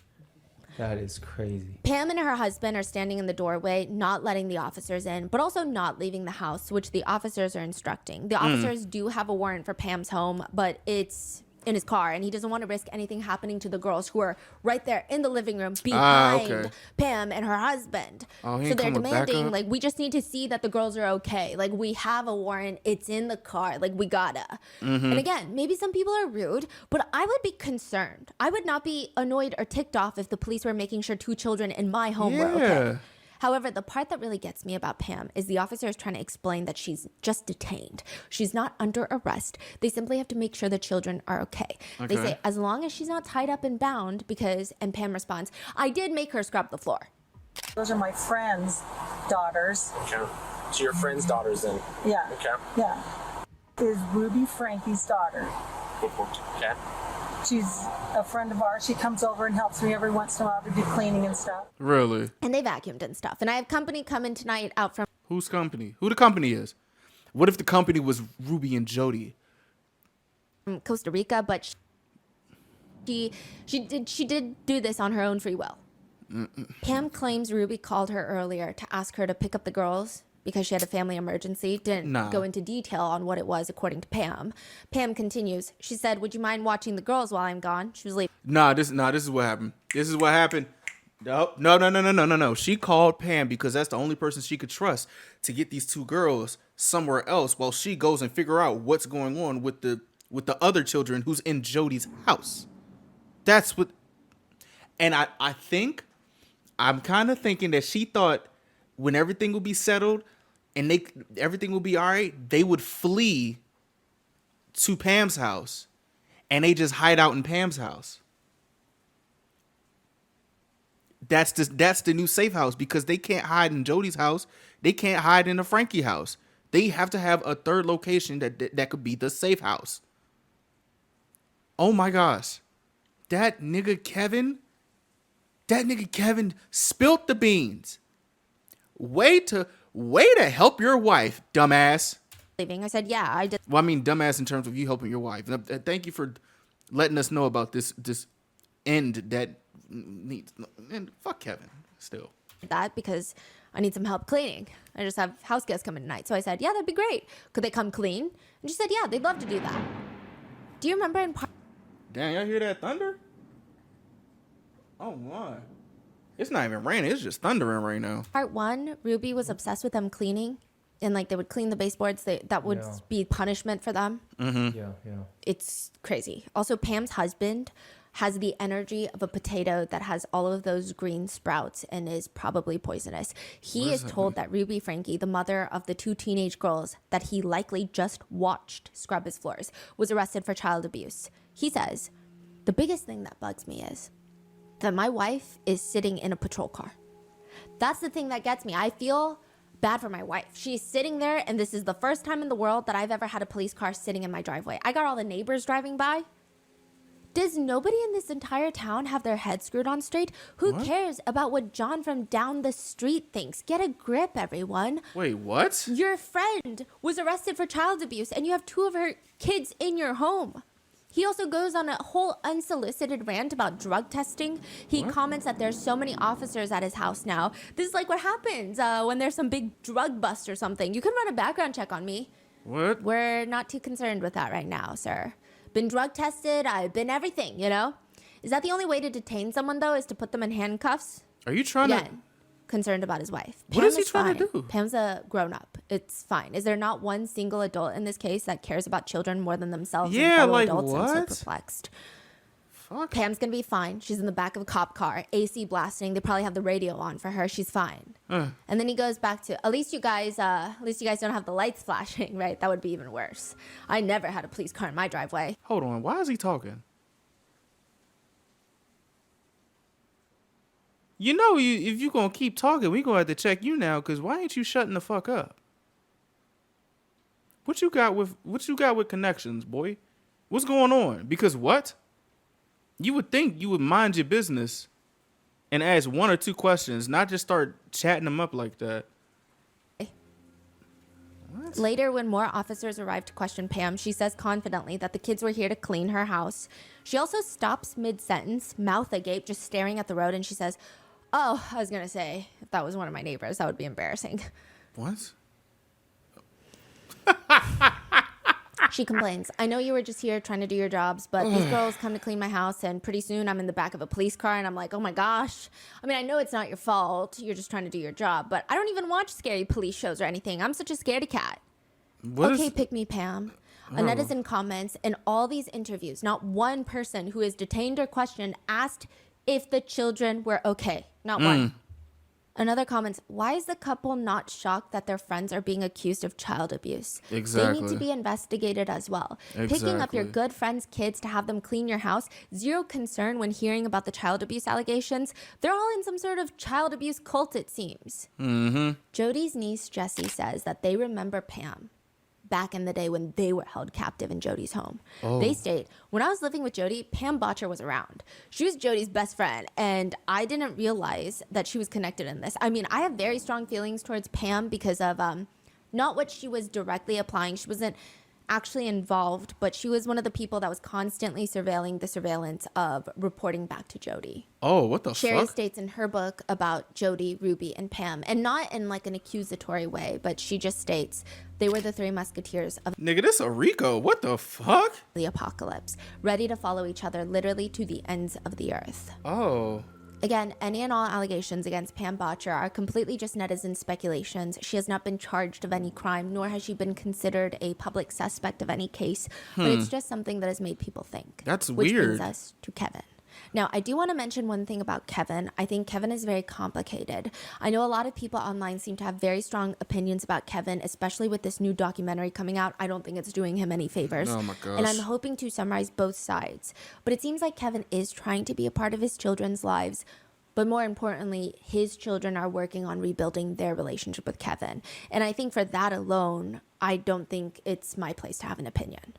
That is crazy. Pam and her husband are standing in the doorway, not letting the officers in, but also not leaving the house, which the officers are instructing. The officers do have a warrant for Pam's home, but it's in his car, and he doesn't want to risk anything happening to the girls who are right there in the living room behind Pam and her husband. Oh, so they're demanding, like, we just need to see that the girls are okay. Like, we have a warrant. It's in the car. Like, we gotta. And again, maybe some people are rude, but I would be concerned. I would not be annoyed or ticked off if the police were making sure 2 children in my home were okay. However, the part that really gets me about Pam is the officer is trying to explain that she's just detained. She's not under arrest. They simply have to make sure the children are okay. They say, as long as she's not tied up and bound, and Pam responds, I did make her scrub the floor. Those are my friends' daughters. Okay. So your friend's daughters then? Yeah. Okay. Yeah. Is Ruby Franke's daughter. Okay. She's a friend of ours. She comes over and helps me every once in a while to do cleaning and stuff. Really? And they vacuumed and stuff. And I have company coming tonight out from... Whose company? Who the company is? What if the company was Ruby and Jody? Costa Rica, but she did do this on her own free will. Pam claims Ruby called her earlier to ask her to pick up the girls because she had a family emergency. Didn't go into detail on what it was, according to Pam. Pam continues. She said, would you mind watching the girls while I'm gone? She was leaving. This is what happened. This is what happened. No. She called Pam because that's the only person she could trust to get these 2 girls somewhere else while she goes and figure out what's going on with the other children who's in Jody's house. That's what. And I'm kind of thinking that she thought when everything will be settled and everything will be all right, they would flee to Pam's house and they just hide out in Pam's house. That's the new safe house because they can't hide in Jody's house. They can't hide in the Franke house. They have to have a third location that could be the safe house. Oh my gosh. That nigga Kevin spilt the beans. Way to help your wife, dumbass. I said, yeah, I did. Well, I mean, dumbass in terms of you helping your wife. And thank you for letting us know about this end that needs, and fuck Kevin still. That because I need some help cleaning. I just have house guests coming tonight. So I said, yeah, that'd be great. Could they come clean? And she said, yeah, they'd love to do that. Do you remember in part... Damn, y'all hear that thunder? Oh my. It's not even raining. It's just thundering right now. Part 1, Ruby was obsessed with them cleaning. And like they would clean the baseboards. That would be punishment for them. Mm-hmm. Yeah. It's crazy. Also, Pam's husband has the energy of a potato that has all of those green sprouts and is probably poisonous. He is told that Ruby Franke, the mother of the 2 teenage girls that he likely just watched scrub his floors, was arrested for child abuse. He says, the biggest thing that bugs me is that my wife is sitting in a patrol car. That's the thing that gets me. I feel bad for my wife. She's sitting there, and this is the first time in the world that I've ever had a police car sitting in my driveway. I got all the neighbors driving by. Does nobody in this entire town have their head screwed on straight? Who cares about what John from down the street thinks? Get a grip, everyone. Wait, what? Your friend was arrested for child abuse, and you have 2 of her kids in your home. He also goes on a whole unsolicited rant about drug testing. He comments that there's so many officers at his house now. This is like what happens when there's some big drug bust or something. You can run a background check on me. What? We're not too concerned with that right now, sir. Been drug tested. I've been everything, you know? Is that the only way to detain someone, though, is to put them in handcuffs? Are you trying to... Concerned about his wife. What is he trying to do? Pam's a grown-up. It's fine. Is there not one single adult in this case that cares about children more than themselves? Yeah, and fellow like adults? what? I'm so perplexed. Fuck. Pam's gonna be fine. She's in the back of a cop car, AC blasting. They probably have the radio on for her. She's fine. And then he goes back to, at least you guys don't have the lights flashing, right? That would be even worse. I never had a police car in my driveway. Hold on. Why is he talking? You know, if you gonna keep talking, we gonna have to check you now. Cause why ain't you shutting the fuck up? What you got with connections, boy? What's going on? Because what? You would think you would mind your business and ask 1 or 2 questions, not just start chatting them up like that. What? Later, when more officers arrive to question Pam, she says confidently that the kids were here to clean her house. She also stops mid-sentence, mouth agape, just staring at the road, and she says, oh, I was going to say, if that was one of my neighbors, that would be embarrassing. What? She complains, I know you were just here trying to do your jobs, but these girls come to clean my house, and pretty soon I'm in the back of a police car, and I'm like, oh my gosh. I mean, I know it's not your fault. You're just trying to do your job, but I don't even watch scary police shows or anything. I'm such a scaredy cat. Pick me, Pam. A netizen comments, in all these interviews, not one person who is detained or questioned asked if the children were okay. Not one. Another comments, why is the couple not shocked that their friends are being accused of child abuse? Exactly. They need to be investigated as well. Picking up your good friend's kids to have them clean your house, zero concern when hearing about the child abuse allegations. They're all in some sort of child abuse cult, it seems. Jody's niece, Jessie, says that they remember Pam back in the day when they were held captive in Jody's home. They state, when I was living with Jody, Pam Botcher was around. She was Jody's best friend, and I didn't realize that she was connected in this. I mean, I have very strong feelings towards Pam because of not what she was directly applying. She wasn't actually involved, but she was one of the people that was constantly surveilling the surveillance of reporting back to Jody. Oh, what the Sherry fuck? states in her book about Jody, Ruby, and Pam, and not in like an accusatory way, but she just states they were the 3 musketeers of Nigga, this a Rico. What the fuck? the apocalypse, ready to follow each other literally to the ends of the earth. Oh. Again, any and all allegations against Pam Botcher are completely just netizen speculations. She has not been charged of any crime, nor has she been considered a public suspect of any case. But it's just something that has made people think. That's which weird. brings us to Kevin. Now, I do want to mention one thing about Kevin. I think Kevin is very complicated. I know a lot of people online seem to have very strong opinions about Kevin, especially with this new documentary coming out. I don't think it's doing him any favors. Oh my gosh. And I'm hoping to summarize both sides. But it seems like Kevin is trying to be a part of his children's lives. But more importantly, his children are working on rebuilding their relationship with Kevin. And I think for that alone, I don't think it's my place to have an opinion.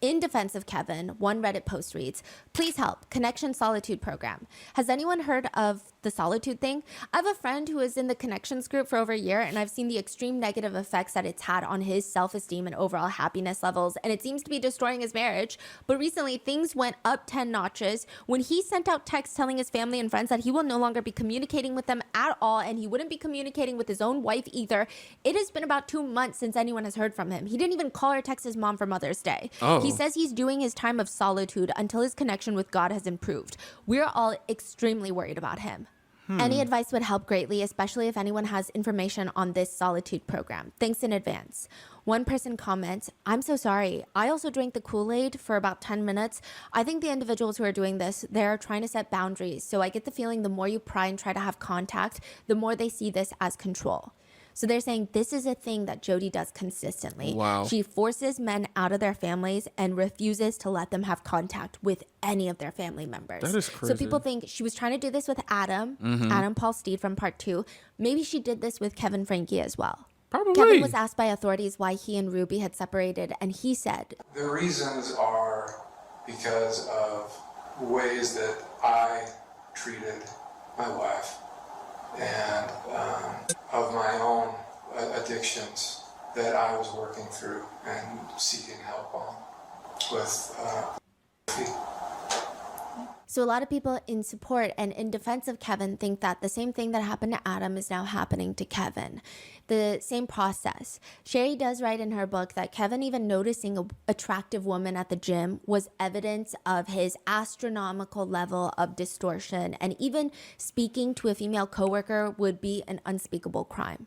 In defense of Kevin, one Reddit post reads, "Please help, Connection Solitude Program. Has anyone heard of the solitude thing. I have a friend who is in the connections group for over a year, and I've seen the extreme negative effects that it's had on his self-esteem and overall happiness levels, and it seems to be destroying his marriage. But recently, things went up 10 notches when he sent out texts telling his family and friends that he will no longer be communicating with them at all, and he wouldn't be communicating with his own wife either. It has been about 2 months since anyone has heard from him. He didn't even call or text his mom for Mother's Day. Oh. He says he's doing his time of solitude until his connection with God has improved. We're all extremely worried about him. Any advice would help greatly, especially if anyone has information on this solitude program. Thanks in advance. One person comments, I'm so sorry. I also drank the Kool-Aid for about 10 minutes. I think the individuals who are doing this, they're trying to set boundaries. So I get the feeling the more you pry and try to have contact, the more they see this as control. So they're saying this is a thing that Jodi does consistently. Wow. She forces men out of their families and refuses to let them have contact with any of their family members. That is crazy. So people think she was trying to do this with Adam, Adam Paul Steed from part 2. Maybe she did this with Kevin Franke as well. Probably. Kevin was asked by authorities why he and Ruby had separated, and he said, The reasons are because of ways that I treated my wife and of my own addictions that I was working through and seeking help on with So a lot of people in support and in defense of Kevin think that the same thing that happened to Adam is now happening to Kevin. The same process. Sherry does write in her book that Kevin even noticing an attractive woman at the gym was evidence of his astronomical level of distortion, and even speaking to a female coworker would be an unspeakable crime.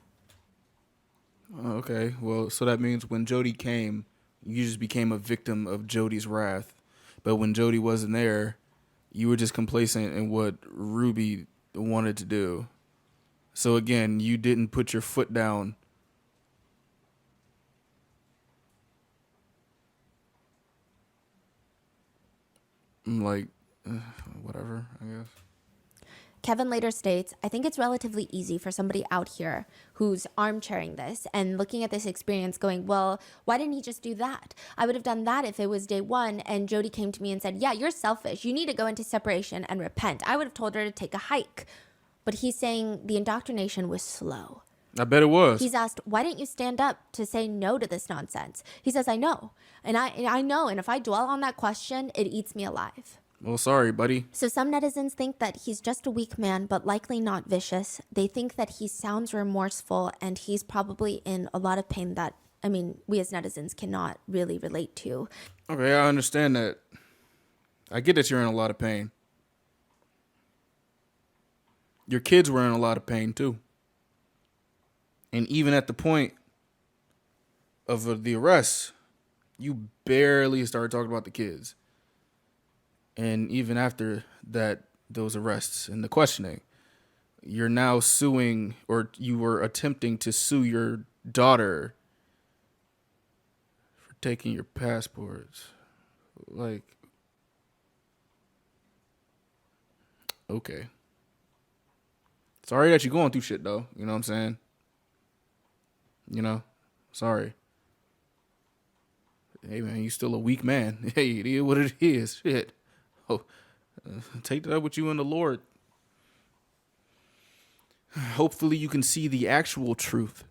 Okay, well, so that means when Jodi came, you just became a victim of Jodi's wrath. But when Jodi wasn't there, you were just complacent in what Ruby wanted to do. So again, you didn't put your foot down. I'm like, whatever, I guess. Kevin later states, I think it's relatively easy for somebody out here who's armchairing this and looking at this experience going, well, why didn't he just do that? I would have done that if it was day one and Jodi came to me and said, yeah, you're selfish. You need to go into separation and repent. I would have told her to take a hike. But he's saying the indoctrination was slow. I bet it was. He's asked, why didn't you stand up to say no to this nonsense? He says, I know. And I know. And if I dwell on that question, it eats me alive. Well, sorry, buddy. So some netizens think that he's just a weak man, but likely not vicious. They think that he sounds remorseful, and he's probably in a lot of pain that, I mean, we as netizens cannot really relate to. Okay, I understand that. I get that you're in a lot of pain. Your kids were in a lot of pain, too. And even at the point of the arrest, you barely started talking about the kids. And even after that, those arrests and the questioning, you're now suing, or you were attempting to sue your daughter for taking your passports. Like, okay. Sorry that you're going through shit, though. You know what I'm saying? You know, sorry. Hey, man, you still a weak man. Hey, it is what it is. Shit. Oh, take that with you and the Lord. Hopefully you can see the actual truth.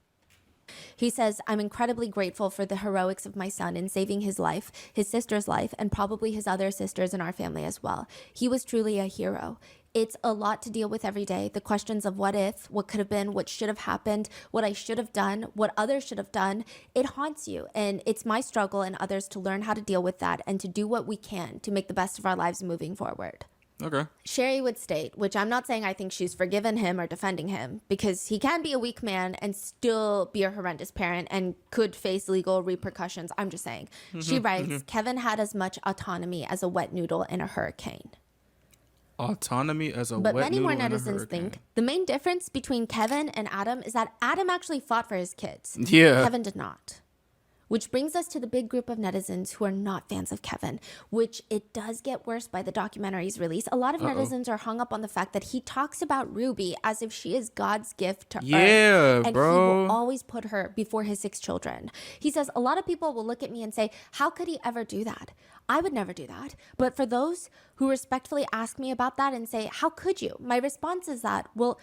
He says, I'm incredibly grateful for the heroics of my son in saving his life, his sister's life, and probably his other sisters in our family as well. He was truly a hero. It's a lot to deal with every day. The questions of what if, what could have been, what should have happened, what I should have done, what others should have done. It haunts you. And it's my struggle and others to learn how to deal with that and to do what we can to make the best of our lives moving forward. Okay. Sherry would state, which I'm not saying I think she's forgiven him or defending him, because he can be a weak man and still be a horrendous parent and could face legal repercussions. I'm just saying. She writes, Kevin had as much autonomy as a wet noodle in a hurricane. Autonomy as a But wet many more noodle in a netizens hurricane. think the main difference between Kevin and Adam is that Adam actually fought for his kids. Yeah. Kevin did not. Which brings us to the big group of netizens who are not fans of Kevin, which it does get worse by the documentary's release. A lot of netizens are hung up on the fact that he talks about Ruby as if she is God's gift to Earth. And bro. he will always put her before his 6 children. He says, a lot of people will look at me and say, how could he ever do that? I would never do that. But for those who respectfully ask me about that and say, how could you? My response is that, well,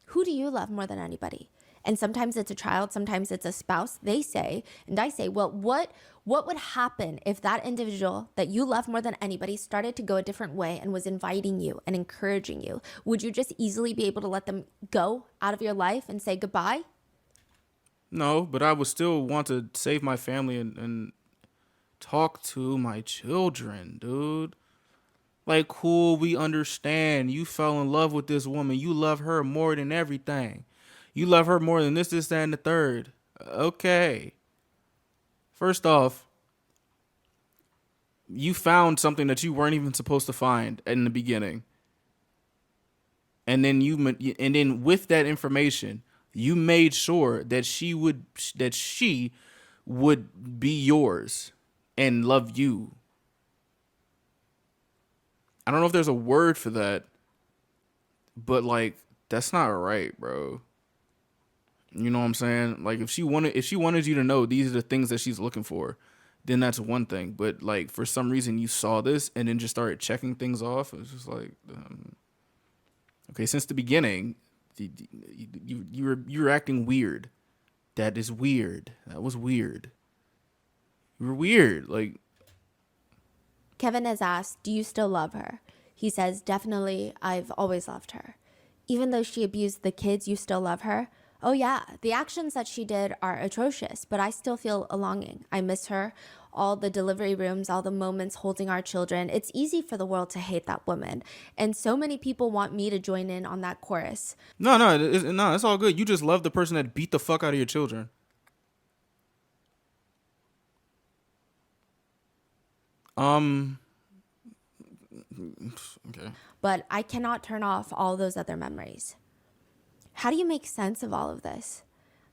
who do you love more than anybody? And sometimes it's a child, sometimes it's a spouse. They say, and I say, well, what would happen if that individual that you love more than anybody started to go a different way and was inviting you and encouraging you? Would you just easily be able to let them go out of your life and say goodbye? No, but I would still want to save my family and talk to my children, dude. Like, cool, we understand. You fell in love with this woman. You love her more than everything. You love her more than this, that, and the third. Okay. First off, you found something that you weren't even supposed to find in the beginning. And then with that information, you made sure that she would be yours and love you. I don't know if there's a word for that, but like, that's not right, bro. You know what I'm saying? Like, if she wanted you to know these are the things that she's looking for, then that's one thing. But like, for some reason you saw this and then just started checking things off. It's just like, okay, since the beginning, you're acting weird. That is weird. That was weird. You were weird. Like, Kevin has asked, do you still love her? He says, definitely, I've always loved her. Even though she abused the kids, you still love her? Oh yeah, the actions that she did are atrocious, but I still feel a longing. I miss her, all the delivery rooms, all the moments holding our children. It's easy for the world to hate that woman. And so many people want me to join in on that chorus. No, it's all good. You just love the person that beat the fuck out of your children. Okay. But I cannot turn off all those other memories. How do you make sense of all of this?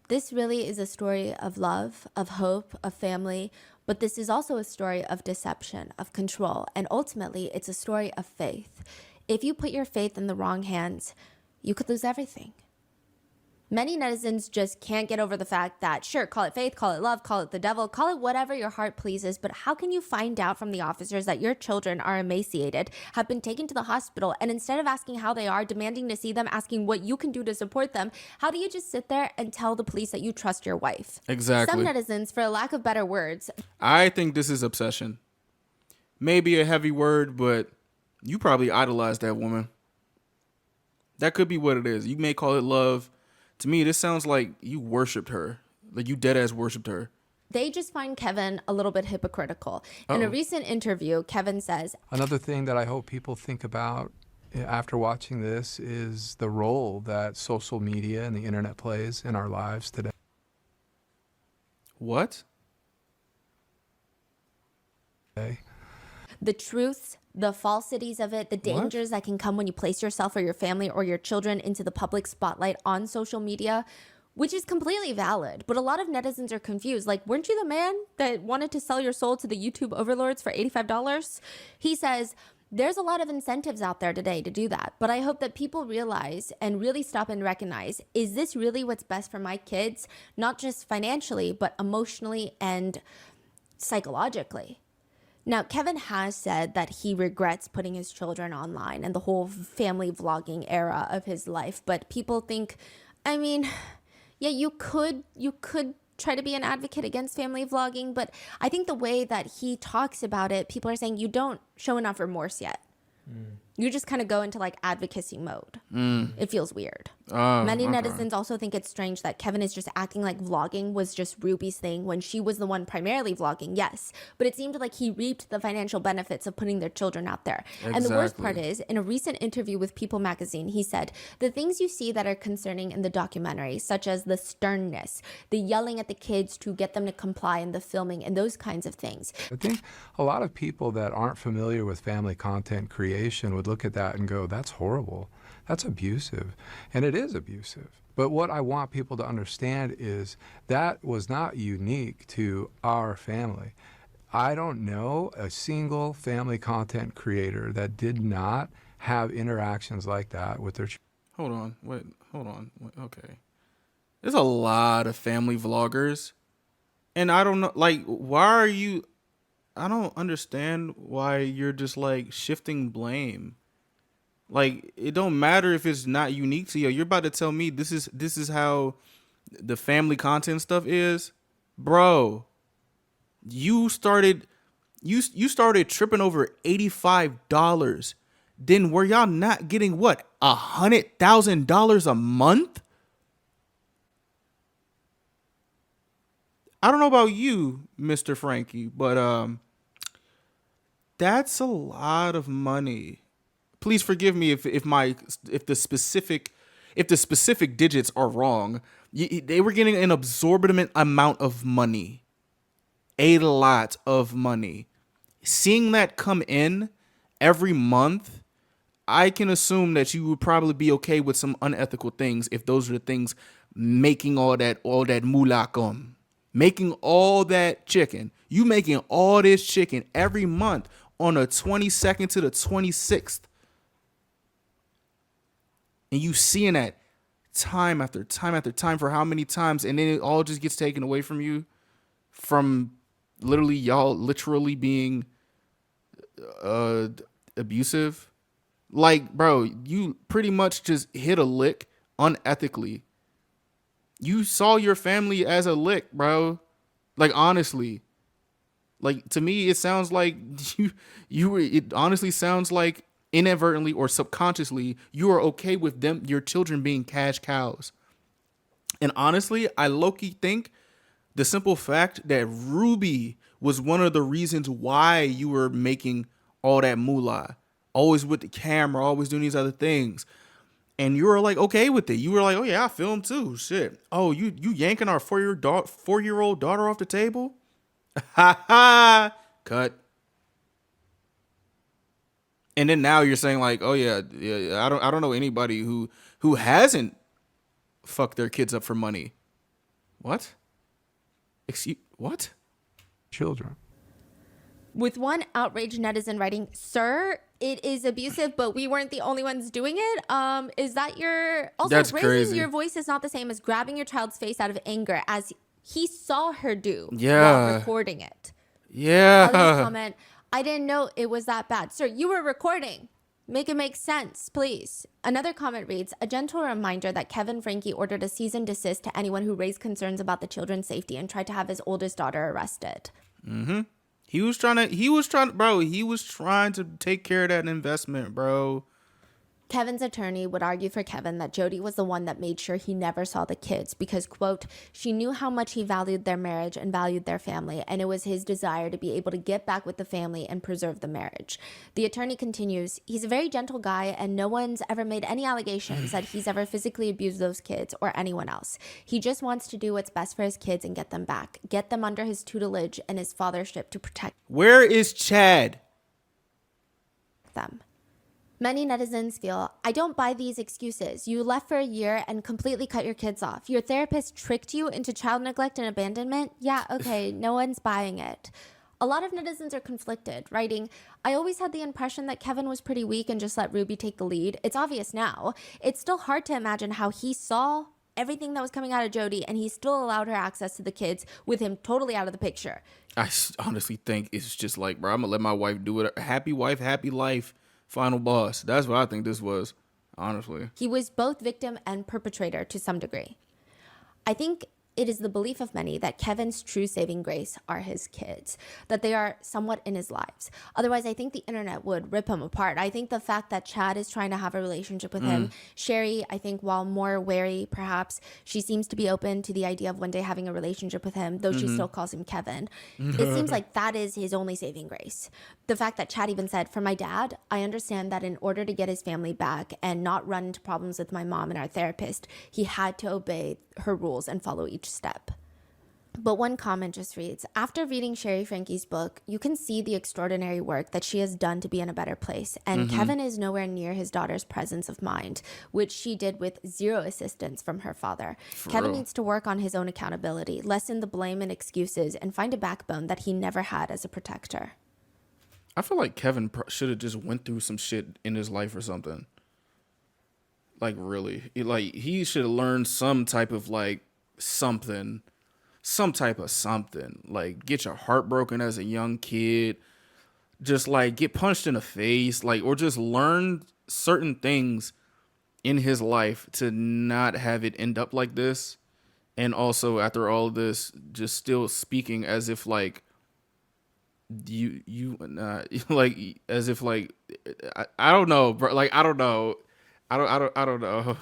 This really is a story of love, of hope, of family, but this is also a story of deception, of control, and ultimately it's a story of faith. If you put your faith in the wrong hands, you could lose everything. Many netizens just can't get over the fact that, sure, call it faith, call it love, call it the devil, call it whatever your heart pleases, but how can you find out from the officers that your children are emaciated, have been taken to the hospital, and instead of asking how they are, demanding to see them, asking what you can do to support them, how do you just sit there and tell the police that you trust your wife? Exactly. Some netizens, for a lack of better words, I think this is obsession. Maybe a heavy word, but you probably idolized that woman. That could be what it is. You may call it love. To me, this sounds like you worshipped her. Like you dead ass worshipped her. They just find Kevin a little bit hypocritical. In a recent interview, Kevin says, another thing that I hope people think about after watching this is the role that social media and the internet plays in our lives today. What? The truths, the falsities of it, the dangers that can come when you place yourself or your family or your children into the public spotlight on social media, which is completely valid. But a lot of netizens are confused. Like, weren't you the man that wanted to sell your soul to the YouTube overlords for $85? He says, there's a lot of incentives out there today to do that. But I hope that people realize and really stop and recognize, is this really what's best for my kids? Not just financially, but emotionally and psychologically. Now, Kevin has said that he regrets putting his children online and the whole family vlogging era of his life. But people think, I mean, yeah, you could try to be an advocate against family vlogging. But I think the way that he talks about it, people are saying you don't show enough remorse yet. You just kind of go into like advocacy mode. It feels weird. Many netizens also think it's strange that Kevin is just acting like vlogging was just Ruby's thing when she was the one primarily vlogging, yes. But it seemed like he reaped the financial benefits of putting their children out there. Exactly. And the worst part is, in a recent interview with People magazine, he said, the things you see that are concerning in the documentary, such as the sternness, the yelling at the kids to get them to comply in the filming, and those kinds of things. I think a lot of people that aren't familiar with family content creation would look at that and go, that's horrible. That's abusive. And it is abusive. But what I want people to understand is that was not unique to our family. I don't know a single family content creator that did not have interactions like that with their Hold on. Okay. There's a lot of family vloggers. And I don't know, like, why are you... I don't understand why you're just, like, shifting blame. Like, it don't matter if it's not unique to you. You're about to tell me this is how the family content stuff is? Bro, you started tripping over $85. Then were y'all not getting what? $100,000 a month? I don't know about you, Mr. Franke, but that's a lot of money. Please forgive me if the specific digits are wrong. They were getting an absorbent amount of money. A lot of money. Seeing that come in every month, I can assume that you would probably be okay with some unethical things if those are the things making all that moolah come. Making all that chicken. You making all this chicken every month on the 22nd to the 26th. And you seeing that time after time after time for how many times, and then it all just gets taken away from you from literally being abusive. Like, bro, you pretty much just hit a lick unethically. You saw your family as a lick, bro. Like, honestly. Like, to me, it sounds like it honestly sounds like inadvertently or subconsciously, you are okay with them, your children being cash cows. And honestly, I low-key think the simple fact that Ruby was one of the reasons why you were making all that moolah, always with the camera, always doing these other things. And you were like, okay with it. You were like, oh yeah, I film too. Shit. Oh, you yanking our 4-year-old daughter off the table? Ha ha. Cut. And then now you're saying like, oh yeah, I don't know anybody who hasn't fucked their kids up for money. What? What? Children. With one outraged netizen writing, "Sir, it is abusive, but we weren't the only ones doing it." Is that your... Also, That's raising crazy. your voice is not the same as grabbing your child's face out of anger, as he saw her do Yeah. while recording it. Yeah. Others comment, "I didn't know it was that bad." Sir, you were recording. Make it make sense, please. Another comment reads, "A gentle reminder that Kevin Franke ordered a cease and desist to anyone who raised concerns about the children's safety and tried to have his oldest daughter arrested." Mm-hmm. He was trying to take care of that investment, bro. Kevin's attorney would argue for Kevin that Jodi was the one that made sure he never saw the kids because, quote, "she knew how much he valued their marriage and valued their family, and it was his desire to be able to get back with the family and preserve the marriage." The attorney continues, "He's a very gentle guy, and no one's ever made any allegations that he's ever physically abused those kids or anyone else. He just wants to do what's best for his kids and get them back, get them under his tutelage and his fathership to protect Where is Chad? them." Many netizens feel, "I don't buy these excuses. You left for a year and completely cut your kids off. Your therapist tricked you into child neglect and abandonment? Yeah, okay, no one's buying it." A lot of netizens are conflicted, writing, "I always had the impression that Kevin was pretty weak and just let Ruby take the lead. It's obvious now. It's still hard to imagine how he saw everything that was coming out of Jodi and he still allowed her access to the kids with him totally out of the picture." I honestly think it's just like, bro, I'm gonna let my wife do it. Happy wife, happy life. Final boss. That's what I think this was, honestly. He was both victim and perpetrator to some degree. I think it is the belief of many that Kevin's true saving grace are his kids, that they are somewhat in his lives. Otherwise, I think the internet would rip him apart. I think the fact that Chad is trying to have a relationship with him, Sherry, I think while more wary, perhaps, she seems to be open to the idea of one day having a relationship with him, though she still calls him Kevin. It seems like that is his only saving grace. The fact that Chad even said, "For my dad, I understand that in order to get his family back and not run into problems with my mom and our therapist, he had to obey her rules and follow each step." But one comment just reads, after reading Sherry Franke's book, you can see the extraordinary work that she has done to be in a better place. And Kevin is nowhere near his daughter's presence of mind, which she did with zero assistance from her father. Kevin needs to work on his own accountability, lessen the blame and excuses, and find a backbone that he never had as a protector. I feel like Kevin should have just went through some shit in his life or something. Like, really. He should have learned some type of, like, something. Some type of something. Like, get your heart broken as a young kid. Just, like, get punched in the face. Like, or just learn certain things in his life to not have it end up like this. And also, after all of this, just still speaking as if, like, like, as if, like, I don't know, bro. Like, I don't know. I don't know.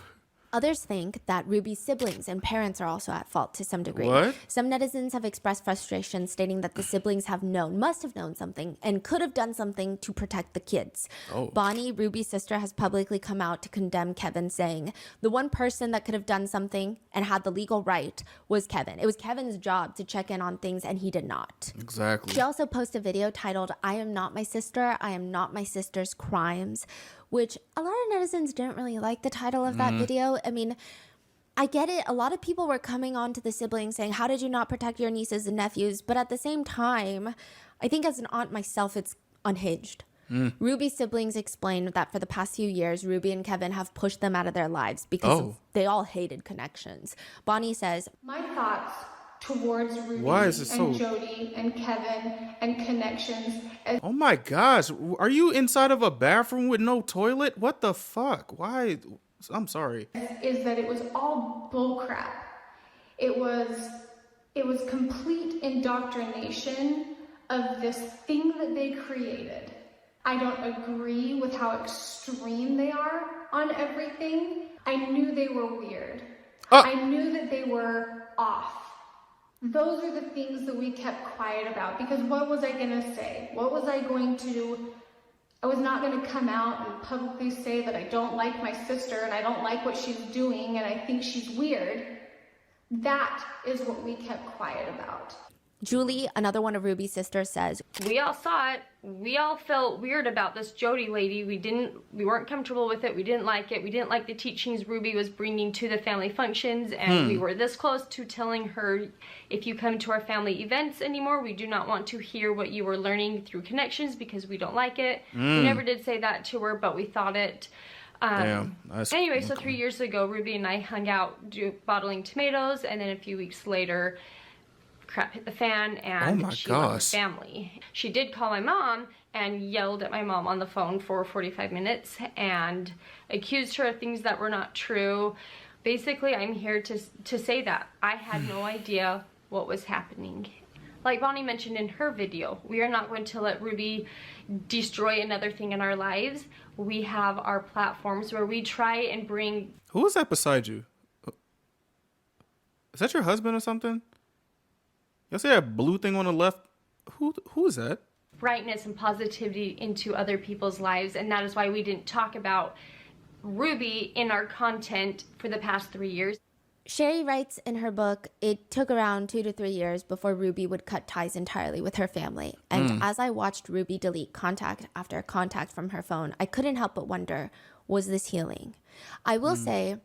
Others think that Ruby's siblings and parents are also at fault to some degree. What? Some netizens have expressed frustration, stating that the siblings must have known something, and could have done something to protect the kids. Oh. Bonnie, Ruby's sister, has publicly come out to condemn Kevin, saying the one person that could have done something and had the legal right was Kevin. It was Kevin's job to check in on things, and he did not. Exactly. She also posted a video titled, "I am not my sister. I am not my sister's crimes," which a lot of netizens didn't really like the title of that video. I mean, I get it. A lot of people were coming on to the siblings saying, how did you not protect your nieces and nephews? But at the same time, I think as an aunt myself, it's unhinged. Ruby's siblings explained that for the past few years, Ruby and Kevin have pushed them out of their lives because they all hated connections. Bonnie says, my thoughts towards Ruby and Jody and Kevin and connections. Oh my gosh, are you inside of a bathroom with no toilet? What the fuck? Why? I'm sorry. Is that it was all bullcrap. It was complete indoctrination of this thing that they created. I don't agree with how extreme they are on everything. I knew they were weird. I knew that they were off. Those are the things that we kept quiet about, because what was I going to say? What was I going to do? I was not going to come out and publicly say that I don't like my sister and I don't like what she's doing and I think she's weird. That is what we kept quiet about. Julie, another one of Ruby's sisters, says, we all saw it. We all felt weird about this Jody lady. We weren't comfortable with it. We didn't like it. We didn't like the teachings Ruby was bringing to the family functions. And we were this close to telling her, if you come to our family events anymore, we do not want to hear what you were learning through connections because we don't like it. We never did say that to her, but we thought it. Anyway, so 3 years ago, Ruby and I hung out bottling tomatoes. And then a few weeks later, crap hit the fan and she left the family. She did call my mom and yelled at my mom on the phone for 45 minutes and accused her of things that were not true. Basically, I'm here to say that I had no idea what was happening. Like Bonnie mentioned in her video, we are not going to let Ruby destroy another thing in our lives. We have our platforms where we try and bring... Who is that beside you? Is that your husband or something? You see that blue thing on the left? Who is that? Brightness and positivity into other people's lives, and that is why we didn't talk about Ruby in our content for the past 3 years. Sherry writes in her book, it took around 2 to 3 years before Ruby would cut ties entirely with her family. And as I watched Ruby delete contact after contact from her phone, I couldn't help but wonder, was this healing? I will say,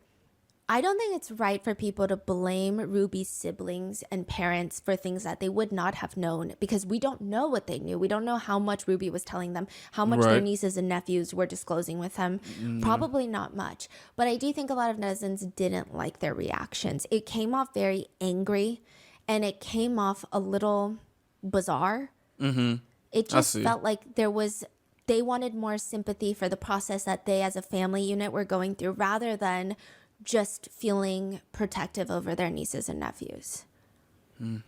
I don't think it's right for people to blame Ruby's siblings and parents for things that they would not have known, because we don't know what they knew. We don't know how much Ruby was telling them, how much their nieces and nephews were disclosing with them. Probably not much. But I do think a lot of netizens didn't like their reactions. It came off very angry and it came off a little bizarre. It just felt like they wanted more sympathy for the process that they as a family unit were going through, rather than just feeling protective over their nieces and nephews.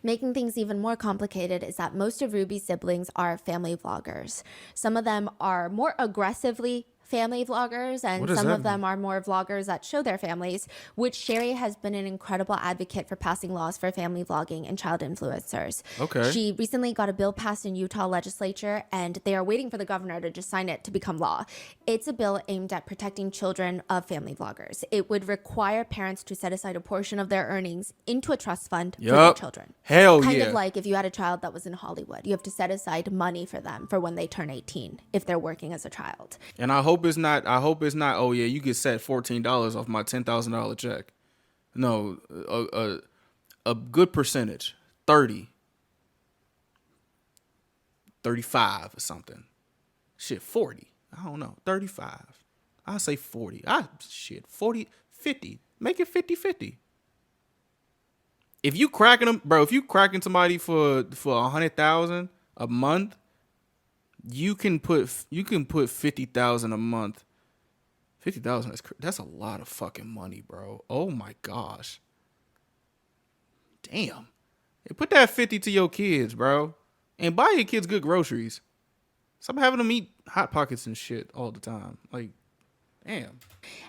Making things even more complicated is that most of Ruby's siblings are family vloggers. Some of them are more aggressively family vloggers, and some of them are more vloggers that show their families, which Sherry has been an incredible advocate for passing laws for family vlogging and child influencers. Okay. She recently got a bill passed in Utah legislature, and they are waiting for the governor to just sign it to become law. It's a bill aimed at protecting children of family vloggers. It would require parents to set aside a portion of their earnings into a trust fund for their children. Hell kind yeah. of like if you had a child that was in Hollywood, you have to set aside money for them for when they turn 18 if they're working as a child. And I hope it's not, oh yeah, you get set $14 off my $10,000 check. No, a good percentage, 30, 35 or something. Shit, 40. I don't know, 35. I say 40. 40, 50. Make it 50-50. If you cracking them, bro, if you cracking somebody for 100,000 a month, you can put 50,000 a month. 50,000 that's a lot of fucking money, bro. Oh my gosh. Damn. Hey, put that 50 to your kids, bro. And buy your kids good groceries. Stop having them eat Hot Pockets and shit all the time. Like, damn.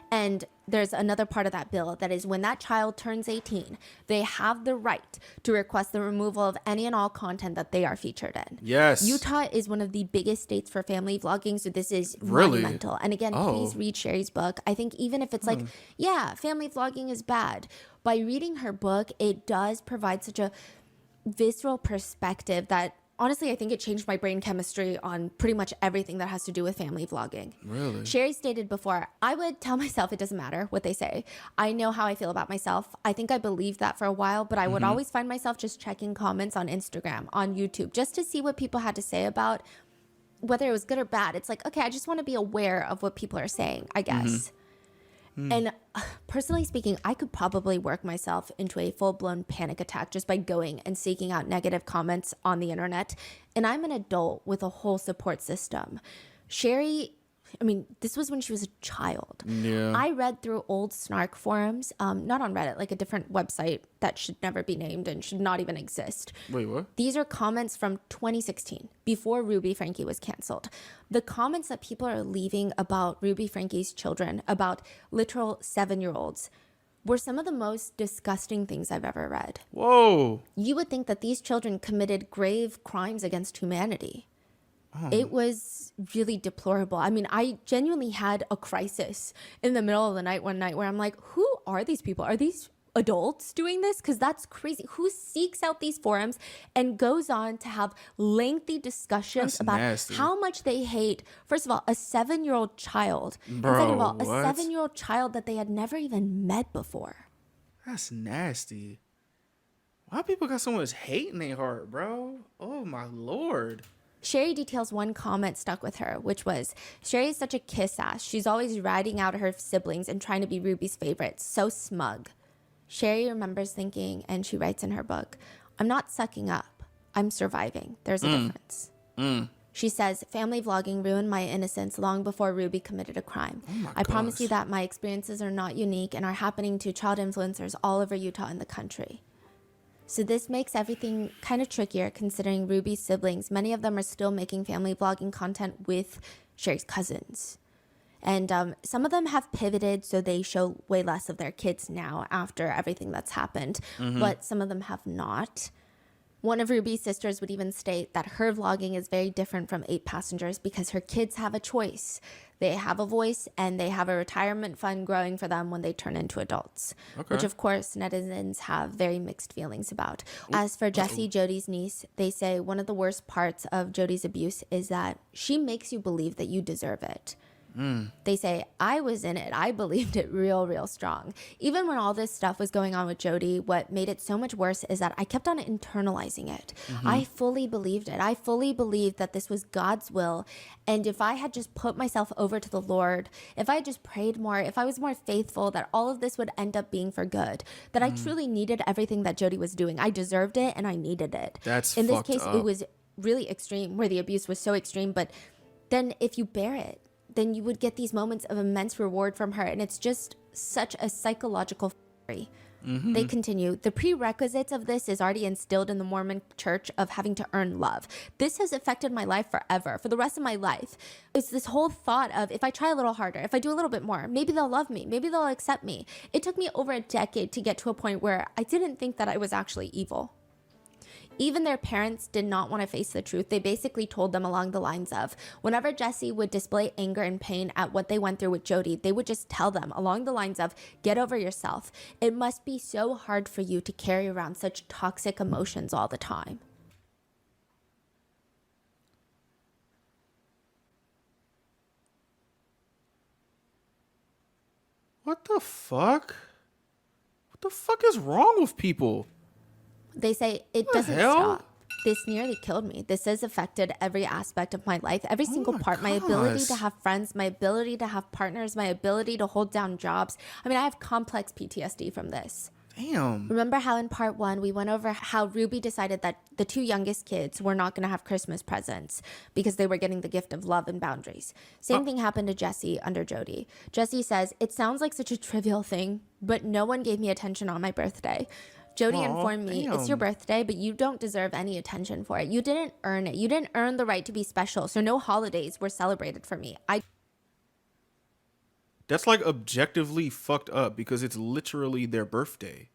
And there's another part of that bill that is when that child turns 18, they have the right to request the removal of any and all content that they are featured in. Yes. Utah is one of the biggest states for family vlogging, so this is Really? monumental. And again, please read Sherry's book. I think even if it's like, yeah, family vlogging is bad, by reading her book, it does provide such a visceral perspective that honestly, I think it changed my brain chemistry on pretty much everything that has to do with family vlogging. Really? Sherry stated before, I would tell myself it doesn't matter what they say. I know how I feel about myself. I think I believed that for a while, but I would always find myself just checking comments on Instagram, on YouTube, just to see what people had to say about whether it was good or bad. It's like, okay, I just want to be aware of what people are saying, I guess. And personally speaking, I could probably work myself into a full-blown panic attack just by going and seeking out negative comments on the internet. And I'm an adult with a whole support system. Sherry, I mean, this was when she was a child. Yeah. I read through old snark forums, not on Reddit, like a different website that should never be named and should not even exist. Wait, what? These are comments from 2016, before Ruby Franke was canceled. The comments that people are leaving about Ruby Franke's children, about literal 7-year-olds, were some of the most disgusting things I've ever read. Whoa. You would think that these children committed grave crimes against humanity. It was really deplorable. I mean, I genuinely had a crisis in the middle of the night one night where I'm like, who are these people? Are these adults doing this? Because that's crazy. Who seeks out these forums and goes on to have lengthy discussions about how much they hate, first of all, a 7-year-old child. Bro, and second of all, a what? 7-year-old child that they had never even met before. That's nasty. Why people got so much hate in their heart, bro? Oh my Lord. Sherry details one comment stuck with her, which was, Sherry is such a kiss ass. She's always ratting out her siblings and trying to be Ruby's favorite. So smug. Sherry remembers thinking, and she writes in her book, I'm not sucking up. I'm surviving. There's a difference. She says, family vlogging ruined my innocence long before Ruby committed a crime. I promise you that my experiences are not unique and are happening to child influencers all over Utah and the country. So this makes everything kind of trickier considering Ruby's siblings. Many of them are still making family vlogging content with Sherry's cousins. And some of them have pivoted, so they show way less of their kids now after everything that's happened. But some of them have not. One of Ruby's sisters would even state that her vlogging is very different from 8 Passengers because her kids have a choice. They have a voice and they have a retirement fund growing for them when they turn into adults, which of course netizens have very mixed feelings about. As for Jessie, Jody's niece, they say one of the worst parts of Jody's abuse is that she makes you believe that you deserve it. They say, I was in it. I believed it real strong. Even when all this stuff was going on with Jody, what made it so much worse is that I kept on internalizing it. I fully believed it. I fully believed that this was God's will. And if I had just put myself over to the Lord, if I had just prayed more, if I was more faithful, that all of this would end up being for good. That I truly needed everything that Jody was doing. I deserved it and I needed it. That's in this fucked case, up. it was really extreme, where the abuse was so extreme. But then if you bear it, then you would get these moments of immense reward from her. And it's just such a psychological They continue, the prerequisites of this is already instilled in the Mormon church of having to earn love. This has affected my life forever, for the rest of my life. It's this whole thought of, if I try a little harder, if I do a little bit more, maybe they'll love me, maybe they'll accept me. It took me over a decade to get to a point where I didn't think that I was actually evil. Even their parents did not want to face the truth. They basically told them along the lines of, whenever Jesse would display anger and pain at what they went through with Jody, they would just tell them along the lines of, get over yourself. It must be so hard for you to carry around such toxic emotions all the time. What the fuck? What the fuck is wrong with people? They say it doesn't stop. This nearly killed me. This has affected every aspect of my life, every single part. My ability to have friends, my ability to have partners, my ability to hold down jobs. I mean, I have complex PTSD from this. Damn. Remember how in part 1 we went over how Ruby decided that the 2 youngest kids were not going to have Christmas presents because they were getting the gift of love and boundaries. Same thing happened to Jesse under Jody. Jesse says, it sounds like such a trivial thing, but no one gave me attention on my birthday. Jody informed me, it's your birthday, but you don't deserve any attention for it. You didn't earn it. You didn't earn the right to be special, so no holidays were celebrated for me. That's like objectively fucked up because it's literally their birthday.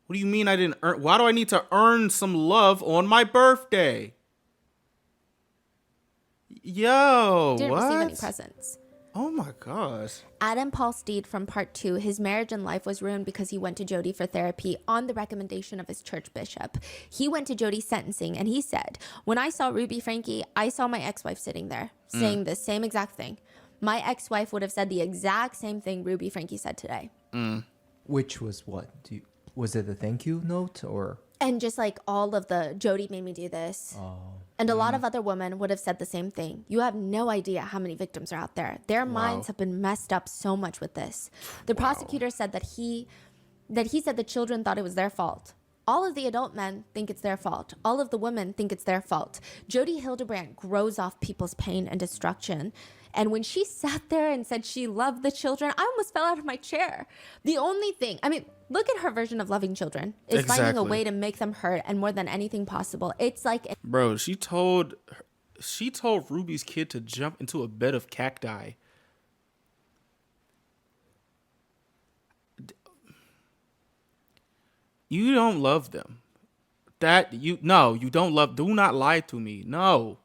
What do you mean I didn't earn? Why do I need to earn some love on my birthday? Yo, didn't what? receive any presents. Oh my gosh. Adam Paul Steed from part 2, his marriage and life was ruined because he went to Jody for therapy on the recommendation of his church bishop. He went to Jody's sentencing and he said, when I saw Ruby Franke, I saw my ex-wife sitting there saying the same exact thing. My ex-wife would have said the exact same thing Ruby Franke said today. Which was what? Was it a thank you note or? And just like all of the, Jody made me do this. And a lot of other women would have said the same thing. You have no idea how many victims are out there. Their minds have been messed up so much with this. The prosecutor said that he said the children thought it was their fault. All of the adult men think it's their fault. All of the women think it's their fault. Jody Hildebrandt grows off people's pain and destruction. And when she sat there and said she loved the children, I almost fell out of my chair. The only thing, I mean, look at her version of loving children is finding a way to make them hurt, and more than anything possible. It's like, bro, she told Ruby's kid to jump into a bed of cacti. You don't love them. You don't love. Do not lie to me. No.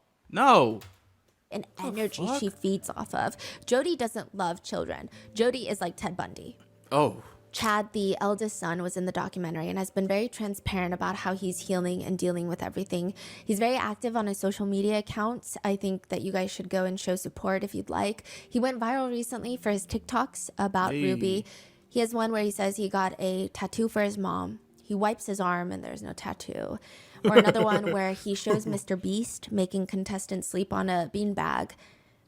an energy she feeds off of. Jody doesn't love children. Jody is like Ted Bundy. Oh. Chad, the eldest son, was in the documentary and has been very transparent about how he's healing and dealing with everything. He's very active on his social media accounts. I think that you guys should go and show support if you'd like. He went viral recently for his TikToks about Ruby. He has one where he says he got a tattoo for his mom. He wipes his arm and there's no tattoo. Or another one where he shows Mr. Beast making contestants sleep on a beanbag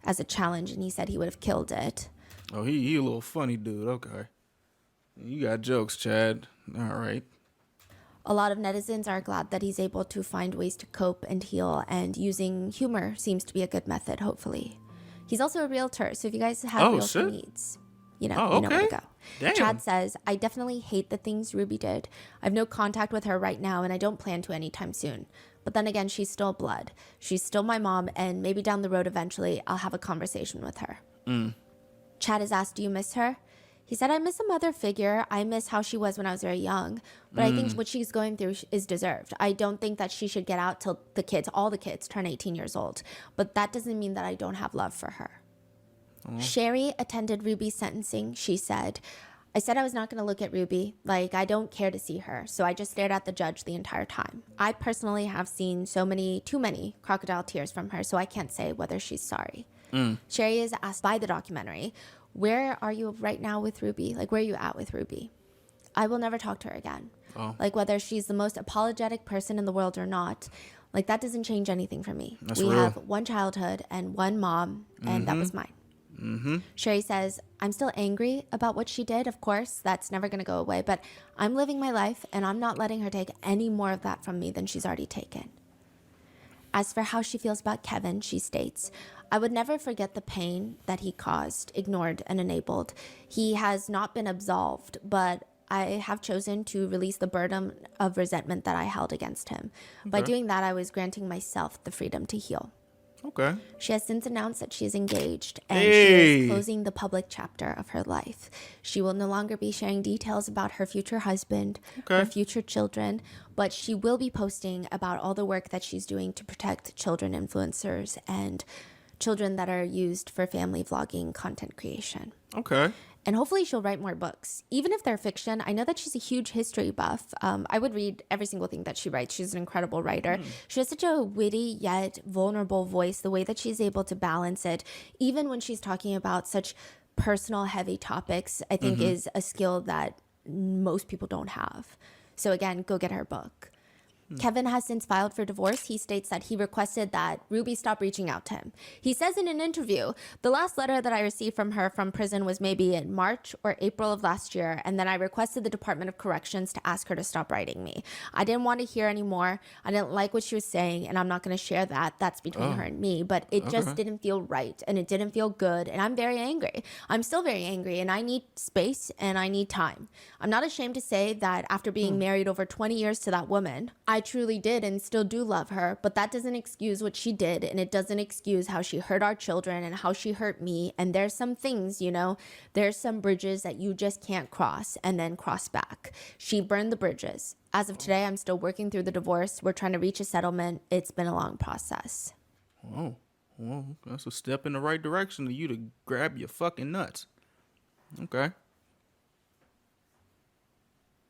as a challenge, and he said he would have killed it. Oh, he a little funny dude. Okay. You got jokes, Chad. All right. A lot of netizens are glad that he's able to find ways to cope and heal, and using humor seems to be a good method, hopefully. He's also a realtor, so if you guys have realtor needs, you know where to go. Damn. Chad says, I definitely hate the things Ruby did. I have no contact with her right now, and I don't plan to anytime soon. But then again, she's still blood. She's still my mom, and maybe down the road eventually I'll have a conversation with her. Chad is asked, do you miss her? He said, I miss a mother figure. I miss how she was when I was very young. But I think what she's going through is deserved. I don't think that she should get out till all the kids turn 18 years old. But that doesn't mean that I don't have love for her. Sherry attended Ruby's sentencing. She said, I said I was not going to look at Ruby. Like, I don't care to see her. So I just stared at the judge the entire time. I personally have seen too many crocodile tears from her, so I can't say whether she's sorry. Sherry is asked by the documentary, where are you right now with Ruby? Like, where are you at with Ruby? I will never talk to her again. Like, whether she's the most apologetic person in the world or not, like, that doesn't change anything for me. We have one childhood and one mom, and that was mine. Sherry says, I'm still angry about what she did. Of course, that's never going to go away, but I'm living my life and I'm not letting her take any more of that from me than she's already taken. As for how she feels about Kevin, she states, I would never forget the pain that he caused, ignored, and enabled. He has not been absolved, but I have chosen to release the burden of resentment that I held against him. By Okay. doing that, I was granting myself the freedom to heal. Okay. She has since announced that she is engaged and Hey. she is closing the public chapter of her life. She will no longer be sharing details about her future husband, her future children, but she will be posting about all the work that she's doing to protect children influencers and children that are used for family vlogging content creation. Okay. And hopefully she'll write more books. Even if they're fiction, I know that she's a huge history buff. I would read every single thing that she writes. She's an incredible writer. She has such a witty yet vulnerable voice. The way that she's able to balance it, even when she's talking about such personal, heavy topics, I think is a skill that most people don't have. So again, go get her book. Kevin has since filed for divorce. He states that he requested that Ruby stop reaching out to him. He says in an interview, the last letter that I received from her from prison was maybe in March or April of last year, and then I requested the Department of Corrections to ask her to stop writing me. I didn't want to hear anymore. I didn't like what she was saying, and I'm not going to share that. That's between her and me, but it just didn't feel right, and it didn't feel good, and I'm very angry. I'm still very angry, and I need space, and I need time. I'm not ashamed to say that after being married over 20 years to that woman, I truly did and still do love her, but that doesn't excuse what she did, and it doesn't excuse how she hurt our children and how she hurt me. And there's some things, you know, there's some bridges that you just can't cross and then cross back. She burned the bridges. As of today, I'm still working through the divorce. We're trying to reach a settlement. It's been a long process. Oh, well, that's a step in the right direction for you to grab your fucking nuts. Okay.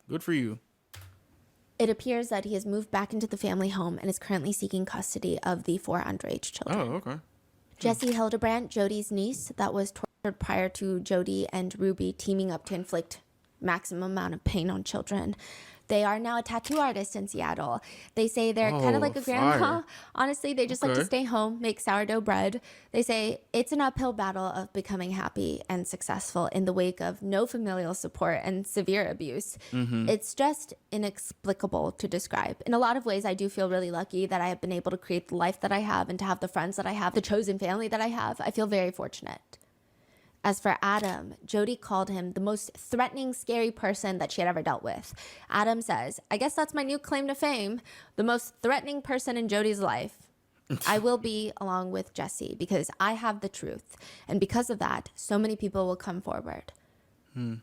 Good for you. It appears that he has moved back into the family home and is currently seeking custody of the 4 underage children. Oh, okay. Jessie Hildebrandt, Jody's niece, that was tortured prior to Jody and Ruby teaming up to inflict maximum amount of pain on children. They are now a tattoo artist in Seattle. They say they're kind of like a grandma. Fire. Honestly, they just like to stay home, make sourdough bread. They say it's an uphill battle of becoming happy and successful in the wake of no familial support and severe abuse. It's just inexplicable to describe. In a lot of ways, I do feel really lucky that I have been able to create the life that I have and to have the friends that I have, the chosen family that I have. I feel very fortunate. As for Adam, Jody called him the most threatening, scary person that she had ever dealt with. Adam says, I guess that's my new claim to fame, the most threatening person in Jody's life. I will be, along with Jessie, because I have the truth. And because of that, so many people will come forward.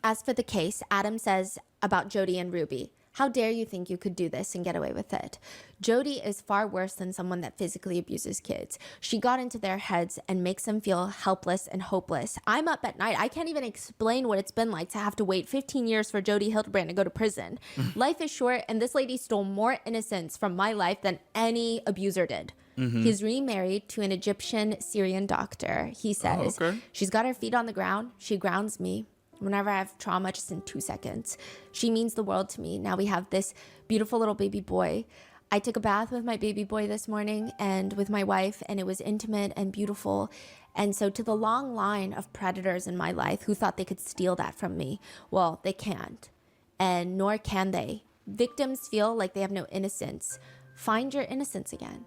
As for the case, Adam says about Jody and Ruby, how dare you think you could do this and get away with it? Jody is far worse than someone that physically abuses kids. She got into their heads and makes them feel helpless and hopeless. I'm up at night. I can't even explain what it's been like to have to wait 15 years for Jody Hildebrandt to go to prison. Life is short, and this lady stole more innocence from my life than any abuser did. He's remarried to an Egyptian Syrian doctor. He says, she's got her feet on the ground. She grounds me. Whenever I have trauma, just in 2 seconds. She means the world to me. Now we have this beautiful little baby boy. I took a bath with my baby boy this morning and with my wife, and it was intimate and beautiful. And so to the long line of predators in my life who thought they could steal that from me, well, they can't. And nor can they. Victims feel like they have no innocence. Find your innocence again.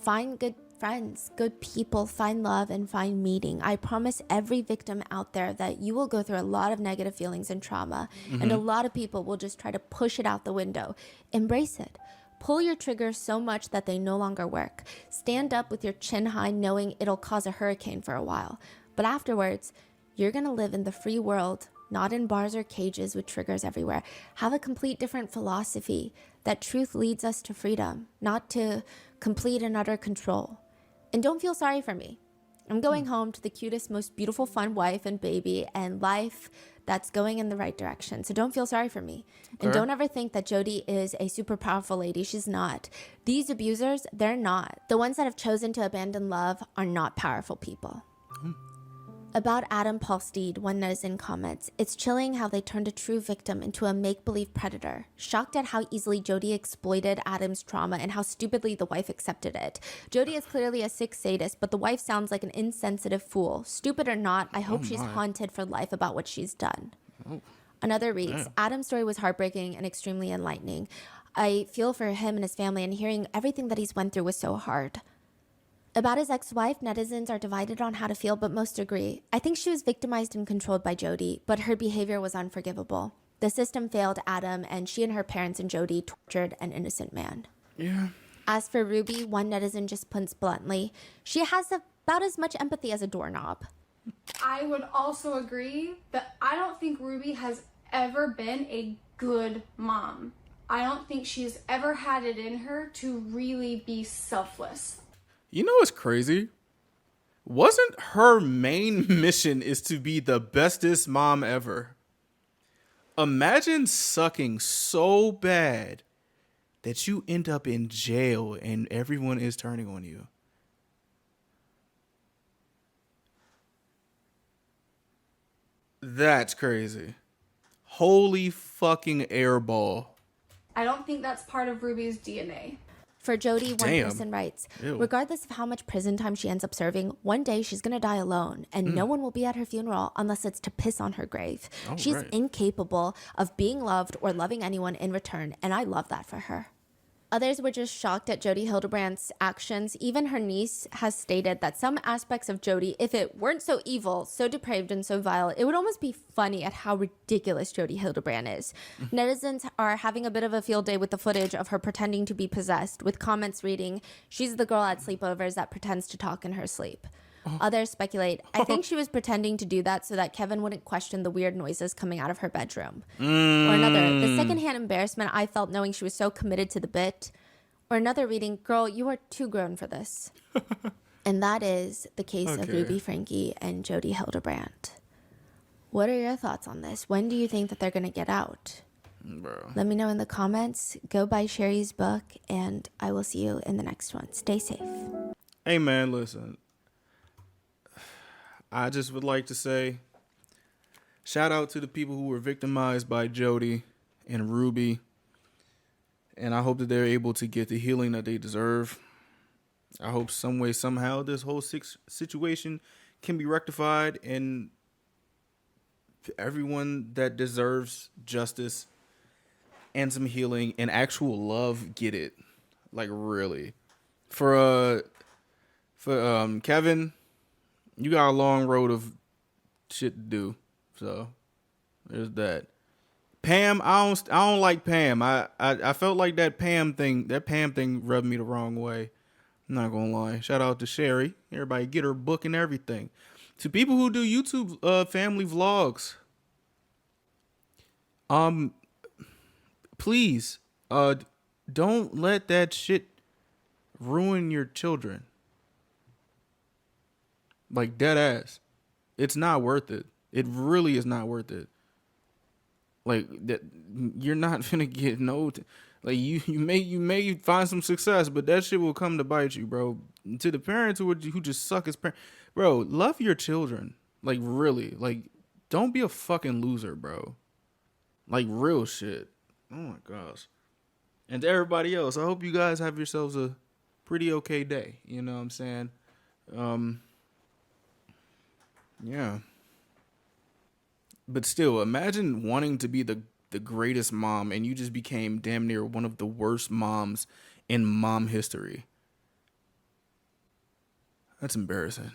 Find good friends, good people, find love, and find meaning. I promise every victim out there that you will go through a lot of negative feelings and trauma, and a lot of people will just try to push it out the window. Embrace it. Pull your triggers so much that they no longer work. Stand up with your chin high, knowing it'll cause a hurricane for a while. But afterwards, you're gonna live in the free world, not in bars or cages with triggers everywhere. Have a complete different philosophy that truth leads us to freedom, not to complete and utter control. And don't feel sorry for me. I'm going home to the cutest, most beautiful, fun wife and baby and life that's going in the right direction. So don't feel sorry for me. And don't ever think that Jody is a super powerful lady. She's not. These abusers, they're not. The ones that have chosen to abandon love are not powerful people. About Adam Paulsteed, one netizen comments, it's chilling how they turned a true victim into a make-believe predator. Shocked at how easily Jody exploited Adam's trauma and how stupidly the wife accepted it. Jody is clearly a sick sadist, but the wife sounds like an insensitive fool. Stupid or not, I hope she's haunted for life about what she's done. Another reads, Adam's story was heartbreaking and extremely enlightening. I feel for him and his family, and hearing everything that he's went through was so hard. About his ex-wife, netizens are divided on how to feel, but most agree. I think she was victimized and controlled by Jody, but her behavior was unforgivable. The system failed Adam, and she and her parents and Jody tortured an innocent man. Yeah. As for Ruby, one netizen just puts bluntly, she has about as much empathy as a doorknob. I would also agree that I don't think Ruby has ever been a good mom. I don't think she's ever had it in her to really be selfless. You know what's crazy? Wasn't her main mission is to be the bestest mom ever? Imagine sucking so bad that you end up in jail and everyone is turning on you. That's crazy. Holy fucking airball. I don't think that's part of Ruby's DNA. For Jody, one Damn. person writes, Ew. regardless of how much prison time she ends up serving, one day she's going to die alone, and no one will be at her funeral unless it's to piss on her grave. All She's right. incapable of being loved or loving anyone in return, and I love that for her. Others were just shocked at Jody Hildebrandt's actions. Even her niece has stated that some aspects of Jody, if it weren't so evil, so depraved, and so vile, it would almost be funny at how ridiculous Jody Hildebrandt is. Netizens are having a bit of a field day with the footage of her pretending to be possessed, with comments reading, "She's the girl at sleepovers that pretends to talk in her sleep." Others speculate, "I think she was pretending to do that so that Kevin wouldn't question the weird noises coming out of her bedroom." Or another, "The secondhand embarrassment I felt knowing she was so committed to the bit." Or another reading, "Girl, you are too grown for this." And that is the case of Okay. Ruby Franke and Jody Hildebrandt. What are your thoughts on this? When do you think that they're going to get out? Bro. Let me know in the comments. Go buy Sherry's book, and I will see you in the next one. Stay safe. Hey man, listen. I just would like to say shout out to the people who were victimized by Jody and Ruby. And I hope that they're able to get the healing that they deserve. I hope some way, somehow, this whole situation can be rectified and everyone that deserves justice and some healing and actual love get it. Like, really. For Kevin, you got a long road of shit to do. So there's that. Pam, I don't like Pam. I felt like that Pam thing rubbed me the wrong way. I'm not gonna lie. Shout out to Sherry. Everybody get her book and everything. To people who do YouTube family vlogs. Please, don't let that shit ruin your children. Like, dead ass. It's not worth it. It really is not worth it. Like, that, you're not gonna get like you may find some success, but that shit will come to bite you, bro. To the parents who just suck as parents, bro, love your children. Like, really, like, don't be a fucking loser, bro. Like, real shit. Oh my gosh. And to everybody else, I hope you guys have yourselves a pretty okay day. You know what I'm saying? Yeah. But still, imagine wanting to be the greatest mom and you just became damn near one of the worst moms in mom history. That's embarrassing.